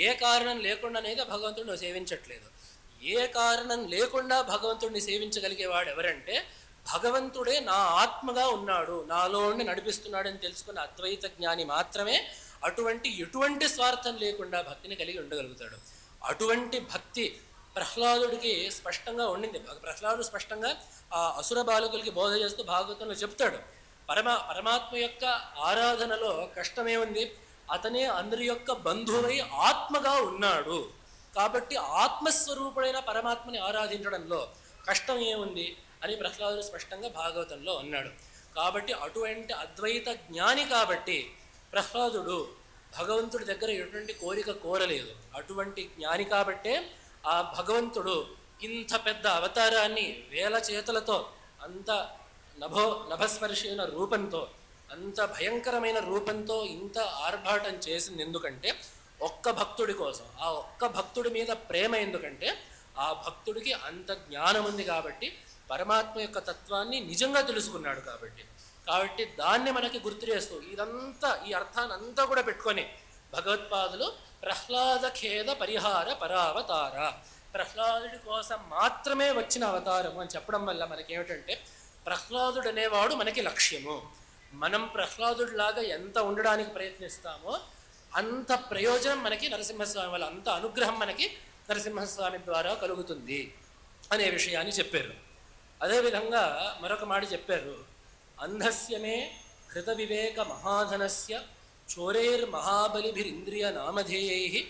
ఏ కారణం లేకుండా అనేది భగవంతుడిని నువ్వు సేవించట్లేదు. ఏ కారణం లేకుండా భగవంతుడిని సేవించగలిగేవాడు ఎవరంటే భగవంతుడే నా ఆత్మగా ఉన్నాడు, నాలో ఉండి నడిపిస్తున్నాడు అని తెలుసుకున్న అద్వైత జ్ఞాని మాత్రమే ఎటువంటి స్వార్థం లేకుండా భక్తిని కలిగి ఉండగలుగుతాడు. అటువంటి భక్తి ప్రహ్లాదుడికి స్పష్టంగా ఉండింది. ప్రహ్లాదుడు స్పష్టంగా ఆ అసుర బాలకులకి బోధ చేస్తూ భాగవతంలో చెప్తాడు, పరమాత్మ యొక్క ఆరాధనలో కష్టమే ఉంది, అతనే అందరి యొక్క బంధువై ఆత్మగా ఉన్నాడు కాబట్టి ఆత్మస్వరూపుడైన పరమాత్మని ఆరాధించడంలో కష్టం ఏముంది అని ప్రహ్లాదుడు స్పష్టంగా భాగవతంలో అన్నాడు. కాబట్టి అటువంటి అద్వైత జ్ఞాని కాబట్టి ప్రహ్లాదుడు భగవంతుడి దగ్గర ఎటువంటి కోరిక కోరలేదు. అటువంటి జ్ఞాని కాబట్టే ఆ భగవంతుడు ఇంత పెద్ద అవతారాన్ని వేల చేతులతో అంత నభస్పర్శైన రూపంతో అంత భయంకరమైన రూపంతో ఇంత ఆర్భాటం చేసింది ఎందుకంటే ఒక్క భక్తుడి కోసం, ఆ ఒక్క భక్తుడి మీద ప్రేమ ఎందుకంటే ఆ భక్తుడికి అంత జ్ఞానం ఉంది కాబట్టి పరమాత్మ యొక్క తత్వాన్ని నిజంగా తెలుసుకున్నాడు కాబట్టి దాన్ని మనకి గుర్తు చేస్తూ ఇదంతా ఈ అర్థాన్ని అంతా కూడా పెట్టుకొని భగవత్పాదులు ప్రహ్లాద ఖేద పరిహార పరావతార, ప్రహ్లాదుడి కోసం మాత్రమే వచ్చిన అవతారము అని చెప్పడం వల్ల మనకేమిటంటే ప్రహ్లాదుడు అనేవాడు మనకి లక్ష్యము. మనం ప్రహ్లాదుడిలాగా ఎంత ఉండడానికి ప్రయత్నిస్తామో అంత ప్రయోజనం మనకి నరసింహస్వామి వల్ల, అంత అనుగ్రహం మనకి నరసింహస్వామి ద్వారా కలుగుతుంది అనే విషయాన్ని చెప్పారు. అదేవిధంగా మరొక మాట చెప్పారు, అంధస్యమే కృత వివేక మహాధనస్య చోరైర్మహాబలిభిరింద్రియ నామధేయై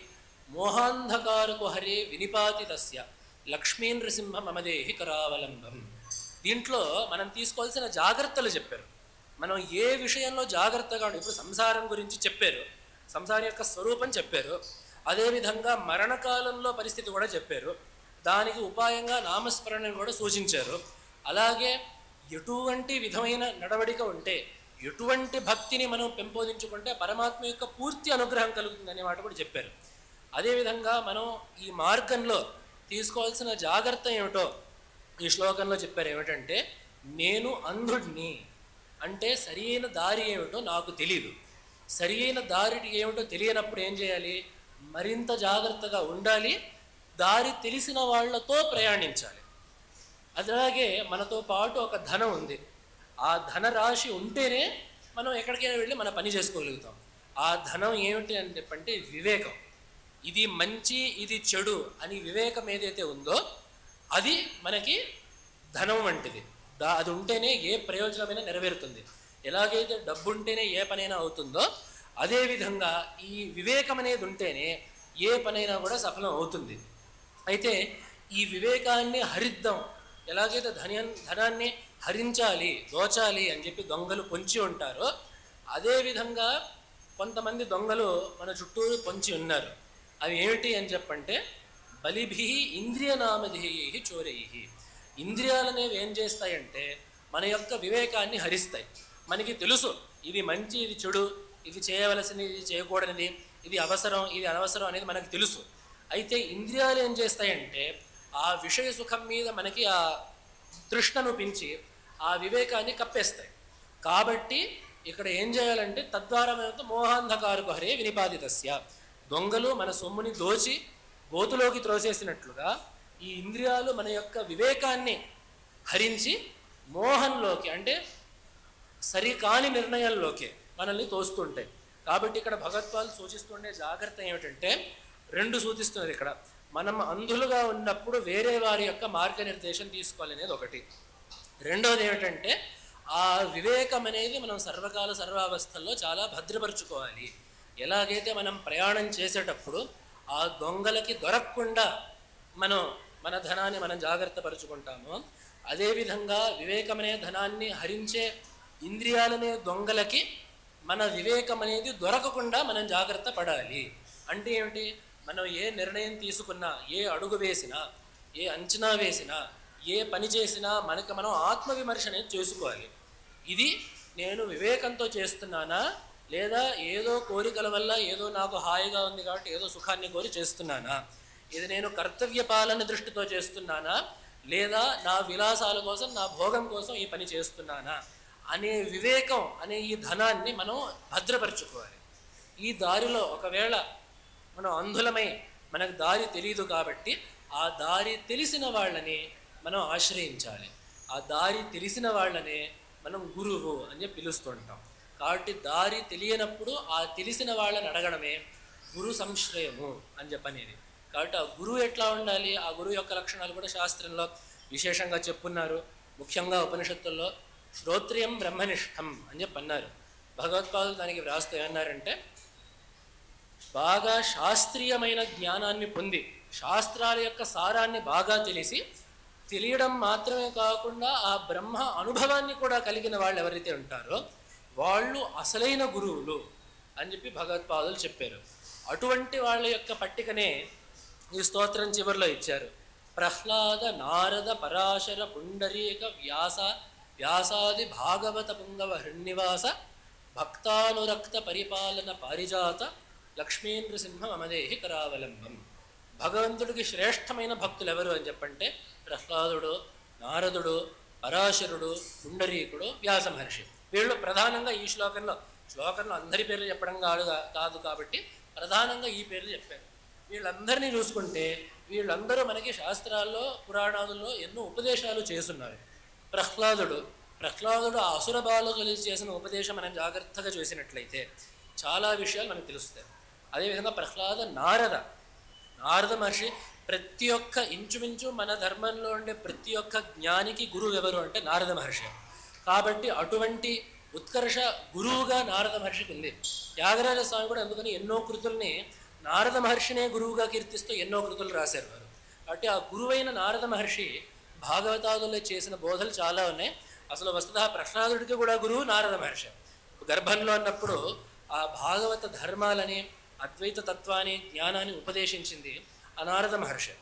మోహాంధకారకు హరే వినిపాతి తస్య లక్ష్మీ నృసింహ మమదేహి కరావలంబం. దీంట్లో మనం తీసుకోవాల్సిన జాగ్రత్తలు చెప్పారు. మనం ఏ విషయంలో జాగ్రత్తగా ఉండాలి. ఇప్పుడు సంసారం గురించి చెప్పారు, సంసారం యొక్క స్వరూపం చెప్పారు. అదేవిధంగా మరణకాలంలో పరిస్థితి కూడా చెప్పారు. దానికి ఉపాయంగా నామస్మరణను కూడా సూచించారు. అలాగే ఎటువంటి విధమైన నడవడిక ఉంటే, ఎటువంటి భక్తిని మనం పెంపొందించుకుంటే పరమాత్మ యొక్క పూర్తి అనుగ్రహం కలుగుతుంది అనే మాట కూడా చెప్పారు. అదేవిధంగా మనం ఈ మార్గంలో తీసుకోవాల్సిన జాగ్రత్త ఏమిటో ఈ శ్లోకంలో చెప్పారు. ఏమిటంటే, నేను అంధుడిని, అంటే సరి అయిన దారి ఏమిటో నాకు తెలియదు. సరి అయిన దారి ఏమిటో తెలియనప్పుడు ఏం చేయాలి? మరింత జాగ్రత్తగా ఉండాలి, దారి తెలిసిన వాళ్లతో ప్రయాణించాలి. అలాగే మనతో పాటు ఒక ధనం ఉంది. ఆ ధనరాశి ఉంటేనే మనం ఎక్కడికైనా వెళ్ళి మన పని చేసుకోగలుగుతాం. ఆ ధనం ఏమిటి అని చెప్పంటే వివేకం. ఇది మంచి, ఇది చెడు అని వివేకం ఏదైతే ఉందో అది మనకి ధనం వంటిది. అది ఉంటేనే ఏ ప్రయోజనమైనా నెరవేరుతుంది. ఎలాగైతే డబ్బు ఉంటేనే ఏ పనైనా అవుతుందో అదేవిధంగా ఈ వివేకం అనేది ఉంటేనే ఏ పనైనా కూడా సఫలం అవుతుంది. అయితే ఈ వివేకాన్ని హరిద్దాం. ఎలాగైతే ధనాన్ని హరించాలి, దోచాలి అని చెప్పి దొంగలు పొంచి ఉంటారో అదేవిధంగా కొంతమంది దొంగలు మన చుట్టూరు పొంచి ఉన్నారు. అవి ఏమిటి అని చెప్పంటే, బలిభి ఇంద్రియ నామధేయై చోరై. ఇంద్రియాలనేవి ఏం చేస్తాయంటే మన యొక్క వివేకాన్ని హరిస్తాయి. మనకి తెలుసు ఇది మంచి, ఇది చెడు, ఇది చేయవలసింది, ఇది చేయకూడనిది, ఇది అవసరం, ఇది అనవసరం అనేది మనకు తెలుసు. అయితే ఇంద్రియాలు ఏం చేస్తాయంటే ఆ విషయ సుఖం మీద మనకి ఆ తృష్ణను పెంచి ఆ వివేకాన్ని కప్పేస్తాయి. కాబట్టి ఇక్కడ ఏం చేయాలంటే తద్వారా మోహాంధకారకు హరే వినిపాదితస్య. దొంగలు మన సొమ్ముని దోచి గోతులోకి త్రోసేసినట్లుగా ఈ ఇంద్రియాలు మన యొక్క వివేకాన్ని హరించి మోహంలోకి, అంటే సరికాని నిర్ణయాల్లోకి మనల్ని తోస్తుంటాయి. కాబట్టి ఇక్కడ భగవత్పాలు సూచిస్తుండే జాగ్రత్త ఏమిటంటే రెండు సూచిస్తున్నారు ఇక్కడ. మనం అంధులుగా ఉన్నప్పుడు వేరే వారి యొక్క మార్గనిర్దేశం తీసుకోవాలనేది ఒకటి. రెండవది ఏమిటంటే ఆ వివేకం అనేది మనం సర్వకాల సర్వావస్థల్లో చాలా భద్రపరుచుకోవాలి. ఎలాగైతే మనం ప్రయాణం చేసేటప్పుడు ఆ దొంగలకి దొరకకుండా మన ధనాన్ని మనం జాగ్రత్త పరుచుకుంటామో అదేవిధంగా వివేకమనే ధనాన్ని హరించే ఇంద్రియాలనే దొంగలకి మన వివేకం అనేది దొరకకుండా మనం జాగ్రత్త పడాలి. అంటే ఏమిటి? మనం ఏ నిర్ణయం తీసుకున్నా, ఏ అడుగు వేసినా, ఏ అంచనా వేసినా, ఏ పని చేసినా మనకి మనం ఆత్మవిమర్శ అనేది చేసుకోవాలి. ఇది నేను వివేకంతో చేస్తున్నానా, లేదా ఏదో కోరికల వల్ల ఏదో నాకు హాయిగా ఉంది కాబట్టి ఏదో సుఖాన్ని కోరి చేస్తున్నానా, ఇది నేను కర్తవ్య పాలన దృష్టితో చేస్తున్నానా, లేదా నా విలాసాల కోసం, నా భోగం కోసం ఈ పని చేస్తున్నానా అనే వివేకం అనే ఈ ధనాన్ని మనం భద్రపరచుకోవాలి. ఈ దారిలో ఒకవేళ మనం అంధులమై మనకు దారి తెలియదు కాబట్టి ఆ దారి తెలిసిన వాళ్ళని మనం ఆశ్రయించాలి. ఆ దారి తెలిసిన వాళ్ళనే మనం గురువు అని చెప్పి పిలుస్తుంటాం. కాబట్టి దారి తెలియనప్పుడు ఆ తెలిసిన వాళ్ళని అడగడమే గురు సంశ్రయము అని చెప్పనేది. కాబట్టి ఆ గురువు ఎట్లా ఉండాలి, ఆ గురువు యొక్క లక్షణాలు కూడా శాస్త్రంలో విశేషంగా చెప్పున్నారు. ముఖ్యంగా ఉపనిషత్తుల్లో శ్రోత్రియం బ్రహ్మనిష్టం అని చెప్పి అన్నారు. భగవత్పాదులు దానికి వ్రాస్తూ ఏమన్నారంటే, బాగా శాస్త్రీయమైన జ్ఞానాన్ని పొంది శాస్త్రాల యొక్క సారాన్ని బాగా తెలియడం మాత్రమే కాకుండా ఆ బ్రహ్మ అనుభవాన్ని కూడా కలిగిన వాళ్ళు ఎవరైతే ఉంటారో వాళ్ళు అసలైన గురువులు అని చెప్పి భగవత్పాదులు చెప్పారు. అటువంటి వాళ్ళ యొక్క పట్టికనే ఈ స్తోత్రం చివరిలో ఇచ్చారు. ప్రహ్లాద నారద పరాశర పుండరీక వ్యాసాది భాగవత పుంగవ హృన్నివాస భక్తానురక్త పరిపాలన పారిజాత లక్ష్మీ నృసింహ మమదేహి కరావలంబం. భగవంతుడికి శ్రేష్టమైన భక్తులు ఎవరు అని చెప్పంటే ప్రహ్లాదుడు, నారదుడు, పరాశరుడు, పుండరీకుడు, వ్యాస మహర్షి. వీళ్ళు ప్రధానంగా ఈ శ్లోకంలో అందరి పేర్లు చెప్పడం కాదు కాబట్టి ప్రధానంగా ఈ పేర్లు చెప్పారు. వీళ్ళందరినీ చూసుకుంటే వీళ్ళందరూ మనకి శాస్త్రాల్లో పురాణాలలో ఎన్నో ఉపదేశాలు చేస్తున్నారు. ప్రహ్లాదుడు ఆ అసుర బాలకులు చేసిన ఉపదేశం మనం జాగ్రత్తగా చూసినట్లయితే చాలా విషయాలు మనకు తెలుస్తాయి. అదేవిధంగా ప్రహ్లాద నారద మహర్షి ప్రతి ఒక్క ఇంచుమించు మన ధర్మంలో ఉండే ప్రతి ఒక్క జ్ఞానికి గురువు ఎవరు అంటే నారద మహర్షి. కాబట్టి అటువంటి ఉత్కర్ష గురువుగా నారద మహర్షికి ఉంది. త్యాగరాజ స్వామి కూడా అందుకని ఎన్నో కృతుల్ని నారద మహర్షినే గురువుగా కీర్తిస్తూ ఎన్నో కృతులు రాశారు వారు. కాబట్టి ఆ గురువైన నారద మహర్షి భాగవతాదుల్లో చేసిన బోధలు చాలా ఉన్నాయి. అసలు వస్తుతः ప్రహ్లాదుడికి కూడా గురువు నారద మహర్షి. గర్భంలో ఉన్నప్పుడు ఆ భాగవత ధర్మాలని, అద్వైత తత్వాన్ని, జ్ఞానాన్ని ఉపదేశించింది ఆ నారద మహర్షి.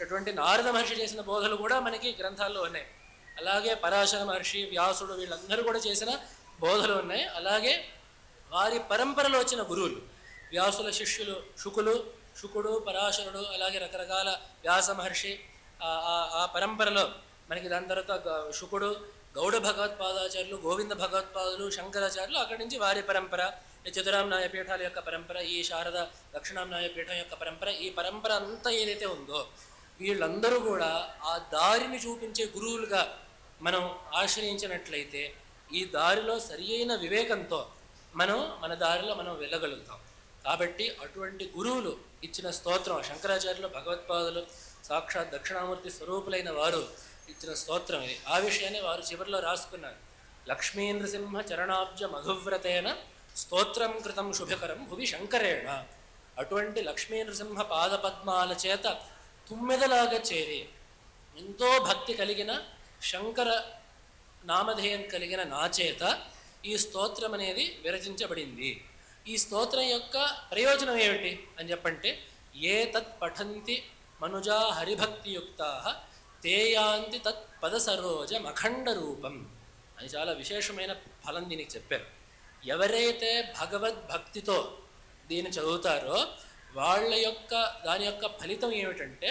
అటువంటి నారద మహర్షి చేసిన బోధలు కూడా మనకి గ్రంథాల్లో ఉన్నాయి. అలాగే పరాశర మహర్షి, వ్యాసుడు వీళ్ళందరూ కూడా చేసిన బోధలు ఉన్నాయి. అలాగే వారి పరంపరలో వచ్చిన గురువులు, వ్యాసుల శిష్యులు శుకుడు, పరాశరుడు, అలాగే రకరకాల వ్యాస మహర్షి, ఆ పరంపరలో మనకి దాని తర్వాత శుకుడు, గౌడ భగవత్పాదాచార్యులు, గోవింద భగవత్పాదులు, శంకరాచార్యులు, అక్కడి నుంచి వారి పరంపర, చతురాంనాయ పీఠాల యొక్క పరంపర, ఈ శారద దక్షిణాంనాయ పీఠం యొక్క పరంపర, ఈ పరంపర అంతా ఏదైతే ఉందో వీళ్ళందరూ కూడా ఆ దారిని చూపించే గురువులుగా మనం ఆశ్రయించినట్లయితే ఈ దారిలో సరి అయిన వివేకంతో మన దారిలో మనం వెళ్ళగలుగుతాం. కాబట్టి అటువంటి గురువులు ఇచ్చిన స్తోత్రం, శంకరాచార్యులు, భగవత్పాదులు, సాక్షాత్ దక్షిణామూర్తి స్వరూపులైన వారు ఇచ్చిన స్తోత్రం ఇది. ఆ విషయాన్ని వారు చివరిలో రాసుకున్నారు. లక్ష్మీ నృసింహ చరణాబ్జ మధువ్రతేన స్తోత్రం కృతం శుభకరం భువి శంకరేణ. అటువంటి లక్ష్మీ నృసింహ పాదపద్మాల చేత తుమ్మెదలాగా చేరి ఎంతో భక్తి కలిగిన శంకర నామధేయం కలిగిన నా చేత ఈ స్తోత్రం అనేది విరచించబడింది. ఈ స్తోత్రం యొక్క ప్రయోజనం ఏమిటి అని చెప్పంటే, ఏ తత్ పఠంతి మనుజా హరిభక్తియుక్తా తేయాంతి తత్ పదసరోజం అఖండ రూపం అని చాలా విశేషమైన ఫలం దీనికి చెప్పారు. ఎవరైతే భగవద్భక్తితో దీన్ని చదువుతారో దాని యొక్క ఫలితం ఏమిటంటే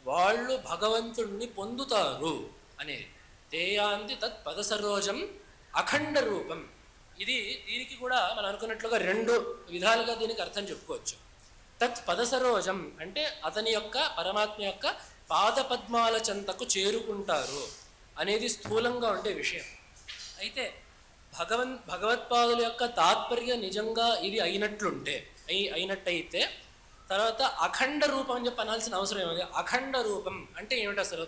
వాళ్ళు భగవంతుణ్ణి పొందుతారు అనేది. తేయాంతి తత్ పదసరోజం అఖండ రూపం. దీనికి కూడా మనం అనుకున్నట్లుగా రెండు విధాలుగా దీనికి అర్థం చెప్పుకోవచ్చు. తత్ పదసరోజం అంటే అతని యొక్క పరమాత్మ యొక్క పాదపద్మాల చెంతకు చేరుకుంటారు అనేది స్థూలంగా ఉండే విషయం. అయితే భగవత్పాదుల యొక్క తాత్పర్యం నిజంగా ఇది అయినట్టయితే తర్వాత అఖండ రూపం అని చెప్పి అనాల్సిన అవసరం ఏమిటి? అఖండ రూపం అంటే ఏమిటి అసలు?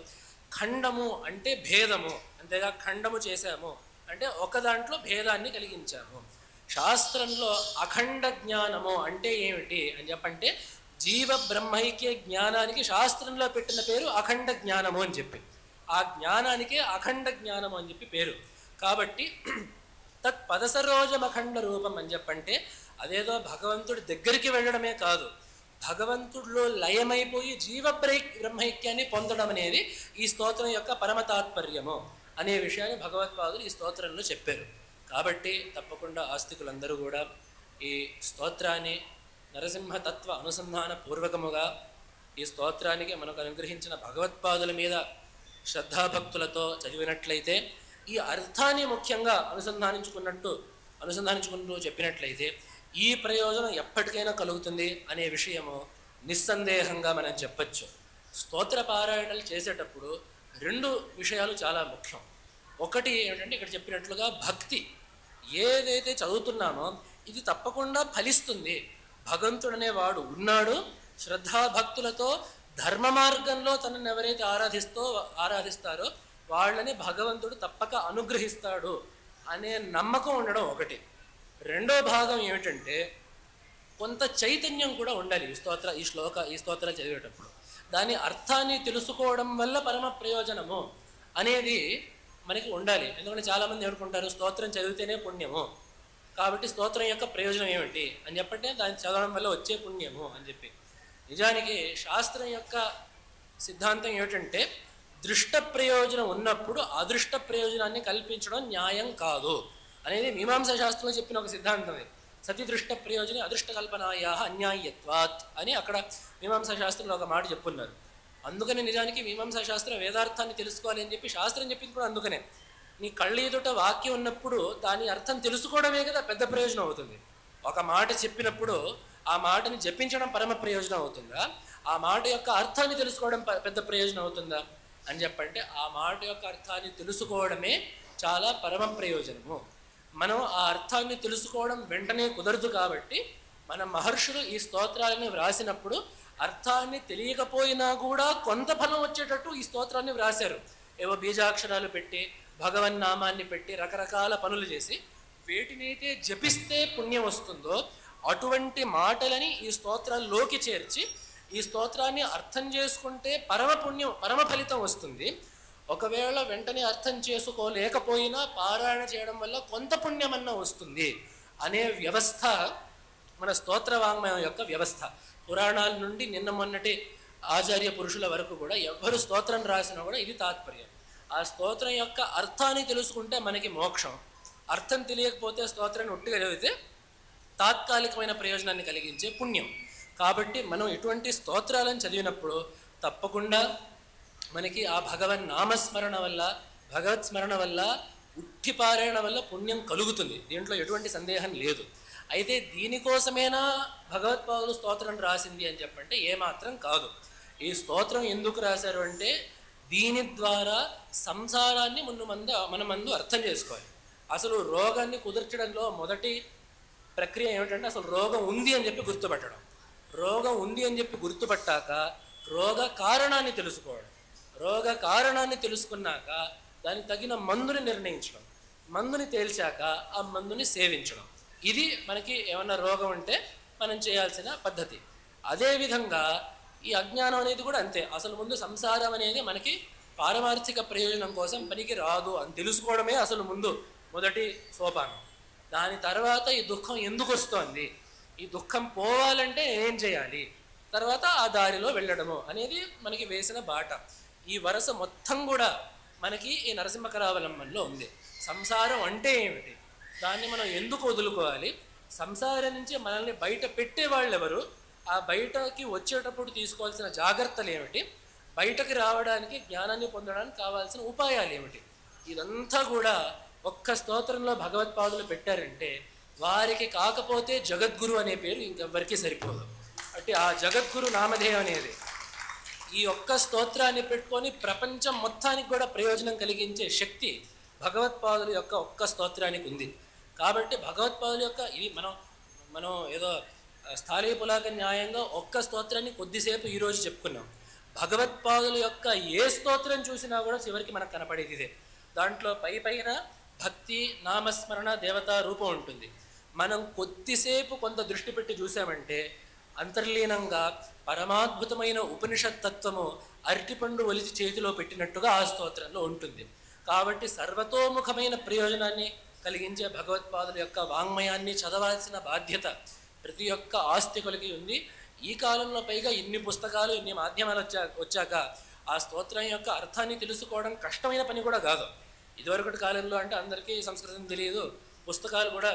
ఖండము అంటే భేదము, అంతేగా ఖండము చేశాము అంటే ఒక దాంట్లో భేదాన్ని కలిగించాము. శాస్త్రంలో అఖండ జ్ఞానము అంటే ఏమిటి అని చెప్పంటే జీవ బ్రహ్మైక్య జ్ఞానానికి శాస్త్రంలో పెట్టిన పేరు అఖండ జ్ఞానము అని చెప్పి, ఆ జ్ఞానానికే అఖండ జ్ఞానము అని చెప్పి పేరు. కాబట్టి తత్ పదసరోజం అఖండ రూపం అని చెప్పంటే అదేదో భగవంతుడి దగ్గరికి వెళ్ళడమే కాదు, భగవంతుడిలో లయమైపోయి జీవ బ్రహ్మైక్యాన్ని పొందడం అనేది ఈ స్తోత్రం యొక్క పరమ తాత్పర్యము అనే విషయాన్ని భగవత్పాదులు ఈ స్తోత్రంలో చెప్పారు. కాబట్టి తప్పకుండా ఆస్తికులందరూ కూడా ఈ స్తోత్రాన్ని నరసింహతత్వ అనుసంధాన పూర్వకముగా ఈ స్తోత్రానికి మనకు అనుగ్రహించిన భగవత్పాదుల మీద శ్రద్ధాభక్తులతో చదివినట్లయితే, ఈ అర్థాన్ని ముఖ్యంగా అనుసంధానించుకుంటూ చెప్పినట్లయితే ఈ ప్రయోజనం ఎప్పటికైనా కలుగుతుంది అనే విషయము నిస్సందేహంగా మనం చెప్పచ్చు. స్తోత్ర పారాయణలు చేసేటప్పుడు రెండు విషయాలు చాలా ముఖ్యం. ఒకటి ఏమిటంటే ఇక్కడ చెప్పినట్లుగా భక్తి, ఏదైతే చదువుతున్నామో ఇది తప్పకుండా ఫలిస్తుంది. భగవంతుడు అనేవాడు ఉన్నాడు, శ్రద్ధాభక్తులతో ధర్మ మార్గంలో తనను ఎవరైతే ఆరాధిస్తారో వాళ్ళని భగవంతుడు తప్పక అనుగ్రహిస్తాడు అనే నమ్మకం ఉండడం ఒకటి. రెండో భాగం ఏమిటంటే కొంత చైతన్యం కూడా ఉండాలి ఈ స్తోత్రాలు చదివేటప్పుడు. దాని అర్థాన్ని తెలుసుకోవడం వల్ల పరమ ప్రయోజనము అనేది మనకి ఉండాలి. ఎందుకంటే చాలామంది ఏమనుకుంటారు స్తోత్రం చదివితేనే పుణ్యము, కాబట్టి స్తోత్రం యొక్క ప్రయోజనం ఏమిటి అని చెప్పంటే దాన్ని చదవడం వల్ల వచ్చే పుణ్యము అని చెప్పి. నిజానికి శాస్త్రం యొక్క సిద్ధాంతం ఏమిటంటే దృష్ట ప్రయోజనం ఉన్నప్పుడు అదృష్ట ప్రయోజనాన్ని కల్పించడం న్యాయం కాదు అనేది మీమాంసా శాస్త్రంలో చెప్పిన ఒక సిద్ధాంతం. సతి దృష్ట ప్రయోజనం అదృష్ట కల్పనాయా అన్యాయత్వాత్ అని అక్కడ మీమాంసా శాస్త్రంలో ఒక మాట చెప్పున్నారు. అందుకని నిజానికి మీమాంసా శాస్త్రం వేదార్థాన్ని తెలుసుకోవాలి అని చెప్పి శాస్త్రం చెప్పింది కూడా అందుకనే. నీ కళ్ళ ఎదుట వాక్యం ఉన్నప్పుడు దాని అర్థం తెలుసుకోవడమే కదా పెద్ద ప్రయోజనం అవుతుంది. ఒక మాట చెప్పినప్పుడు ఆ మాటని జపించడం పరమ ప్రయోజనం అవుతుందా, ఆ మాట యొక్క అర్థాన్ని తెలుసుకోవడం పెద్ద ప్రయోజనం అవుతుందా అని చెప్పంటే ఆ మాట యొక్క అర్థాన్ని తెలుసుకోవడమే చాలా పరమ ప్రయోజనము. మనం ఆ అర్థాన్ని తెలుసుకోవడం వెంటనే కుదరదు. కాబట్టి మన మహర్షులు ఈ స్తోత్రాలని వ్రాసినప్పుడు అర్థాన్ని తెలియకపోయినా కూడా కొంత ఫలం వచ్చేటట్టు ఈ స్తోత్రాన్ని వ్రాశారు. ఏవో బీజాక్షరాలు పెట్టి భగవన్నామాన్ని పెట్టి రకరకాల పనులు చేసి వేటినైతే జపిస్తే పుణ్యం వస్తుందో అటువంటి మాటలని ఈ స్తోత్రాల్లోకి చేర్చి ఈ స్తోత్రాన్ని అర్థం చేసుకుంటే పరమ పుణ్యం, పరమ ఫలితం వస్తుంది. ఒకవేళ వెంటనే అర్థం చేసుకోలేకపోయినా పారాయణ చేయడం వల్ల కొంత పుణ్యమన్నా వస్తుంది అనే వ్యవస్థ మన స్తోత్ర వాంగ్మయం యొక్క వ్యవస్థ. పురాణాల నుండి నిన్న మొన్నటి ఆచార్య పురుషుల వరకు కూడా ఎవ్వరు స్తోత్రం రాసినా కూడా ఇది తాత్పర్యం. ఆ స్తోత్రం యొక్క అర్థాన్ని తెలుసుకుంటే మనకి మోక్షం, అర్థం తెలియకపోతే స్తోత్రాన్ని ఒట్టిగా చదివితే తాత్కాలికమైన ప్రయోజనాన్ని కలిగించే పుణ్యం. కాబట్టి మనం ఇటువంటి స్తోత్రాలను చదివినప్పుడు తప్పకుండా మనకి ఆ భగవన్ నామస్మరణ వల్ల, భగవత్ స్మరణ వల్ల, ఉట్టిపారాయణ వల్ల పుణ్యం కలుగుతుంది. దీంట్లో ఎటువంటి సందేహం లేదు. అయితే దీనికోసమేనా భగవత్పాదులు స్తోత్రం రాసింది అని చెప్పంటే ఏమాత్రం కాదు. ఈ స్తోత్రం ఎందుకు రాశారు అంటే దీని ద్వారా సంసారాన్ని మన ముందు అర్థం చేసుకోవాలి. అసలు రోగాన్ని కుదర్చడంలో మొదటి ప్రక్రియ ఏమిటంటే అసలు రోగం ఉంది అని చెప్పి గుర్తుపట్టడం. రోగం ఉంది అని చెప్పి గుర్తుపట్టాక రోగ కారణాన్ని తెలుసుకోవడం. రోగ కారణాన్ని తెలుసుకున్నాక దానికి తగిన మందుని నిర్ణయించడం, మందుని తేల్చాక ఆ మందుని సేవించడం. ఇది మనకి ఏమన్నా రోగం ఉంటే మనం చేయాల్సిన పద్ధతి. అదేవిధంగా ఈ అజ్ఞానం అనేది కూడా అంతే. అసలు ముందు సంసారం అనేది మనకి పారమార్థిక ప్రయోజనం కోసం పనికి రాదు అని తెలుసుకోవడమే అసలు మొదటి సోపానం. దాని తర్వాత ఈ దుఃఖం ఎందుకు వస్తోంది, ఈ దుఃఖం పోవాలంటే ఏం చేయాలి, తర్వాత ఆ దారిలో వెళ్ళడము అనేది మనకి వేసిన బాట. ఈ వరస మొత్తం కూడా మనకి ఈ నరసింహకరావలంబనలో ఉంది. సంసారం అంటే ఏమిటి, దాన్ని మనం ఎందుకు వదులుకోవాలి, సంసారం నుంచి మనల్ని బయట పెట్టేవాళ్ళు ఎవరు, ఆ బయటకి వచ్చేటప్పుడు తీసుకోవాల్సిన జాగ్రత్తలు ఏమిటి, బయటకి రావడానికి జ్ఞానాన్ని పొందడానికి కావాల్సిన ఉపాయాలు ఏమిటి, ఇదంతా కూడా ఒక్క స్తోత్రంలో భగవత్పాదులు పెట్టారంటే వారికి కాకపోతే జగద్గురు అనే పేరు ఇంకెవ్వరికీ సరిపోదు. అంటే ఆ జగద్గురు నామధేయం అనేది ఈ ఒక్క స్తోత్రాన్ని పెట్టుకొని ప్రపంచం మొత్తానికి కూడా ప్రయోజనం కలిగించే శక్తి భగవత్పాదుల యొక్క ఒక్క స్తోత్రానికి ఉంది. కాబట్టి భగవత్పాదుల యొక్క ఇది మనం ఏదో స్థాళీ పులాక న్యాయంగా ఒక్క స్తోత్రాన్ని కొద్దిసేపు ఈరోజు చెప్పుకున్నాం. భగవత్పాదుల యొక్క ఏ స్తోత్రం చూసినా కూడా చివరికి మనకు కనపడేది ఇదే. దాంట్లో పైన భక్తి, నామస్మరణ, దేవతా రూపం ఉంటుంది. మనం కొద్దిసేపు కొంత దృష్టి పెట్టి చూసామంటే అంతర్లీనంగా పరమాద్భుతమైన ఉపనిషత్ తత్వము అరటిపండు ఒలిచి చేతిలో పెట్టినట్టుగా ఆ స్తోత్రంలో ఉంటుంది. కాబట్టి సర్వతోముఖమైన ప్రయోజనాన్ని కలిగించే భగవత్పాదుల యొక్క వాంగ్మయాన్ని చదవాల్సిన బాధ్యత ప్రతి ఒక్క ఆస్తికులకి ఉంది. ఈ కాలంలో పైగా ఇన్ని పుస్తకాలు, ఇన్ని మాధ్యమాలు వచ్చాక ఆ స్తోత్రం యొక్క అర్థాన్ని తెలుసుకోవడం కష్టమైన పని కూడా కాదు. ఇదివరకటి కాలంలో అంటే అందరికీ సంస్కృతం తెలియదు, పుస్తకాలు కూడా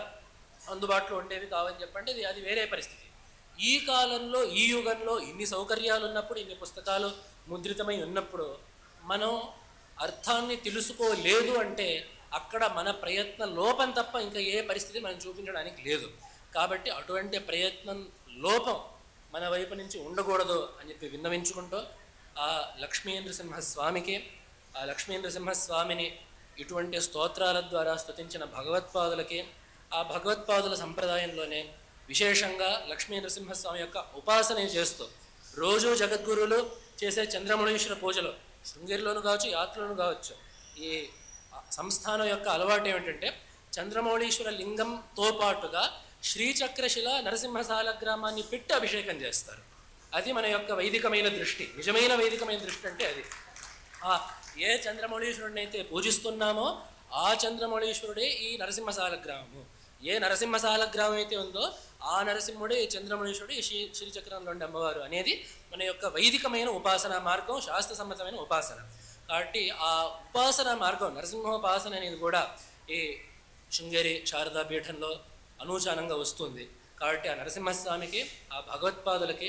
అందుబాటులో ఉండేవి కావని చెప్పంటే అది వేరే పరిస్థితి. ఈ కాలంలో, ఈ యుగంలో ఇన్ని సౌకర్యాలు ఉన్నప్పుడు, ఇన్ని పుస్తకాలు ముద్రితమై ఉన్నప్పుడు మనం అర్థాన్ని తెలుసుకోలేదు అంటే అక్కడ మన ప్రయత్న లోపం తప్ప ఇంకా ఏ పరిస్థితి మనం చూపించడానికి లేదు. కాబట్టి అటువంటి ప్రయత్నం లోపం మన వైపు నుంచి ఉండకూడదు అని చెప్పి విన్నవించుకుంటూ ఆ లక్ష్మీ నృసింహస్వామికి, ఆ లక్ష్మీ నృసింహస్వామిని ఇటువంటి స్తోత్రాల ద్వారా స్తుతించిన భగవత్పాదులకి, ఆ భగవత్పాదుల సంప్రదాయంలోనే విశేషంగా లక్ష్మీ నృసింహస్వామి యొక్క ఉపాసన చేస్తూ రోజు జగద్గురువులు చేసే చంద్రమౌళీశ్వర పూజలు శృంగేరిలోను కావచ్చు, యాత్రలోను కావచ్చు, ఈ సంస్థానం యొక్క అలవాటు ఏమిటంటే చంద్రమౌళీశ్వర లింగంతో పాటుగా శ్రీచక్రశిల నరసింహశాల గ్రామాన్ని పెట్టి అభిషేకం చేస్తారు. అది మన యొక్క వైదికమైన దృష్టి, నిజమైన వైదికమైన దృష్టి అంటే అది. ఏ చంద్రమౌళీశ్వరుడిని అయితే పూజిస్తున్నామో ఆ చంద్రమౌళీశ్వరుడే ఈ నరసింహశాల గ్రామము. ఏ నరసింహశాల గ్రామం అయితే ఉందో ఆ నరసింహుడే ఈ చంద్రమౌళీశ్వరుడు, ఈ శ్రీచక్రంలోని అమ్మవారు అనేది మన యొక్క వైదికమైన ఉపాసన మార్గం, శాస్త్ర సమ్మతమైన ఉపాసన. కాబట్టి ఆ ఉపాసన మార్గం నరసింహోపాసన అనేది కూడా ఈ శృంగేరి శారదా పీఠంలో అనూచానంగా వస్తుంది. కాబట్టి ఆ నరసింహస్వామికి, ఆ భగవత్పాదులకి,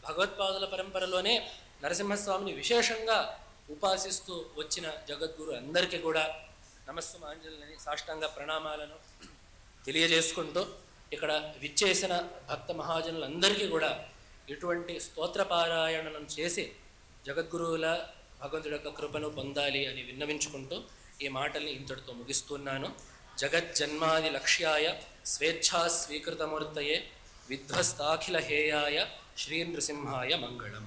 భగవత్పాదుల పరంపరలోనే నరసింహస్వామిని విశేషంగా ఉపాసిస్తూ వచ్చిన జగద్గురు అందరికీ కూడా నమస్సుమాంజలిని, సాష్టాంగ ప్రణామాలను తెలియజేసుకుంటూ ఇక్కడ విచ్చేసిన భక్త మహాజనులందరికీ కూడా ఇటువంటి స్తోత్రపారాయణలను చేసి జగద్గురువుల భగవంతుడి యొక్క కృపను పొందాలి అని విన్నవించుకుంటూ ఈ మాటల్ని ఇంతటితో ముగిస్తున్నాను. జగజ్జన్మాది లక్ష్యాయ స్వేచ్ఛా స్వీకృతమూర్తయే విధ్వస్తాఖిల హేయాయ శ్రీ నృసింహాయ మంగళం.